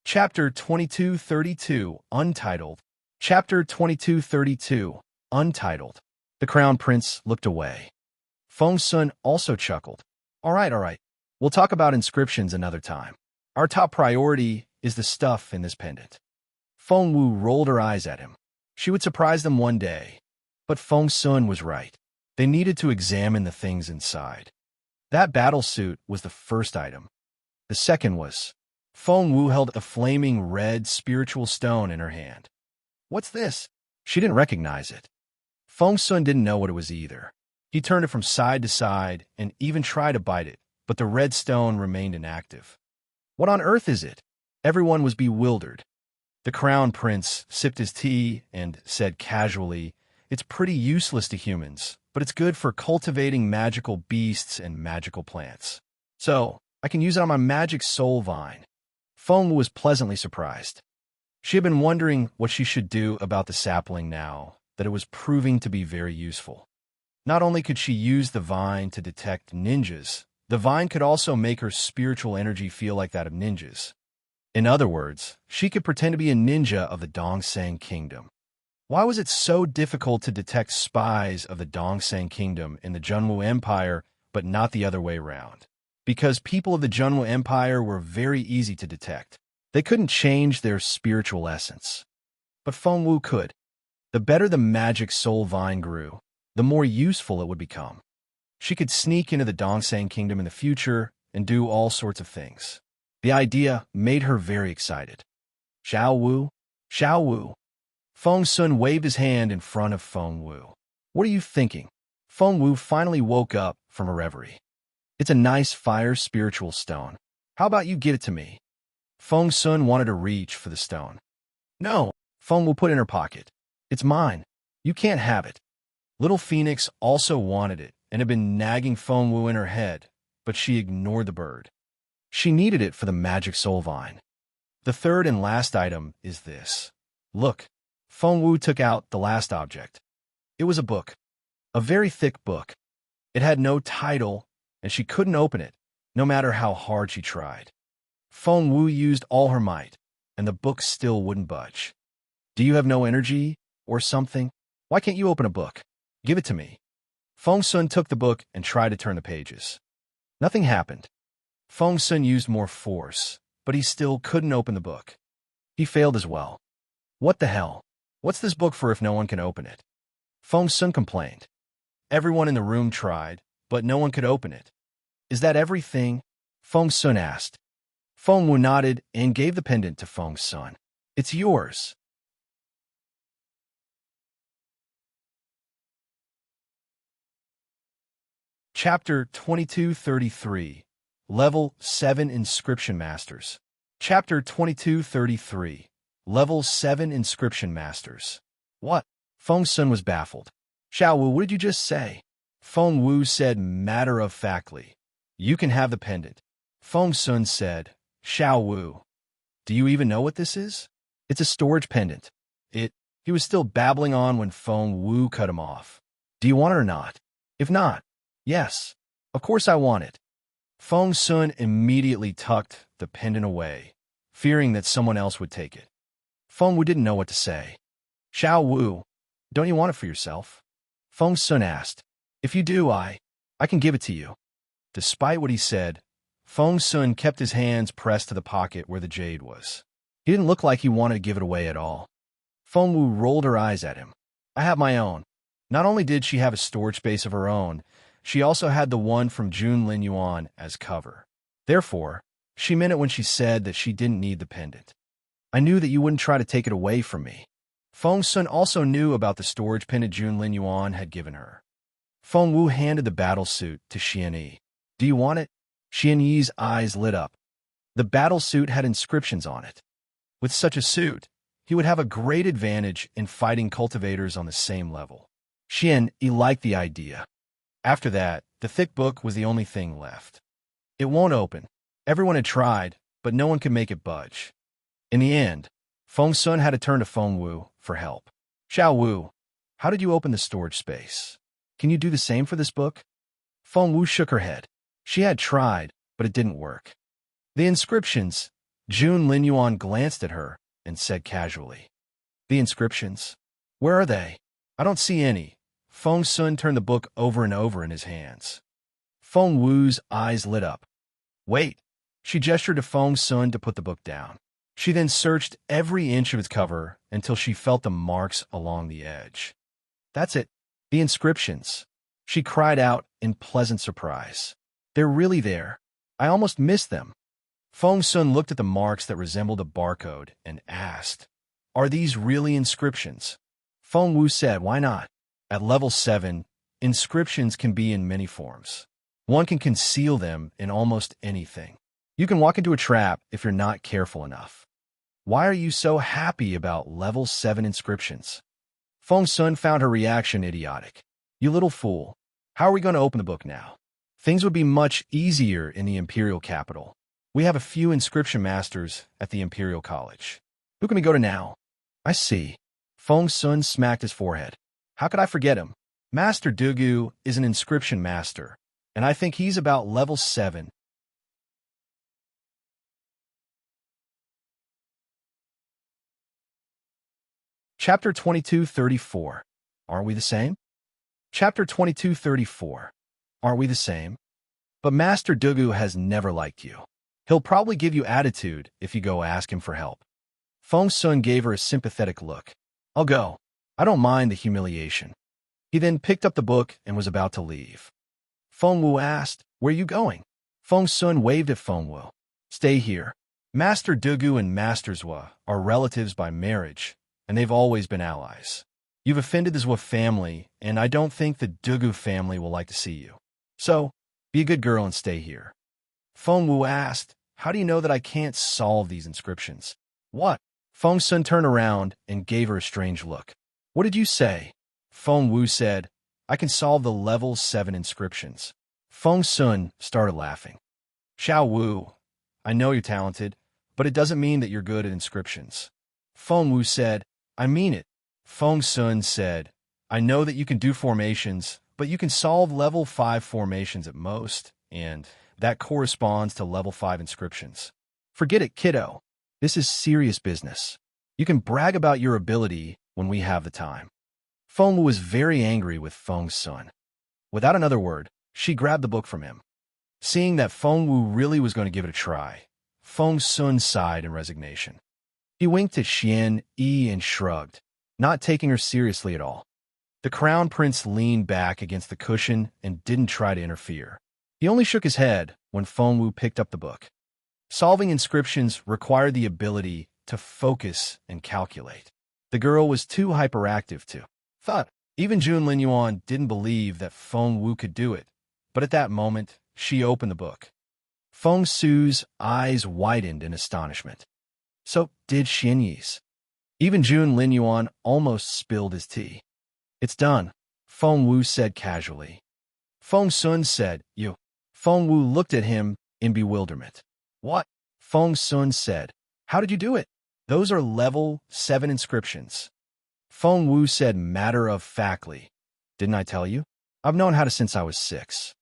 Chapter 2232, Untitled. Chapter 2232, Untitled. The crown prince looked away. Feng Sun also chuckled. All right. We'll talk about inscriptions another time. Our top priority is the stuff in this pendant. Feng Wu rolled her eyes at him. She would surprise them one day. But Feng Sun was right. They needed to examine the things inside. That battle suit was the first item. The second was, Feng Wu held a flaming red spiritual stone in her hand. What's this? She didn't recognize it. Feng Sun didn't know what it was either. He turned it from side to side and even tried to bite it, but the red stone remained inactive. What on earth is it? Everyone was bewildered. The crown prince sipped his tea and said casually, it's pretty useless to humans, but it's good for cultivating magical beasts and magical plants. So, I can use it on my magic soul vine. Feng Wu was pleasantly surprised. She had been wondering what she should do about the sapling now that it was proving to be very useful. Not only could she use the vine to detect ninjas, The vine could also make her spiritual energy feel like that of ninjas. In other words, she could pretend to be a ninja of the Dongsang Kingdom. Why was it so difficult to detect spies of the Dongsang Kingdom in the Junwu Empire, but not the other way around? Because people of the Junwu Empire were very easy to detect. They couldn't change their spiritual essence. But Fengwu could. The better the magic soul vine grew, the more useful it would become. She could sneak into the Dongsang Kingdom in the future and do all sorts of things. The idea made her very excited. Xiao Wu, Xiao Wu. Feng Sun waved his hand in front of Feng Wu. What are you thinking? Feng Wu finally woke up from a reverie. It's a nice fire spiritual stone. How about you give it to me? Feng Sun wanted to reach for the stone. No, Feng Wu put it in her pocket. It's mine. You can't have it. Little Phoenix also wanted it and had been nagging Feng Wu in her head, but she ignored the bird. She needed it for the magic soul vine. The third and last item is this. Look. Feng Wu took out the last object. It was a book. A very thick book. It had no title, and she couldn't open it, no matter how hard she tried. Feng Wu used all her might, and the book still wouldn't budge. Do you have no energy, or something? Why can't you open a book? Give it to me. Feng Sun took the book and tried to turn the pages. Nothing happened. Feng Sun used more force, but he still couldn't open the book. He failed as well. What the hell? What's this book for if no one can open it? Feng Sun complained. Everyone in the room tried, but no one could open it. Is that everything? Feng Sun asked. Feng Wu nodded and gave the pendant to Feng Sun. It's yours. Chapter 2233, Level 7 Inscription Masters. Chapter 2233, Level 7 Inscription Masters. What? Feng Sun was baffled. Xiao Wu, what did you just say? Feng Wu said matter-of-factly. You can have the pendant. Feng Sun said, Xiao Wu, do you even know what this is? It's a storage pendant. He was still babbling on when Feng Wu cut him off. Do you want it or not? If not, yes, of course I want it. Feng Sun immediately tucked the pendant away, fearing that someone else would take it. Feng Wu didn't know what to say. Xiao Wu, don't you want it for yourself? Feng Sun asked. If you do, I can give it to you. Despite what he said, Feng Sun kept his hands pressed to the pocket where the jade was. He didn't look like he wanted to give it away at all. Feng Wu rolled her eyes at him. I have my own. Not only did she have a storage space of her own, she also had the one from Jun Lin Yuan as cover. Therefore, she meant it when she said that she didn't need the pendant. I knew that you wouldn't try to take it away from me. Feng Sun also knew about the storage pendant Jun Lin Yuan had given her. Feng Wu handed the battle suit to Xian Yi. Do you want it? Xian Yi's eyes lit up. The battle suit had inscriptions on it. With such a suit, he would have a great advantage in fighting cultivators on the same level. Xian Yi liked the idea. After that, the thick book was the only thing left. It won't open. Everyone had tried, but no one could make it budge. In the end, Feng Sun had to turn to Feng Wu for help. Xiao Wu, how did you open the storage space? Can you do the same for this book? Feng Wu shook her head. She had tried, but it didn't work. The inscriptions. Jun Lin Yuan glanced at her and said casually. The inscriptions? Where are they? I don't see any. Feng Sun turned the book over and over in his hands. Feng Wu's eyes lit up. Wait. She gestured to Feng Sun to put the book down. She then searched every inch of its cover until she felt the marks along the edge. That's it. The inscriptions. She cried out in pleasant surprise. They're really there. I almost missed them. Feng Sun looked at the marks that resembled a barcode and asked, Are these really inscriptions? Feng Wu said, Why not? At level 7, inscriptions can be in many forms. One can conceal them in almost anything. You can walk into a trap if you're not careful enough. Why are you so happy about level 7 inscriptions? Feng Sun found her reaction idiotic. You little fool. How are we going to open the book now? Things would be much easier in the Imperial capital. We have a few inscription masters at the Imperial College. Who can we go to now? I see. Feng Sun smacked his forehead. How could I forget him? Master Dugu is an inscription master, and I think he's about level 7. Chapter 2234. Aren't we the same? Chapter 2234. Aren't we the same? But Master Dugu has never liked you. He'll probably give you attitude if you go ask him for help. Feng Sun gave her a sympathetic look. I'll go. I don't mind the humiliation. He then picked up the book and was about to leave. Feng Wu asked, where are you going? Feng Sun waved at Feng Wu. Stay here. Master Dugu and Master Zhua are relatives by marriage, and they've always been allies. You've offended the Zhua family, and I don't think the Dugu family will like to see you. So, be a good girl and stay here. Feng Wu asked, how do you know that I can't solve these inscriptions? What? Feng Sun turned around and gave her a strange look. What did you say? Feng Wu said, I can solve the level 7 inscriptions. Feng Sun started laughing. Xiao Wu, I know you're talented, but it doesn't mean that you're good at inscriptions. Feng Wu said, I mean it. Feng Sun said, I know that you can do formations, but you can solve level 5 formations at most, and that corresponds to level 5 inscriptions. Forget it, kiddo. This is serious business. You can brag about your ability when we have the time. Feng Wu was very angry with Feng Sun. Without another word, she grabbed the book from him. Seeing that Feng Wu really was going to give it a try, Feng Sun sighed in resignation. He winked at Xian Yi and shrugged, not taking her seriously at all. The crown prince leaned back against the cushion and didn't try to interfere. He only shook his head when Feng Wu picked up the book. Solving inscriptions required the ability to focus and calculate. The girl was too hyperactive to thought. Even Jun Linyuan didn't believe that Feng Wu could do it, but at that moment, she opened the book. Feng Su's eyes widened in astonishment. So did Xian Yi's. Even Jun Linyuan almost spilled his tea. It's done, Feng Wu said casually. Feng Sun said, you. Feng Wu looked at him in bewilderment. What? Feng Sun said. How did you do it? Those are level 7 inscriptions. Feng Wu said matter-of-factly. Didn't I tell you? I've known how to since I was 6.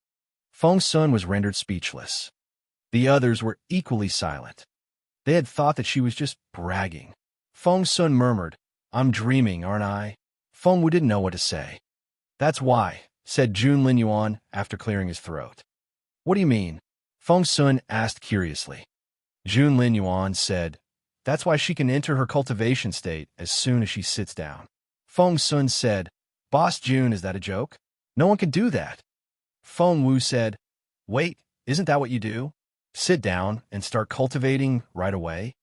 Feng Sun was rendered speechless. The others were equally silent. They had thought that she was just bragging. Feng Sun murmured, I'm dreaming, aren't I? Feng Wu didn't know what to say. That's why, said Jun Linyuan after clearing his throat. What do you mean? Feng Sun asked curiously. Jun Linyuan said, that's why she can enter her cultivation state as soon as she sits down. Feng Sun said, Boss Jun, is that a joke? No one can do that. Feng Wu said, wait, isn't that what you do? Sit down and start cultivating right away?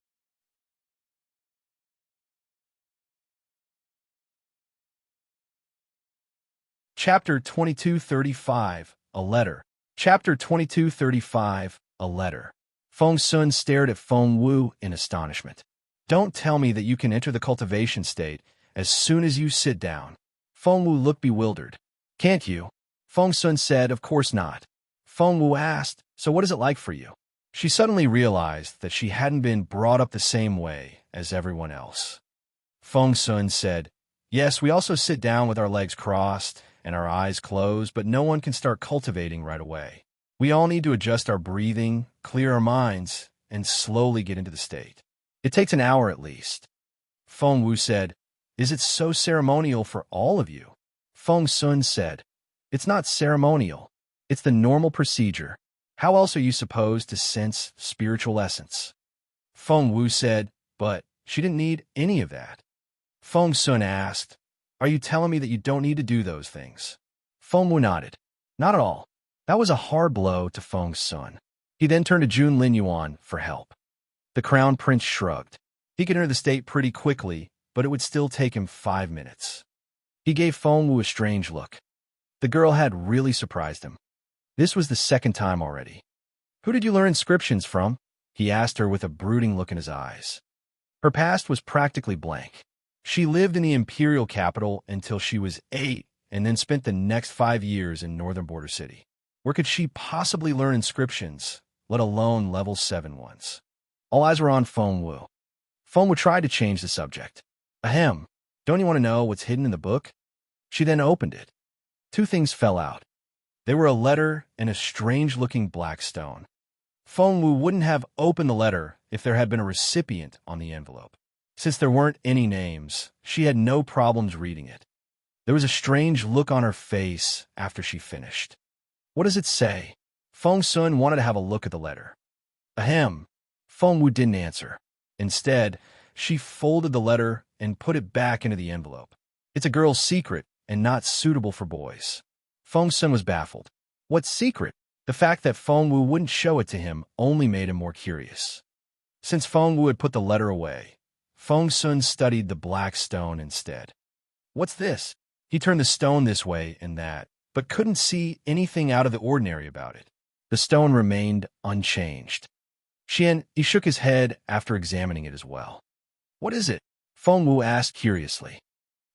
Chapter 2235, A Letter. Chapter 2235, A Letter. Feng Sun stared at Feng Wu in astonishment. Don't tell me that you can enter the cultivation state as soon as you sit down. Feng Wu looked bewildered. Can't you? Feng Sun said, of course not. Feng Wu asked, so what is it like for you? She suddenly realized that she hadn't been brought up the same way as everyone else. Feng Sun said, yes, we also sit down with our legs crossed and our eyes closed, but no one can start cultivating right away. We all need to adjust our breathing, clear our minds, and slowly get into the state. It takes an hour at least. Feng Wu said, is it so ceremonial for all of you? Feng Sun said, it's not ceremonial. It's the normal procedure. How else are you supposed to sense spiritual essence? Feng Wu said, but she didn't need any of that. Feng Sun asked, are you telling me that you don't need to do those things? Feng Wu nodded. Not at all. That was a hard blow to Feng Sun. He then turned to Jun Linyuan for help. The crown prince shrugged. He could enter the state pretty quickly, but it would still take him 5 minutes. He gave Feng Wu a strange look. The girl had really surprised him. This was the second time already. Who did you learn inscriptions from? He asked her with a brooding look in his eyes. Her past was practically blank. She lived in the Imperial capital until she was 8 and then spent the next 5 years in northern border city. Where could she possibly learn inscriptions, let alone level 7 ones? All eyes were on Feng Wu. Feng Wu tried to change the subject. Ahem, don't you want to know what's hidden in the book? She then opened it. 2 things fell out. They were a letter and a strange-looking black stone. Feng Wu wouldn't have opened the letter if there had been a recipient on the envelope. Since there weren't any names, she had no problems reading it. There was a strange look on her face after she finished. What does it say? Feng Sun wanted to have a look at the letter. Ahem. Feng Wu didn't answer. Instead, she folded the letter and put it back into the envelope. It's a girl's secret and not suitable for boys. Feng Sun was baffled. What secret? The fact that Feng Wu wouldn't show it to him only made him more curious. Since Feng Wu had put the letter away, Feng Sun studied the black stone instead. What's this? He turned the stone this way and that, but couldn't see anything out of the ordinary about it. The stone remained unchanged. He shook his head after examining it as well. What is it? Feng Wu asked curiously.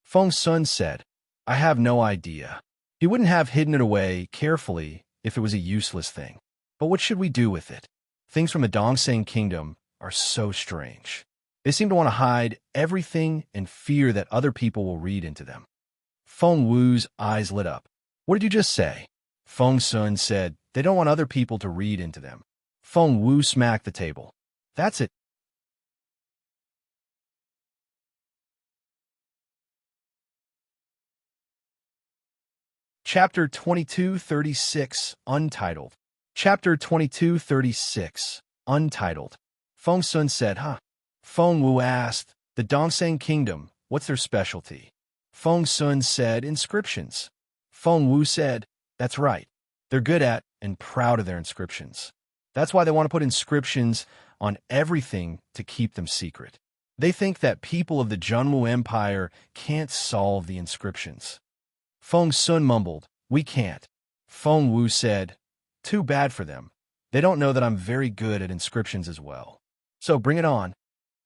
Feng Sun said, I have no idea. He wouldn't have hidden it away carefully if it was a useless thing. But what should we do with it? Things from the Dongseng Kingdom are so strange. They seem to want to hide everything and fear that other people will read into them. Feng Wu's eyes lit up. What did you just say? Feng Sun said, they don't want other people to read into them. Feng Wu smacked the table. That's it. Chapter 2236, Untitled. Chapter 2236, Untitled. Feng Sun said, huh? Feng Wu asked, the Dongseng Kingdom, what's their specialty? Feng Sun said, inscriptions. Feng Wu said, that's right. They're good at and proud of their inscriptions. That's why they want to put inscriptions on everything to keep them secret. They think that people of the Junwu Empire can't solve the inscriptions. Feng Sun mumbled, we can't. Feng Wu said, too bad for them. They don't know that I'm very good at inscriptions as well. So bring it on.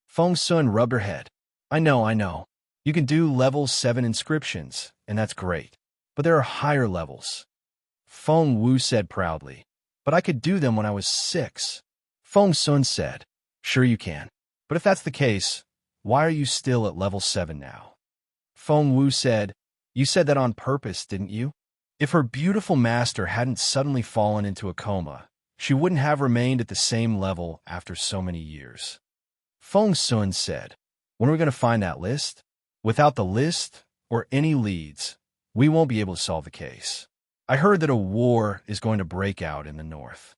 Feng Sun rubbed her head. I know. You can do level 7 inscriptions, and that's great. But there are higher levels. Feng Wu said proudly. But I could do them when I was 6. Feng Sun said, sure you can. But if that's the case, why are you still at level 7 now? Feng Wu said, you said that on purpose, didn't you? If her beautiful master hadn't suddenly fallen into a coma, she wouldn't have remained at the same level after so many years. Feng Sun said, when are we going to find that list? Without the list, or any leads, we won't be able to solve the case. I heard that a war is going to break out in the north.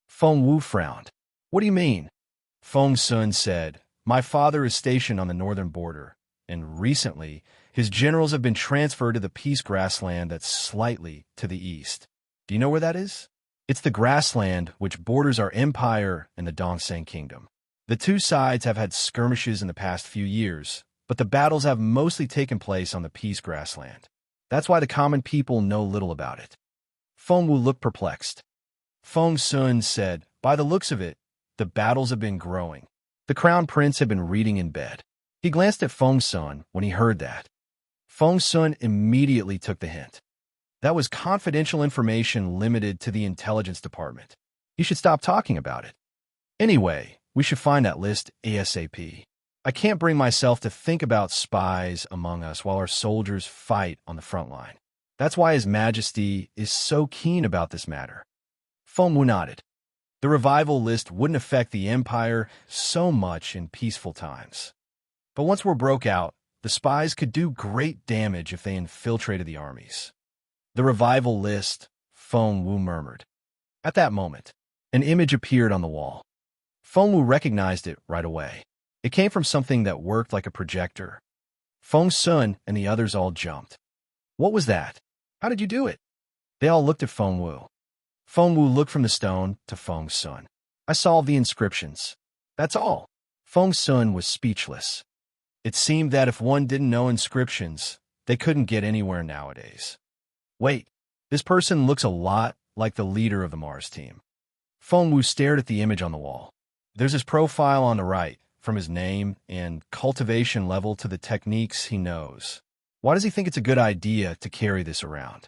Feng Wu frowned. What do you mean? Feng Sun said, my father is stationed on the northern border, and recently, his generals have been transferred to the peace grassland that's slightly to the east. Do you know where that is? It's the grassland which borders our empire and the Dongseng Kingdom. The two sides have had skirmishes in the past few years, but the battles have mostly taken place on the peace grassland. That's why the common people know little about it. Feng Wu looked perplexed. Feng Sun said, by the looks of it, the battles have been growing. The crown prince had been reading in bed. He glanced at Feng Sun when he heard that. Feng Sun immediately took the hint. That was confidential information limited to the intelligence department. He should stop talking about it. Anyway, we should find that list ASAP. I can't bring myself to think about spies among us while our soldiers fight on the front line. That's why His Majesty is so keen about this matter. Feng Wu nodded. The revival list wouldn't affect the Empire so much in peaceful times. But once war broke out, the spies could do great damage if they infiltrated the armies. The revival list, Feng Wu murmured. At that moment, an image appeared on the wall. Feng Wu recognized it right away. It came from something that worked like a projector. Feng Sun and the others all jumped. What was that? How did you do it? They all looked at Feng Wu. Feng Wu looked from the stone to Feng Sun. I solved the inscriptions. That's all. Feng Sun was speechless. It seemed that if one didn't know inscriptions, they couldn't get anywhere nowadays. Wait, this person looks a lot like the leader of the Mars team. Feng Wu stared at the image on the wall. There's his profile on the right, from his name and cultivation level to the techniques he knows. Why does he think it's a good idea to carry this around?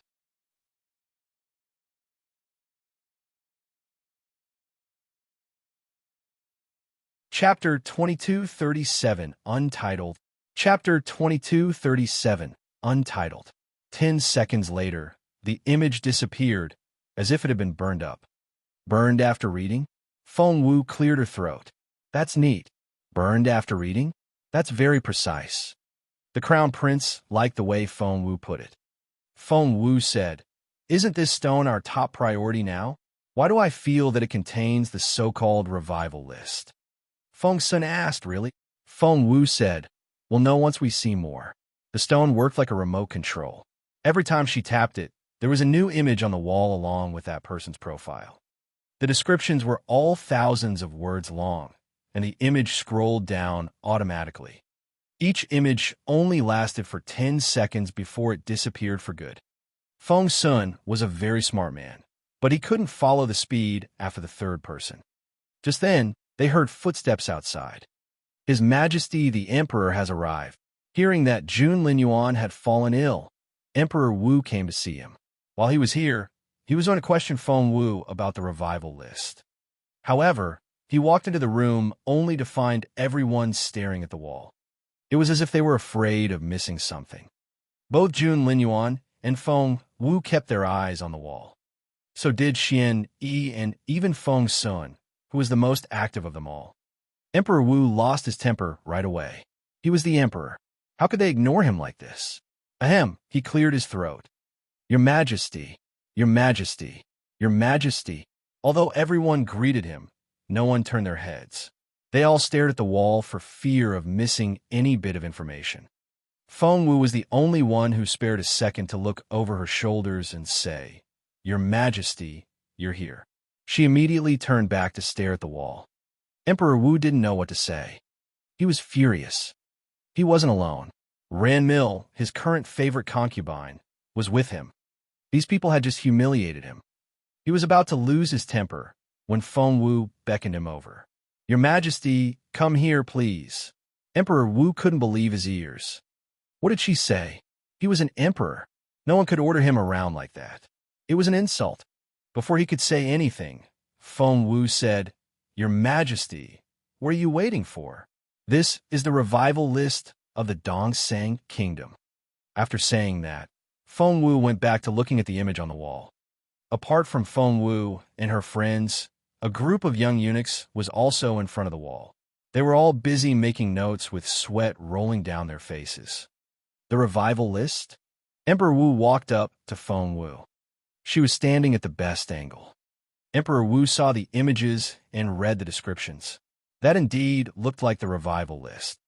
Chapter 2237, Untitled. Chapter 2237, Untitled. 10 seconds later, the image disappeared as if it had been burned up. Burned after reading? Feng Wu cleared her throat. That's neat. Burned after reading? That's very precise. The Crown Prince liked the way Feng Wu put it. Feng Wu said, "Isn't this stone our top priority now? Why do I feel that it contains the so-called revival list?" Feng Sun asked, "Really?" Feng Wu said, "We'll know once we see more." The stone worked like a remote control. Every time she tapped it, there was a new image on the wall along with that person's profile. The descriptions were all thousands of words long, and the image scrolled down automatically. Each image only lasted for 10 seconds before it disappeared for good. Feng Sun was a very smart man, but he couldn't follow the speed after the third person. Just then, they heard footsteps outside. His Majesty the Emperor has arrived. Hearing that Jun Linyuan had fallen ill, Emperor Wu came to see him. While he was here, he was going to question Feng Wu about the revival list. However, he walked into the room only to find everyone staring at the wall. It was as if they were afraid of missing something. Both Jun Linyuan and Feng Wu kept their eyes on the wall. So did Xian Yi and even Feng Sun, who was the most active of them all. Emperor Wu lost his temper right away. He was the emperor. How could they ignore him like this? Ahem, he cleared his throat. "Your Majesty, Your Majesty, Your Majesty." Although everyone greeted him, no one turned their heads. They all stared at the wall for fear of missing any bit of information. Feng Wu was the only one who spared a second to look over her shoulders and say, "Your Majesty, you're here." She immediately turned back to stare at the wall. Emperor Wu didn't know what to say. He was furious. He wasn't alone. Ran Mill, his current favorite concubine, was with him. These people had just humiliated him. He was about to lose his temper when Feng Wu beckoned him over. "Your Majesty, come here, please." Emperor Wu couldn't believe his ears. What did she say? He was an emperor. No one could order him around like that. It was an insult. Before he could say anything, Feng Wu said, "Your Majesty, what are you waiting for? This is the revival list of the Dongsang Kingdom." After saying that, Feng Wu went back to looking at the image on the wall. Apart from Feng Wu and her friends, a group of young eunuchs was also in front of the wall. They were all busy making notes with sweat rolling down their faces. The revival list? Emperor Wu walked up to Feng Wu. She was standing at the best angle. Emperor Wu saw the images and read the descriptions. That indeed looked like the revival list.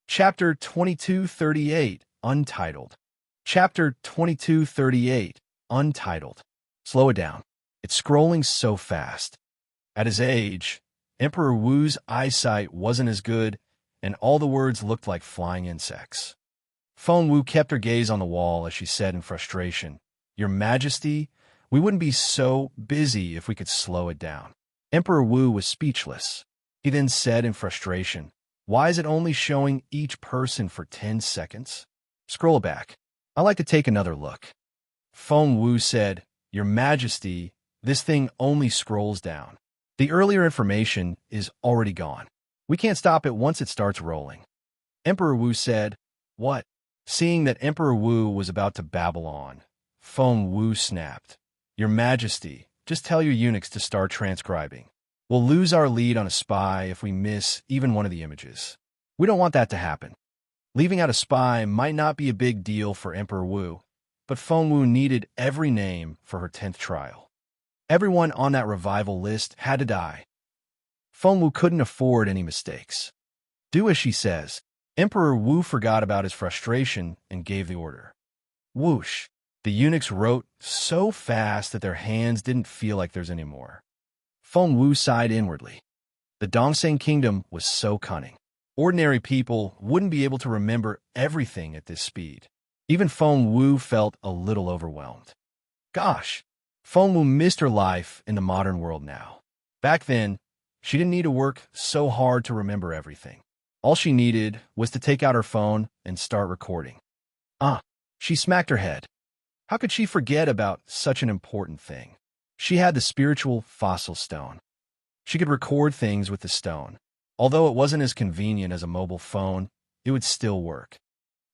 Chapter 2238, Untitled. Chapter 2238, Untitled. Slow it down. It's scrolling so fast. At his age, Emperor Wu's eyesight wasn't as good, and all the words looked like flying insects. Feng Wu kept her gaze on the wall as she said in frustration, "Your Majesty, we wouldn't be so busy if we could slow it down." Emperor Wu was speechless. He then said in frustration, "Why is it only showing each person for 10 seconds? Scroll it back. I'd like to take another look." Feng Wu said, "Your Majesty, this thing only scrolls down. The earlier information is already gone. We can't stop it once it starts rolling." Emperor Wu said, "What?" Seeing that Emperor Wu was about to babble on, Feng Wu snapped, "Your Majesty, just tell your eunuchs to start transcribing. We'll lose our lead on a spy if we miss even one of the images. We don't want that to happen." Leaving out a spy might not be a big deal for Emperor Wu, but Feng Wu needed every name for her 10th trial. Everyone on that revival list had to die. Feng Wu couldn't afford any mistakes. "Do as she says." Emperor Wu forgot about his frustration and gave the order. Whoosh! The eunuchs wrote so fast that their hands didn't feel like theirs anymore. Feng Wu sighed inwardly. The Dongsang Kingdom was so cunning. Ordinary people wouldn't be able to remember everything at this speed. Even Feng Wu felt a little overwhelmed. Gosh, Feng Wu missed her life in the modern world now. Back then, she didn't need to work so hard to remember everything. All she needed was to take out her phone and start recording. She smacked her head. How could she forget about such an important thing? She had the spiritual fossil stone. She could record things with the stone. Although it wasn't as convenient as a mobile phone, it would still work.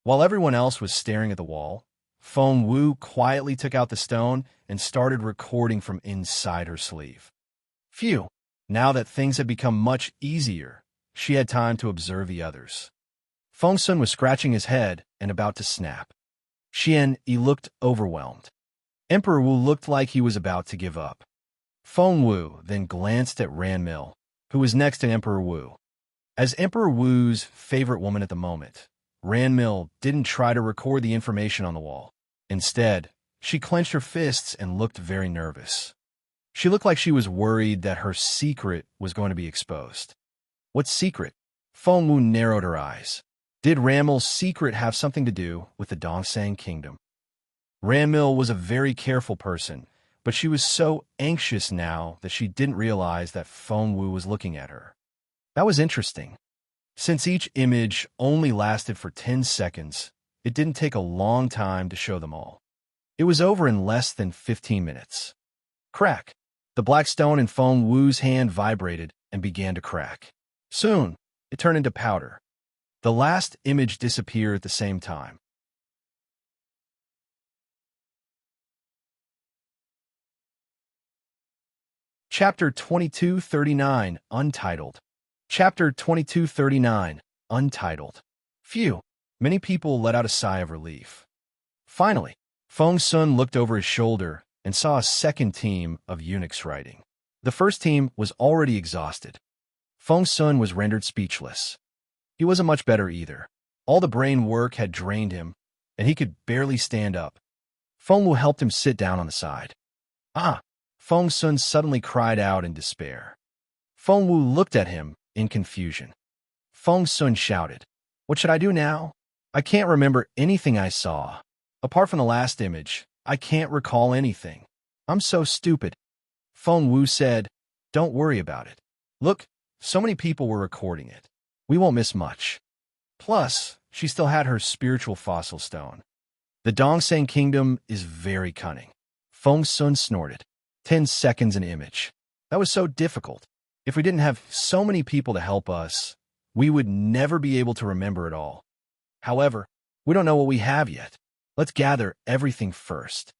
While everyone else was staring at the wall, Feng Wu quietly took out the stone and started recording from inside her sleeve. Phew! Now that things had become much easier, she had time to observe the others. Feng Sun was scratching his head and about to snap. Xian Yi looked overwhelmed. Emperor Wu looked like he was about to give up. Feng Wu then glanced at Ranmil, who was next to Emperor Wu. As Emperor Wu's favorite woman at the moment, Ranmil didn't try to record the information on the wall. Instead, she clenched her fists and looked very nervous. She looked like she was worried that her secret was going to be exposed. What secret? Feng Wu narrowed her eyes. Did Ranmil's secret have something to do with the Dongsang kingdom? Ranmil was a very careful person, but she was so anxious now that she didn't realize that Feng Wu was looking at her. That was interesting. Since each image only lasted for 10 seconds, it didn't take a long time to show them all. It was over in less than 15 minutes. Crack! The black stone in Feng Wu's hand vibrated and began to crack. Soon, it turned into powder. The last image disappeared at the same time. Chapter 2239, Untitled. Chapter 2239, Untitled. Phew! Many people let out a sigh of relief. Finally, Feng Sun looked over his shoulder and saw a second team of eunuchs riding. The first team was already exhausted. Feng Sun was rendered speechless. He wasn't much better either. All the brain work had drained him, and he could barely stand up. Feng Wu helped him sit down on the side. Ah! Feng Sun suddenly cried out in despair. Feng Wu looked at him in confusion. Feng Sun shouted, "What should I do now? I can't remember anything I saw. Apart from the last image, I can't recall anything. I'm so stupid." Feng Wu said, "Don't worry about it. Look, so many people were recording it. We won't miss much." Plus, she still had her spiritual fossil stone. The Dongsang kingdom is very cunning. Feng Sun snorted. 10 seconds an image. That was so difficult. If we didn't have so many people to help us, we would never be able to remember it all. However, we don't know what we have yet. Let's gather everything first.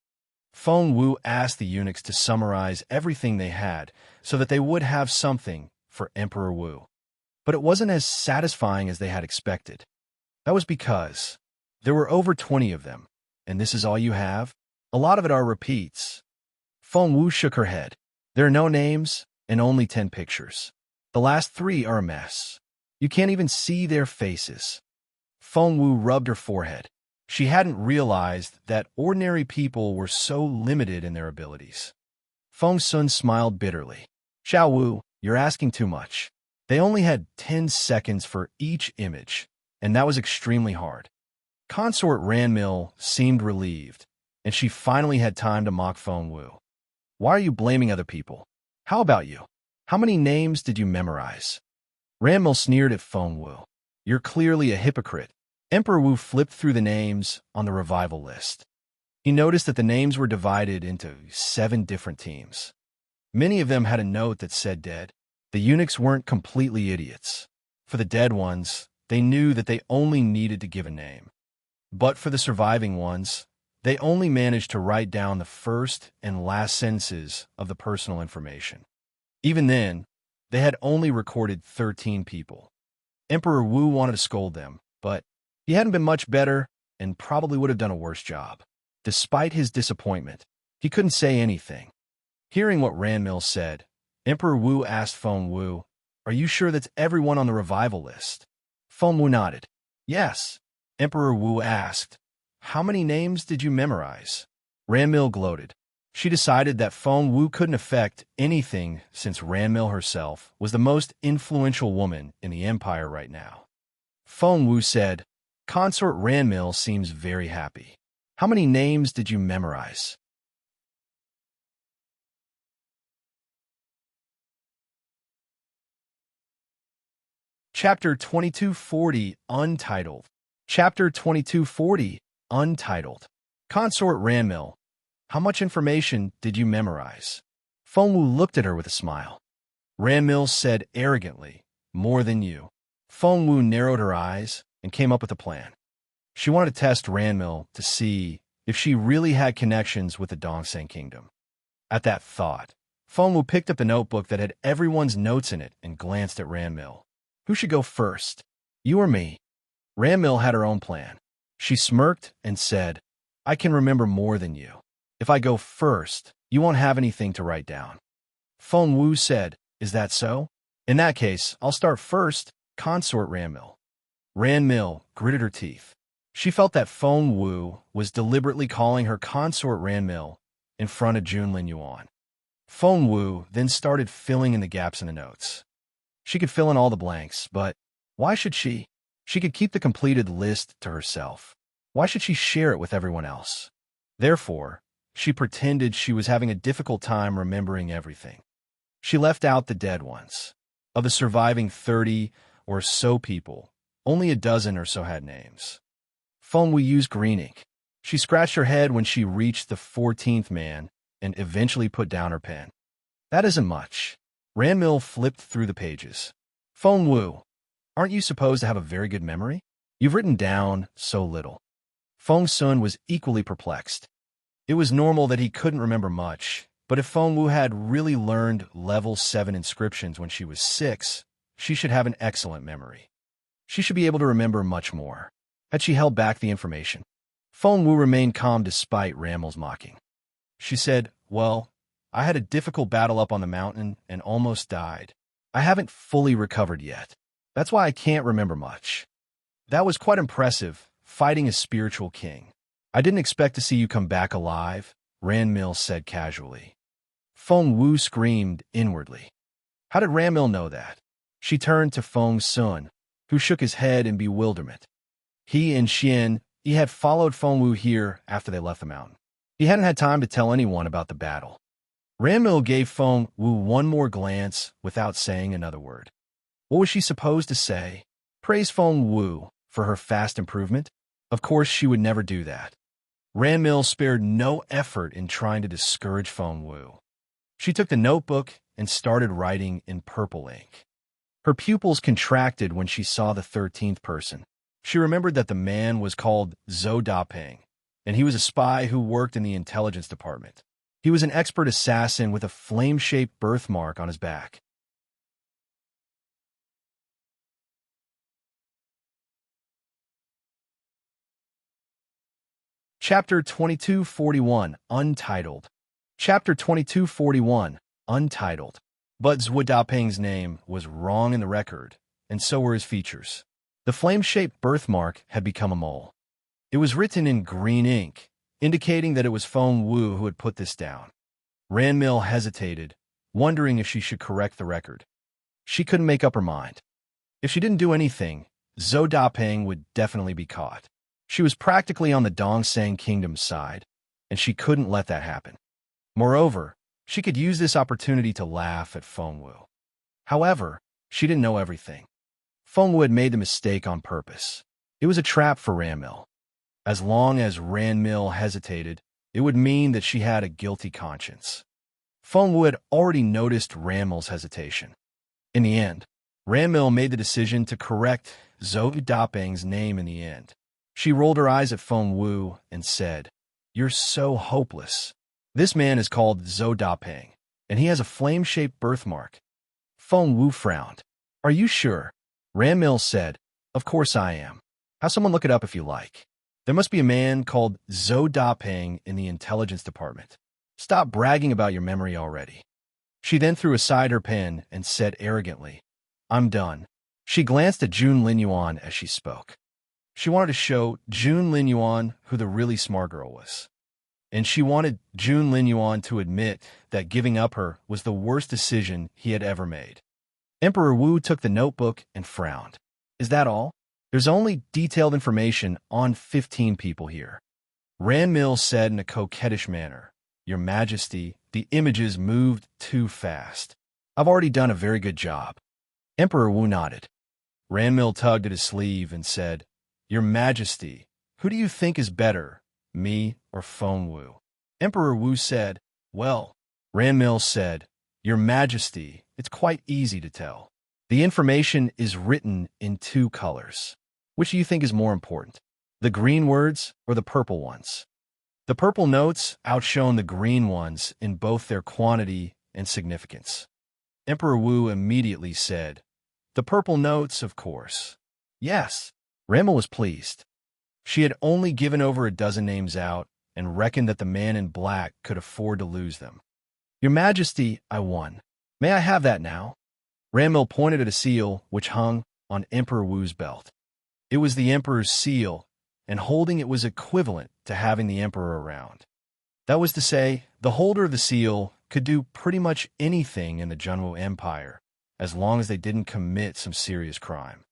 Feng Wu asked the eunuchs to summarize everything they had so that they would have something for Emperor Wu. But it wasn't as satisfying as they had expected. That was because there were over 20 of them, and this is all you have? A lot of it are repeats. Feng Wu shook her head. There are no names and only 10 pictures. The last 3 are a mess. You can't even see their faces. Feng Wu rubbed her forehead. She hadn't realized that ordinary people were so limited in their abilities. Feng Sun smiled bitterly. "Xiao Wu, you're asking too much. They only had 10 seconds for each image, and that was extremely hard." Consort Ranmil seemed relieved, and she finally had time to mock Feng Wu. "Why are you blaming other people? How about you? How many names did you memorize?" Ranmil sneered at Feng Wu. "You're clearly a hypocrite." Emperor Wu flipped through the names on the revival list. He noticed that the names were divided into 7 different teams. Many of them had a note that said dead. The eunuchs weren't completely idiots. For the dead ones, they knew that they only needed to give a name. But for the surviving ones, they only managed to write down the first and last sentences of the personal information. Even then, they had only recorded 13 people. Emperor Wu wanted to scold them, but he hadn't been much better and probably would have done a worse job. Despite his disappointment, he couldn't say anything. Hearing what Ranmil said, Emperor Wu asked Feng Wu, "Are you sure that's everyone on the revival list?" Feng Wu nodded. "Yes." Emperor Wu asked, "How many names did you memorize?" Ranmil gloated. She decided that Feng Wu couldn't affect anything since Ranmil herself was the most influential woman in the empire right now. Feng Wu said, "Consort Ranmil seems very happy. How many names did you memorize?" Chapter 2240, Untitled. Chapter 2240, Untitled. Consort Ranmil, how much information did you memorize? Feng Wu looked at her with a smile. Ranmil said arrogantly, "More than you." Feng Wu narrowed her eyes and came up with a plan. She wanted to test Ranmil to see if she really had connections with the Dongsang Kingdom. At that thought, Fengwu picked up the notebook that had everyone's notes in it and glanced at Ranmil. Who should go first? You or me? Ranmil had her own plan. She smirked and said, I can remember more than you. If I go first, you won't have anything to write down. Fengwu said, Is that so? In that case, I'll start first, consort Ranmil. Ranmil gritted her teeth. She felt that Fengwu was deliberately calling her consort Ranmil in front of Junlin Yuan. Fengwu then started filling in the gaps in the notes. She could fill in all the blanks, but why should she? She could keep the completed list to herself. Why should she share it with everyone else? Therefore, she pretended she was having a difficult time remembering everything. She left out the dead ones. Of the surviving 30 or so people, only a dozen or so had names. Fengwu used green ink. She scratched her head when she reached the 14th man and eventually put down her pen. That isn't much. Ranmil flipped through the pages. Fengwu, aren't you supposed to have a very good memory? You've written down so little. Feng Sun was equally perplexed. It was normal that he couldn't remember much, but if Fengwu had really learned level 7 inscriptions when she was 6, she should have an excellent memory. She should be able to remember much more. Had she held back the information? Fengwu remained calm despite Ranmil's mocking. She said, Well, I had a difficult battle up on the mountain and almost died. I haven't fully recovered yet. That's why I can't remember much. That was quite impressive, fighting a spiritual king. I didn't expect to see you come back alive, Ranmil said casually. Fengwu screamed inwardly. How did Ranmil know that? She turned to Feng Sun, who shook his head in bewilderment. He and Xian, he had followed Fengwu here after they left the mountain. He hadn't had time to tell anyone about the battle. Ranmil gave Fengwu one more glance without saying another word. What was she supposed to say? Praise Fengwu for her fast improvement? Of course she would never do that. Ranmil spared no effort in trying to discourage Fengwu. She took the notebook and started writing in purple ink. Her pupils contracted when she saw the 13th person. She remembered that the man was called Zhou Dapeng, and he was a spy who worked in the intelligence department. He was an expert assassin with a flame-shaped birthmark on his back. Chapter 2241, Untitled. Chapter 2241, Untitled. But Zhou Dapeng's name was wrong in the record, and so were his features. The flame-shaped birthmark had become a mole. It was written in green ink, indicating that it was Fengwu who had put this down. Ranmil hesitated, wondering if she should correct the record. She couldn't make up her mind. If she didn't do anything, Zhou Dapeng would definitely be caught. She was practically on the Dongsang Kingdom's side, and she couldn't let that happen. Moreover, she could use this opportunity to laugh at Fengwu. However, she didn't know everything. Fengwu had made the mistake on purpose. It was a trap for Ranmil. As long as Ranmil hesitated, it would mean that she had a guilty conscience. Fengwu had already noticed Ranmil's hesitation. In the end, Ranmil made the decision to correct Zhou Dapeng's name in the end. She rolled her eyes at Fengwu and said, You're so hopeless. This man is called Zhou Dapeng, and he has a flame-shaped birthmark. Fengwu frowned. Are you sure? Ranmil said, Of course I am. Have someone look it up if you like. There must be a man called Zhou Dapeng in the intelligence department. Stop bragging about your memory already. She then threw aside her pen and said arrogantly, I'm done. She glanced at Junlin Yuan as she spoke. She wanted to show Junlin Yuan who the really smart girl was. And she wanted Junlin Yuan to admit that giving up her was the worst decision he had ever made. Emperor Wu took the notebook and frowned. Is that all? There's only detailed information on 15 people here. Ranmil said in a coquettish manner, Your Majesty, the images moved too fast. I've already done a very good job. Emperor Wu nodded. Ranmil tugged at his sleeve and said, Your Majesty, who do you think is better, me or Fengwu? Emperor Wu said, Well, Ranmil said, Your Majesty, it's quite easy to tell. The information is written in 2 colors. Which do you think is more important? The green words or the purple ones? The purple notes outshone the green ones in both their quantity and significance. Emperor Wu immediately said, "The purple notes, of course." Yes. Ramel was pleased. She had only given over a dozen names out and reckoned that the man in black could afford to lose them. "Your Majesty, I won. May I have that now?" Ramel pointed at a seal which hung on Emperor Wu's belt. It was the Emperor's seal, and holding it was equivalent to having the Emperor around. That was to say, the holder of the seal could do pretty much anything in the Junwu Empire, as long as they didn't commit some serious crime.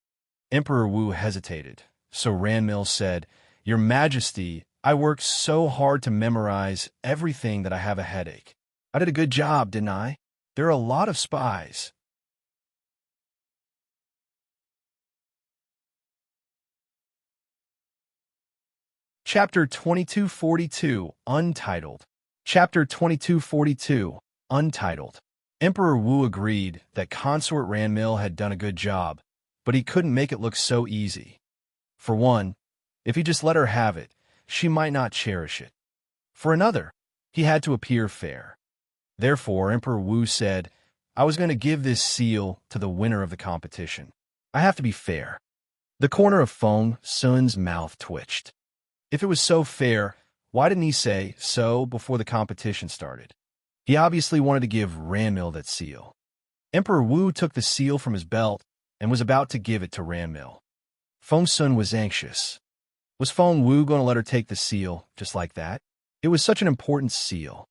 Emperor Wu hesitated, so Ranmil said, "Your Majesty, I worked so hard to memorize everything that I have a headache. I did a good job, didn't I? There are a lot of spies." Chapter 2242, Untitled. Chapter 2242, Untitled. Emperor Wu agreed that Consort Ranmil had done a good job, but he couldn't make it look so easy. For one, if he just let her have it, she might not cherish it. For another, he had to appear fair. Therefore, Emperor Wu said, "I was going to give this seal to the winner of the competition. I have to be fair." The corner of Feng Sun's mouth twitched. If it was so fair, why didn't he say so before the competition started? He obviously wanted to give Ranmil that seal. Emperor Wu took the seal from his belt and was about to give it to Ranmil. Feng Sun was anxious. Was Feng Wu going to let her take the seal just like that? It was such an important seal.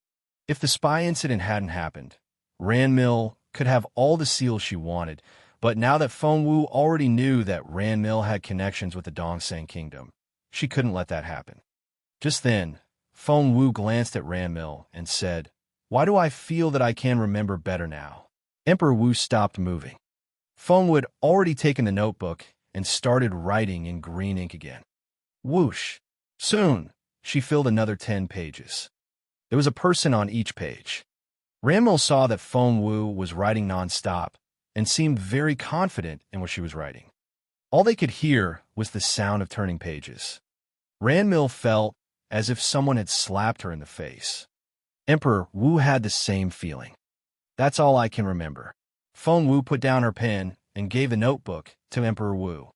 If the spy incident hadn't happened, Ranmil could have all the seals she wanted, but now that Feng Wu already knew that Ranmil had connections with the Dongseng Kingdom, she couldn't let that happen. Just then, Feng Wu glanced at Ranmil and said, "Why do I feel that I can remember better now?" Emperor Wu stopped moving. Feng Wu had already taken the notebook and started writing in green ink again. Whoosh! Soon, she filled another 10 pages. There was a person on each page. Ranmil saw that Feng Wu was writing nonstop and seemed very confident in what she was writing. All they could hear was the sound of turning pages. Ranmil felt as if someone had slapped her in the face. Emperor Wu had the same feeling. "That's all I can remember." Feng Wu put down her pen and gave the notebook to Emperor Wu.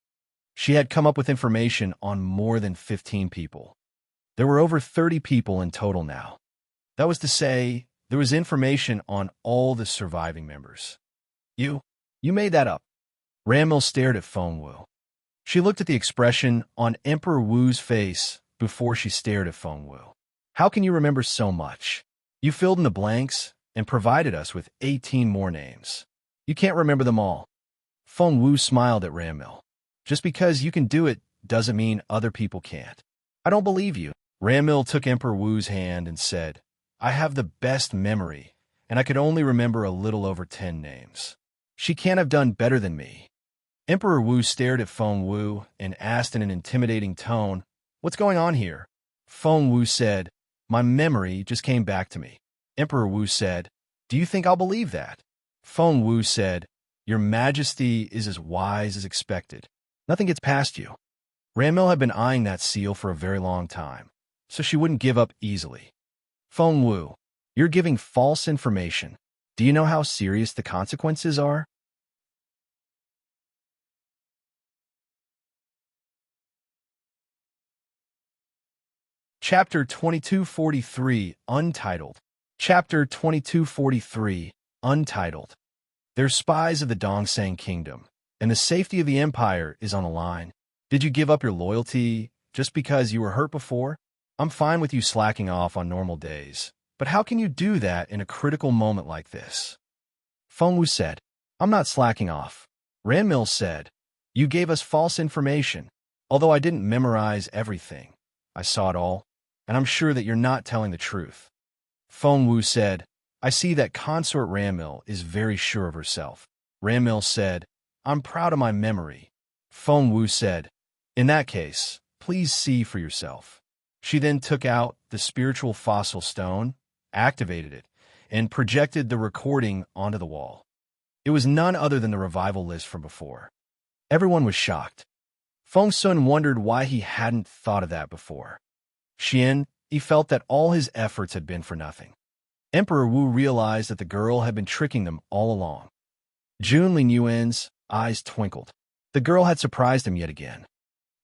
She had come up with information on more than 15 people. There were over 30 people in total now. That was to say, there was information on all the surviving members. You made that up." Ranmil stared at Feng Wu. She looked at the expression on Emperor Wu's face before she stared at Feng Wu. "How can you remember so much? You filled in the blanks and provided us with 18 more names. You can't remember them all." Feng Wu smiled at Ranmil. "Just because you can do it doesn't mean other people can't. I don't believe you." Ranmil took Emperor Wu's hand and said, "I have the best memory, and I could only remember a little over 10 names. She can't have done better than me." Emperor Wu stared at Feng Wu and asked in an intimidating tone, "What's going on here?" Feng Wu said, "My memory just came back to me." Emperor Wu said, "Do you think I'll believe that?" Feng Wu said, "Your Majesty is as wise as expected. Nothing gets past you." Ranmil had been eyeing that seal for a very long time, so she wouldn't give up easily. "Feng Wu, you're giving false information. Do you know how serious the consequences are?" Chapter 2243, Untitled. Chapter 2243, Untitled. They're spies of the Dongseng Kingdom, and the safety of the Empire is on the line. Did you give up your loyalty just because you were hurt before? I'm fine with you slacking off on normal days, but how can you do that in a critical moment like this? Feng Wu said, "I'm not slacking off." Ranmil said, "You gave us false information. Although I didn't memorize everything, I saw it all, and I'm sure that you're not telling the truth." Feng Wu said, "I see that Consort Ranmil is very sure of herself." Ranmil said, "I'm proud of my memory." Feng Wu said, "In that case, please see for yourself." She then took out the spiritual fossil stone, activated it, and projected the recording onto the wall. It was none other than the revival list from before. Everyone was shocked. Feng Sun wondered why he hadn't thought of that before. He felt that all his efforts had been for nothing. Emperor Wu realized that the girl had been tricking them all along. Jun Linyuan's eyes twinkled. The girl had surprised him yet again.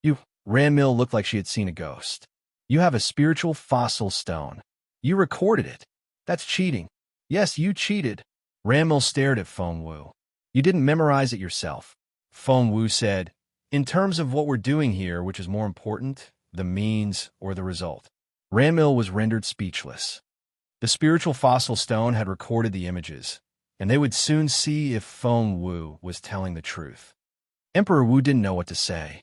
You, Ranmil looked like she had seen a ghost. You have a spiritual fossil stone. You recorded it. That's cheating. Yes, you cheated. Ranmil stared at Feng Wu. You didn't memorize it yourself. Feng Wu said, in terms of what we're doing here, which is more important, the means or the result? Ranmil was rendered speechless. The spiritual fossil stone had recorded the images, and they would soon see if Feng Wu was telling the truth. Emperor Wu didn't know what to say.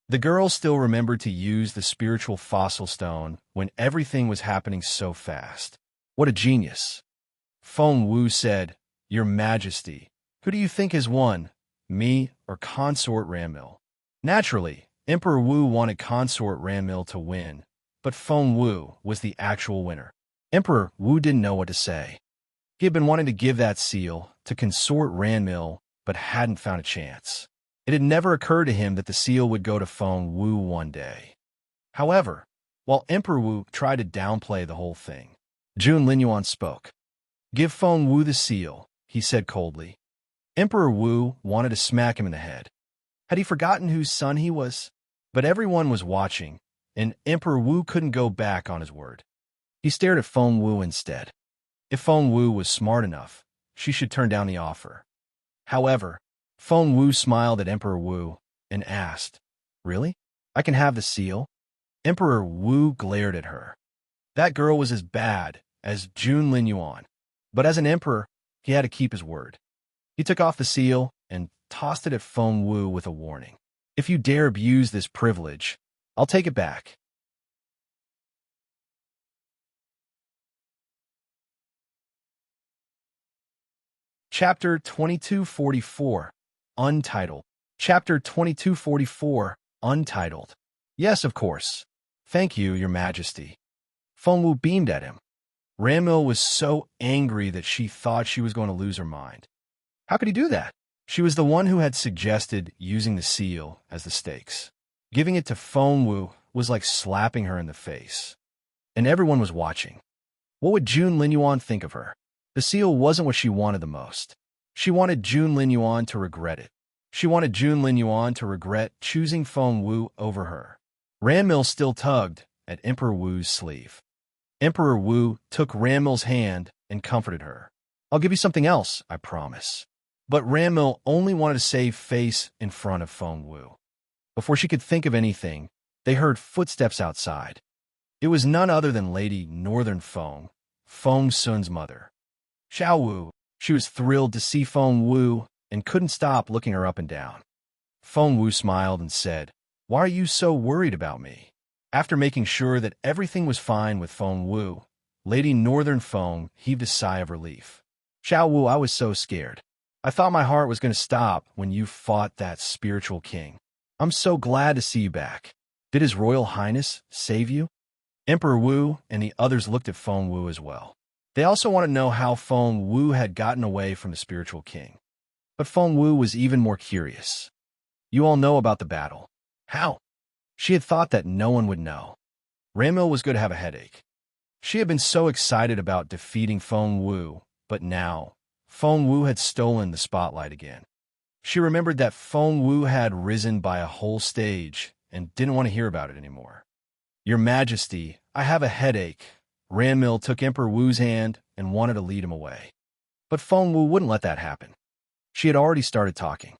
The girl still remembered to use the spiritual fossil stone when everything was happening so fast. What a genius. Feng Wu said, Your Majesty, who do you think has won, me or Consort Ranmil? Naturally, Emperor Wu wanted Consort Ranmil to win, but Feng Wu was the actual winner. Emperor Wu didn't know what to say. He had been wanting to give that seal to Consort Ranmil, but hadn't found a chance. It had never occurred to him that the seal would go to Feng Wu one day. However, while Emperor Wu tried to downplay the whole thing, Jun Linyuan spoke. Give Feng Wu the seal, he said coldly. Emperor Wu wanted to smack him in the head. Had he forgotten whose son he was? But everyone was watching, and Emperor Wu couldn't go back on his word. He stared at Feng Wu instead. If Feng Wu was smart enough, she should turn down the offer. However, Feng Wu smiled at Emperor Wu and asked, Really? I can have the seal? Emperor Wu glared at her. That girl was as bad as Jun Linyuan, but as an emperor, he had to keep his word. He took off the seal and tossed it at Feng Wu with a warning. If you dare abuse this privilege, I'll take it back. Chapter 2244, Untitled. Chapter 2244, Untitled. Yes, of course. Thank you, Your Majesty. Feng Wu beamed at him. Ranmil was so angry that she thought she was going to lose her mind. How could he do that? She was the one who had suggested using the seal as the stakes. Giving it to Feng Wu was like slapping her in the face. And everyone was watching. What would Jun Linyuan think of her? The seal wasn't what she wanted the most. She wanted Jun Linyuan to regret it. She wanted Jun Linyuan to regret choosing Feng Wu over her. Ranmil still tugged at Emperor Wu's sleeve. Emperor Wu took Ranmil's hand and comforted her. I'll give you something else, I promise. But Ranmil only wanted to save face in front of Feng Wu. Before she could think of anything, they heard footsteps outside. It was none other than Lady Northern Feng, Feng Sun's mother. Xiao Wu. She was thrilled to see Feng Wu and couldn't stop looking her up and down. Feng Wu smiled and said, Why are you so worried about me? After making sure that everything was fine with Feng Wu, Lady Northern Feng heaved a sigh of relief. Xiao Wu, I was so scared. I thought my heart was going to stop when you fought that spiritual king. I'm so glad to see you back. Did His Royal Highness save you? Emperor Wu and the others looked at Feng Wu as well. They also wanted to know how Feng Wu had gotten away from the spiritual king. But Feng Wu was even more curious. You all know about the battle. How? She had thought that no one would know. Ranmil was going to have a headache. She had been so excited about defeating Feng Wu, but now, Feng Wu had stolen the spotlight again. She remembered that Feng Wu had risen by a whole stage and didn't want to hear about it anymore. Your Majesty, I have a headache. Ranmil took Emperor Wu's hand and wanted to lead him away. But Feng Wu wouldn't let that happen. She had already started talking.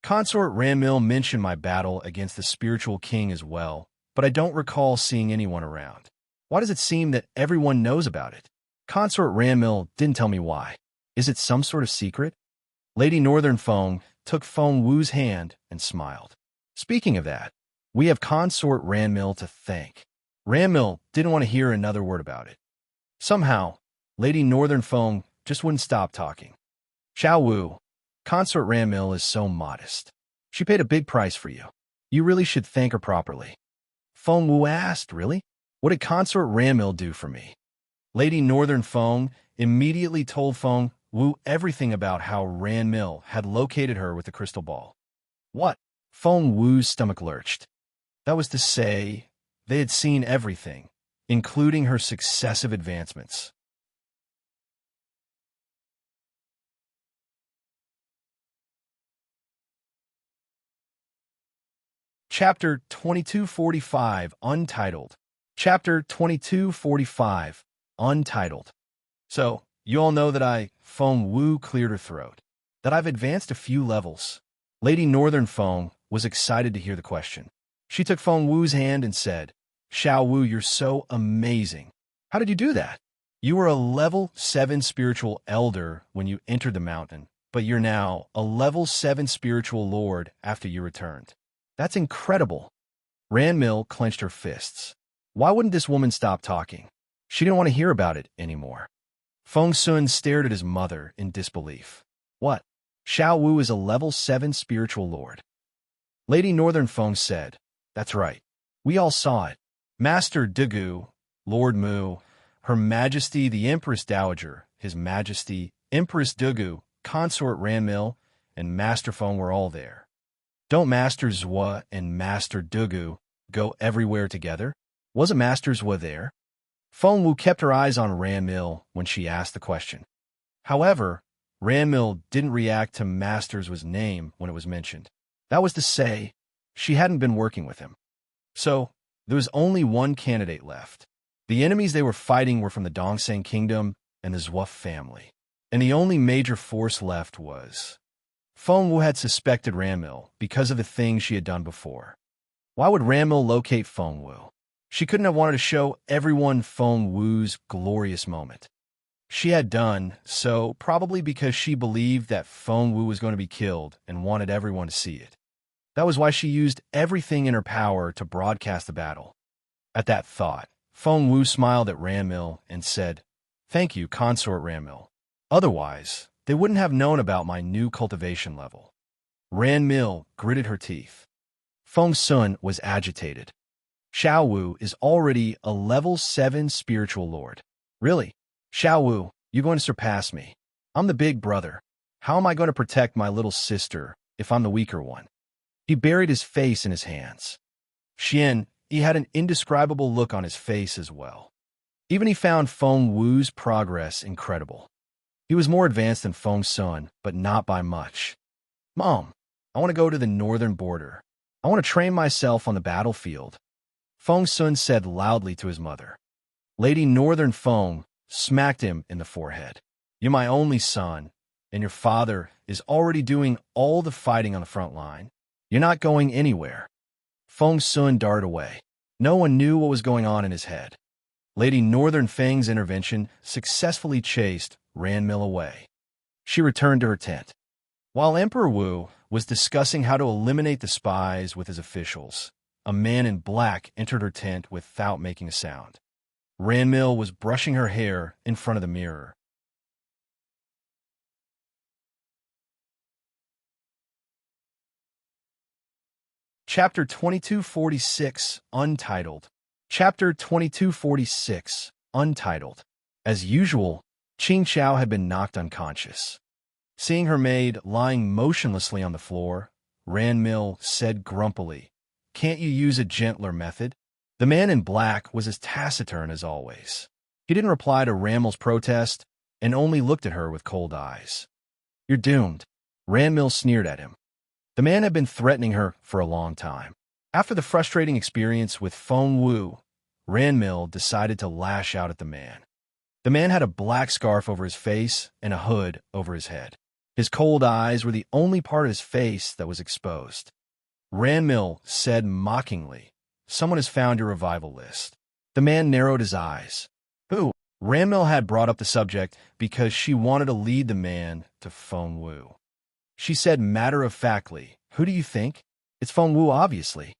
Consort Ranmil mentioned my battle against the spiritual king as well, but I don't recall seeing anyone around. Why does it seem that everyone knows about it? Consort Ranmil didn't tell me why. Is it some sort of secret? Lady Northern Feng took Feng Wu's hand and smiled. Speaking of that, we have Consort Ranmil to thank. Ranmil didn't want to hear another word about it. Somehow, Lady Northern Feng just wouldn't stop talking. Xiao Wu, Consort Ranmil is so modest. She paid a big price for you. You really should thank her properly. Feng Wu asked, Really? What did Consort Ranmil do for me? Lady Northern Feng immediately told Feng Wu everything about how Ranmil had located her with the crystal ball. What? Feng Wu's stomach lurched. That was to say, they had seen everything, including her successive advancements. Chapter 2245, Untitled. Chapter 2245, Untitled. So, you all know that Feng Wu cleared her throat, that I've advanced a few levels. Lady Northern Feng was excited to hear the question. She took Feng Wu's hand and said, Xiao Wu, you're so amazing. How did you do that? You were a level 7 spiritual elder when you entered the mountain, but you're now a level 7 spiritual lord after you returned. That's incredible. Ranmil clenched her fists. Why wouldn't this woman stop talking? She didn't want to hear about it anymore. Feng Sun stared at his mother in disbelief. What? Xiao Wu is a level 7 spiritual lord. Lady Northern Feng said, That's right. We all saw it. Master Dugu, Lord Mu, Her Majesty the Empress Dowager, His Majesty, Empress Dugu, Consort Ranmil, and Master Feng were all there. Don't Master Zhua and Master Dugu go everywhere together? Wasn't Master Zhua there? Feng Wu kept her eyes on Ranmil when she asked the question. However, Ranmil didn't react to Master Zhua's name when it was mentioned. That was to say, she hadn't been working with him. So, there was only one candidate left. The enemies they were fighting were from the Dongseng Kingdom and the Zhua family. And the only major force left was... Feng Wu had suspected Ranmil because of the things she had done before. Why would Ranmil locate Feng Wu? She couldn't have wanted to show everyone Feng Wu's glorious moment. She had done so probably because she believed that Feng Wu was going to be killed and wanted everyone to see it. That was why she used everything in her power to broadcast the battle. At that thought, Feng Wu smiled at Ranmil and said, Thank you, Consort Ranmil. Otherwise, they wouldn't have known about my new cultivation level. Ranmil gritted her teeth. Feng Sun was agitated. Xiao Wu is already a level 7 spiritual lord. Really? Xiao Wu, you're going to surpass me. I'm the big brother. How am I going to protect my little sister if I'm the weaker one? He buried his face in his hands. Xian, he had an indescribable look on his face as well. Even he found Feng Wu's progress incredible. He was more advanced than Feng Sun, but not by much. Mom, I want to go to the northern border. I want to train myself on the battlefield. Feng Sun said loudly to his mother. Lady Northern Feng smacked him in the forehead. You're my only son, and your father is already doing all the fighting on the front line. You're not going anywhere. Feng Sun darted away. No one knew what was going on in his head. Lady Northern Feng's intervention successfully chased Ranmil away. She returned to her tent. While Emperor Wu was discussing how to eliminate the spies with his officials, a man in black entered her tent without making a sound. Ranmil was brushing her hair in front of the mirror. Chapter 2246, Untitled. Chapter 2246, Untitled. As usual, Qing Xiao had been knocked unconscious. Seeing her maid lying motionlessly on the floor, Ranmil said grumpily, Can't you use a gentler method? The man in black was as taciturn as always. He didn't reply to Ranmil's protest and only looked at her with cold eyes. You're doomed. Ranmil sneered at him. The man had been threatening her for a long time. After the frustrating experience with Feng Wu, Ranmil decided to lash out at the man. The man had a black scarf over his face and a hood over his head. His cold eyes were the only part of his face that was exposed. Ranmil said mockingly, Someone has found your revival list. The man narrowed his eyes. Who? Ranmil had brought up the subject because she wanted to lead the man to Feng Wu. She said matter-of-factly, Who do you think? It's Feng Wu, obviously.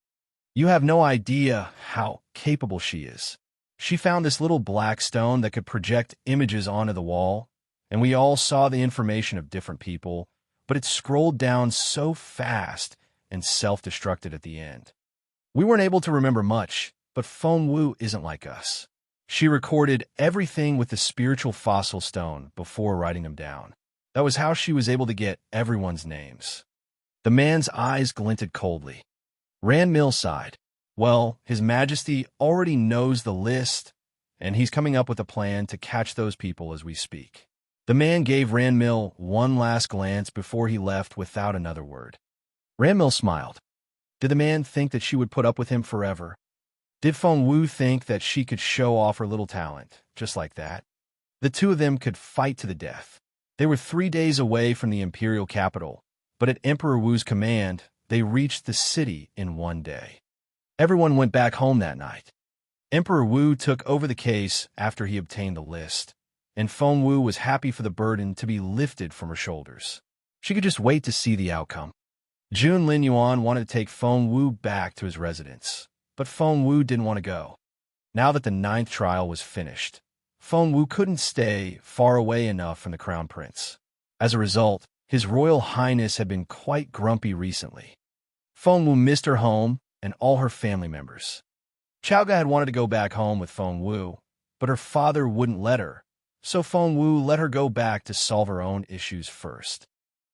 You have no idea how capable she is. She found this little black stone that could project images onto the wall, and we all saw the information of different people, but it scrolled down so fast and self-destructed at the end. We weren't able to remember much, but Feng Wu isn't like us. She recorded everything with the spiritual fossil stone before writing them down. That was how she was able to get everyone's names. The man's eyes glinted coldly. Ranmil sighed. Well, His Majesty already knows the list, and he's coming up with a plan to catch those people as we speak. The man gave Ranmil one last glance before he left without another word. Ranmil smiled. Did the man think that she would put up with him forever? Did Feng Wu think that she could show off her little talent, just like that? The two of them could fight to the death. They were 3 days away from the Imperial capital, but at Emperor Wu's command, they reached the city in 1 day. Everyone went back home that night. Emperor Wu took over the case after he obtained the list, and Feng Wu was happy for the burden to be lifted from her shoulders. She could just wait to see the outcome. Jun Linyuan wanted to take Feng Wu back to his residence, but Feng Wu didn't want to go. Now that the 9th trial was finished, Feng Wu couldn't stay far away enough from the crown prince. As a result, His Royal Highness had been quite grumpy recently. Feng Wu missed her home and all her family members. Chaoga had wanted to go back home with Feng Wu, but her father wouldn't let her, so Feng Wu let her go back to solve her own issues first.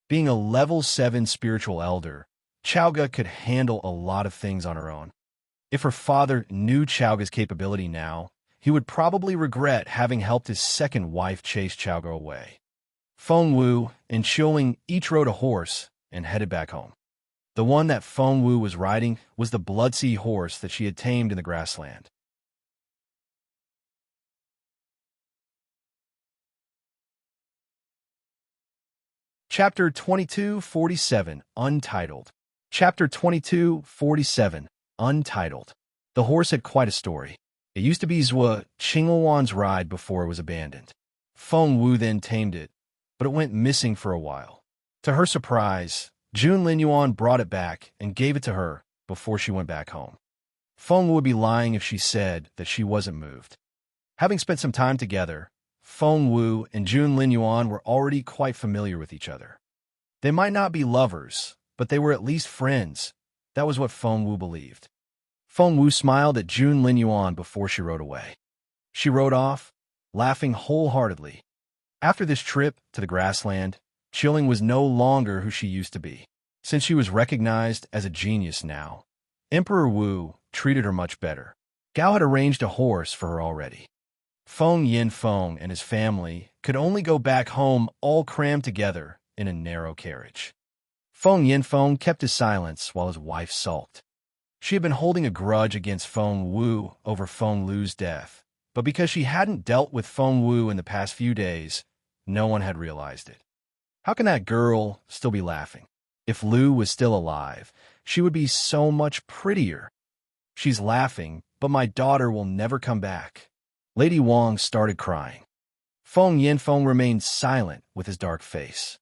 Being a level 7 spiritual elder, Chaoga could handle a lot of things on her own. If her father knew Chaoga's capability now, he would probably regret having helped his second wife chase Chaoga away. Feng Wu and Qiuling each rode a horse and headed back home. The one that Feng Wu was riding was the Bloodsea horse that she had tamed in the grassland. Chapter 2247, Untitled. Chapter 2247, Untitled. The horse had quite a story. It used to be Zhua Qingluan's ride before it was abandoned. Feng Wu then tamed it, but it went missing for a while. To her surprise, Jun Linyuan brought it back and gave it to her before she went back home. Feng Wu would be lying if she said that she wasn't moved. Having spent some time together, Feng Wu and Jun Linyuan were already quite familiar with each other. They might not be lovers, but they were at least friends. That was what Feng Wu believed. Feng Wu smiled at Jun Linyuan before she rode away. She rode off, laughing wholeheartedly. After this trip to the grassland, Qiuling was no longer who she used to be. Since she was recognized as a genius now, Emperor Wu treated her much better. Gao had arranged a horse for her already. Feng Yinfeng and his family could only go back home all crammed together in a narrow carriage. Feng Yinfeng kept his silence while his wife sulked. She had been holding a grudge against Feng Wu over Feng Lu's death, but because she hadn't dealt with Feng Wu in the past few days, no one had realized it. How can that girl still be laughing? If Lu was still alive, she would be so much prettier. She's laughing, but my daughter will never come back. Lady Wang started crying. Feng Yinfeng remained silent with his dark face.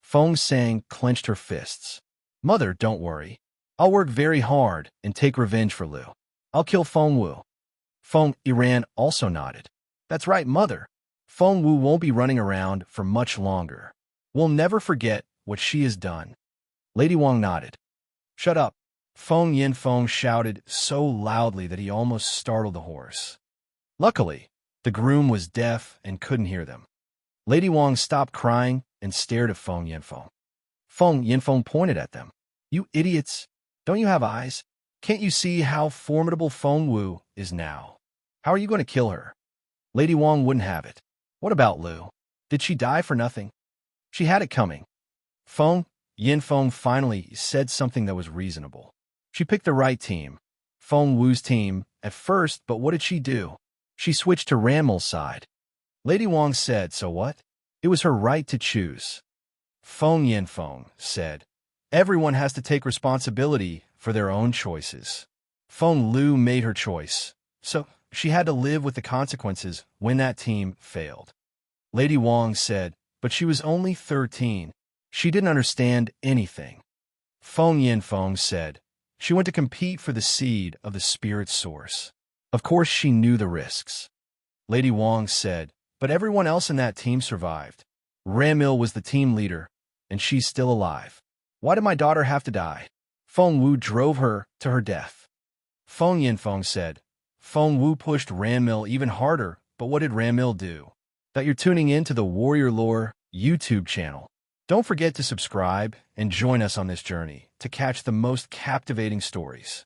Feng Sang clenched her fists. Mother, don't worry. I'll work very hard and take revenge for Lu. I'll kill Feng Wu. Feng Yiran also nodded. That's right, Mother. Feng Wu won't be running around for much longer. We'll never forget what she has done. Lady Wang nodded. Shut up. Feng Yinfeng shouted so loudly that he almost startled the horse. Luckily, the groom was deaf and couldn't hear them. Lady Wang stopped crying and stared at Feng Yinfeng. Feng Yinfeng pointed at them. You idiots! Don't you have eyes? Can't you see how formidable Feng Wu is now? How are you going to kill her? Lady Wang wouldn't have it. What about Lu? Did she die for nothing? She had it coming. Feng Yinfeng finally said something that was reasonable. She picked the right team, Feng Wu's team, at first, but what did she do? She switched to Ranmil's side. Lady Wang said, so what? It was her right to choose. Feng Yinfeng said, everyone has to take responsibility for their own choices. Feng Lu made her choice, so she had to live with the consequences when that team failed. Lady Wang said, but she was only 13. She didn't understand anything. Feng Yinfeng said, she went to compete for the seed of the spirit source. Of course she knew the risks. Lady Wang said, but everyone else in that team survived. Ramil was the team leader, and she's still alive. Why did my daughter have to die? Feng Wu drove her to her death. Feng Yinfeng said, Feng Wu pushed Ramil even harder, but what did Ramil do? That you're tuning in to the Warrior Lore YouTube channel. Don't forget to subscribe and join us on this journey to catch the most captivating stories.